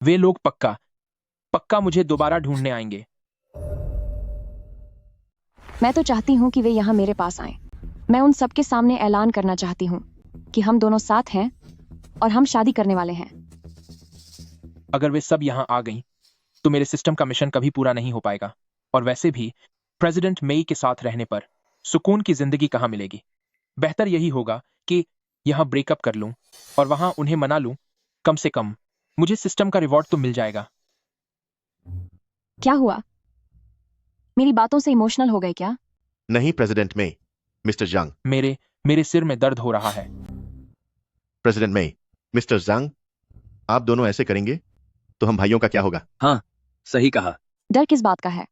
वे लोग पक्का मुझे दोबारा ढूंढने आएंगे। मैं तो चाहती हूँ कि वे यहाँ मेरे पास आएं। मैं उन सबके सामने ऐलान करना चाहती हूँ कि हम दोनों साथ हैं और हम शादी करने वाले हैं। अगर वे सब यहाँ आ गईं, तो मेरे सिस्टम का मिशन कभी पूरा नहीं हो पाएगा, और वैसे भी प्रेसिडेंट मेई के साथ रहने पर सुकून की जिंदगी कहाँ मिलेगी। बेहतर यही होगा कि यहाँ ब्रेकअप कर लूं और वहां उन्हें मना लूं। कम से कम मुझे सिस्टम का रिवॉर्ड तो मिल जाएगा। क्या हुआ? मेरी बातों से इमोशनल हो गए क्या? नहीं प्रेसिडेंट मेई, मिस्टर जांग। मेरे सिर में दर्द हो रहा है। प्रेसिडेंट मेई, मिस्टर जांग, आप दोनों ऐसे करेंगे तो हम भाइयों का क्या होगा? हाँ, सही कहा। डर किस बात का है?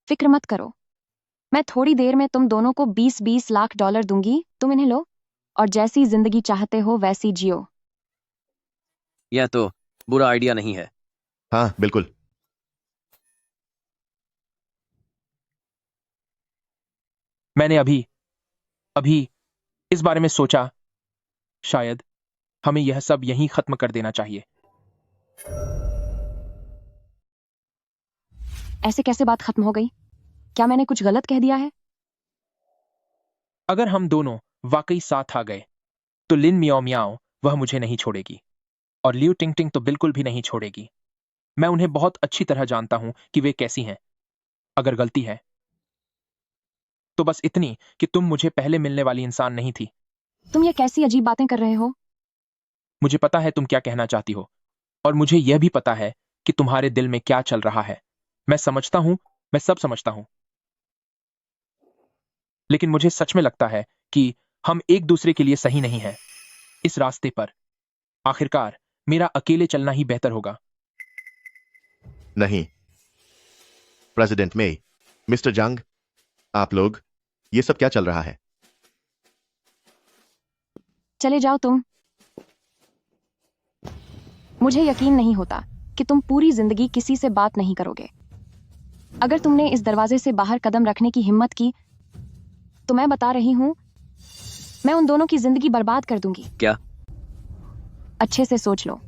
फिक्र मत करो, मैं थोड़ी देर में तुम दोनों को 20-20 लाख डॉलर दूंगी। तुम इन्हें लो और जैसी जिंदगी चाहते हो वैसी जियो। यह तो बुरा आइडिया नहीं है। हाँ बिल्कुल। मैंने अभी इस बारे में सोचा, शायद हमें यह सब यहीं खत्म कर देना चाहिए। ऐसे कैसे बात खत्म हो गई? क्या मैंने कुछ गलत कह दिया है? अगर हम दोनों वाकई साथ आ गए तो लिन मियाओ मियाओ वह मुझे नहीं छोड़ेगी, और लियू टिंग टिंग तो बिल्कुल भी नहीं छोड़ेगी। मैं उन्हें बहुत अच्छी तरह जानता हूं कि वे कैसी हैं। अगर गलती है तो बस इतनी कि तुम मुझे पहले मिलने वाली इंसान नहीं थी। तुम ये कैसी अजीब बातें कर रहे हो? मुझे पता है तुम क्या कहना चाहती हो, और मुझे यह भी पता है कि तुम्हारे दिल में क्या चल रहा है। मैं समझता हूं, मैं सब समझता हूं। लेकिन मुझे सच में लगता है कि हम एक दूसरे के लिए सही नहीं हैं। इस रास्ते पर आखिरकार मेरा अकेले चलना ही बेहतर होगा। नहीं प्रेसिडेंट मेई, मिस्टर जांग, आप लोग, ये सब क्या चल रहा है? चले जाओ तुम। मुझे यकीन नहीं होता कि तुम पूरी जिंदगी किसी से बात नहीं करोगे। अगर तुमने इस दरवाजे से बाहर कदम रखने की हिम्मत की तो मैं बता रही हूँ, मैं उन दोनों की जिंदगी बर्बाद कर दूंगी। क्या? अच्छे से सोच लो।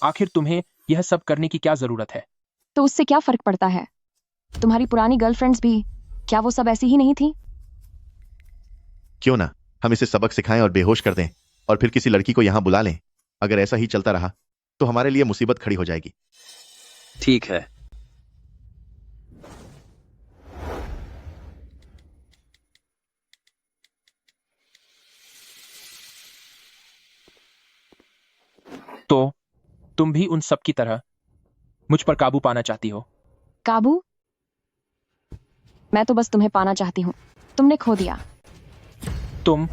आखिर तुम्हें यह सब करने की क्या जरूरत है? तो उससे क्या फर्क पड़ता है? तुम्हारी पुरानी गर्लफ्रेंड्स भी, क्या वो सब ऐसी ही नहीं थी? क्यों ना हम इसे सबक सिखाएं और बेहोश कर दें और फिर किसी लड़की को यहां बुला लें। अगर ऐसा ही चलता रहा तो हमारे लिए मुसीबत खड़ी हो जाएगी। ठीक है। तो तुम भी उन सब की तरह मुझ पर काबू पाना चाहती हो? काबू? मैं तो बस तुम्हें पाना चाहती हूँ। तुमने खो दिया। तुम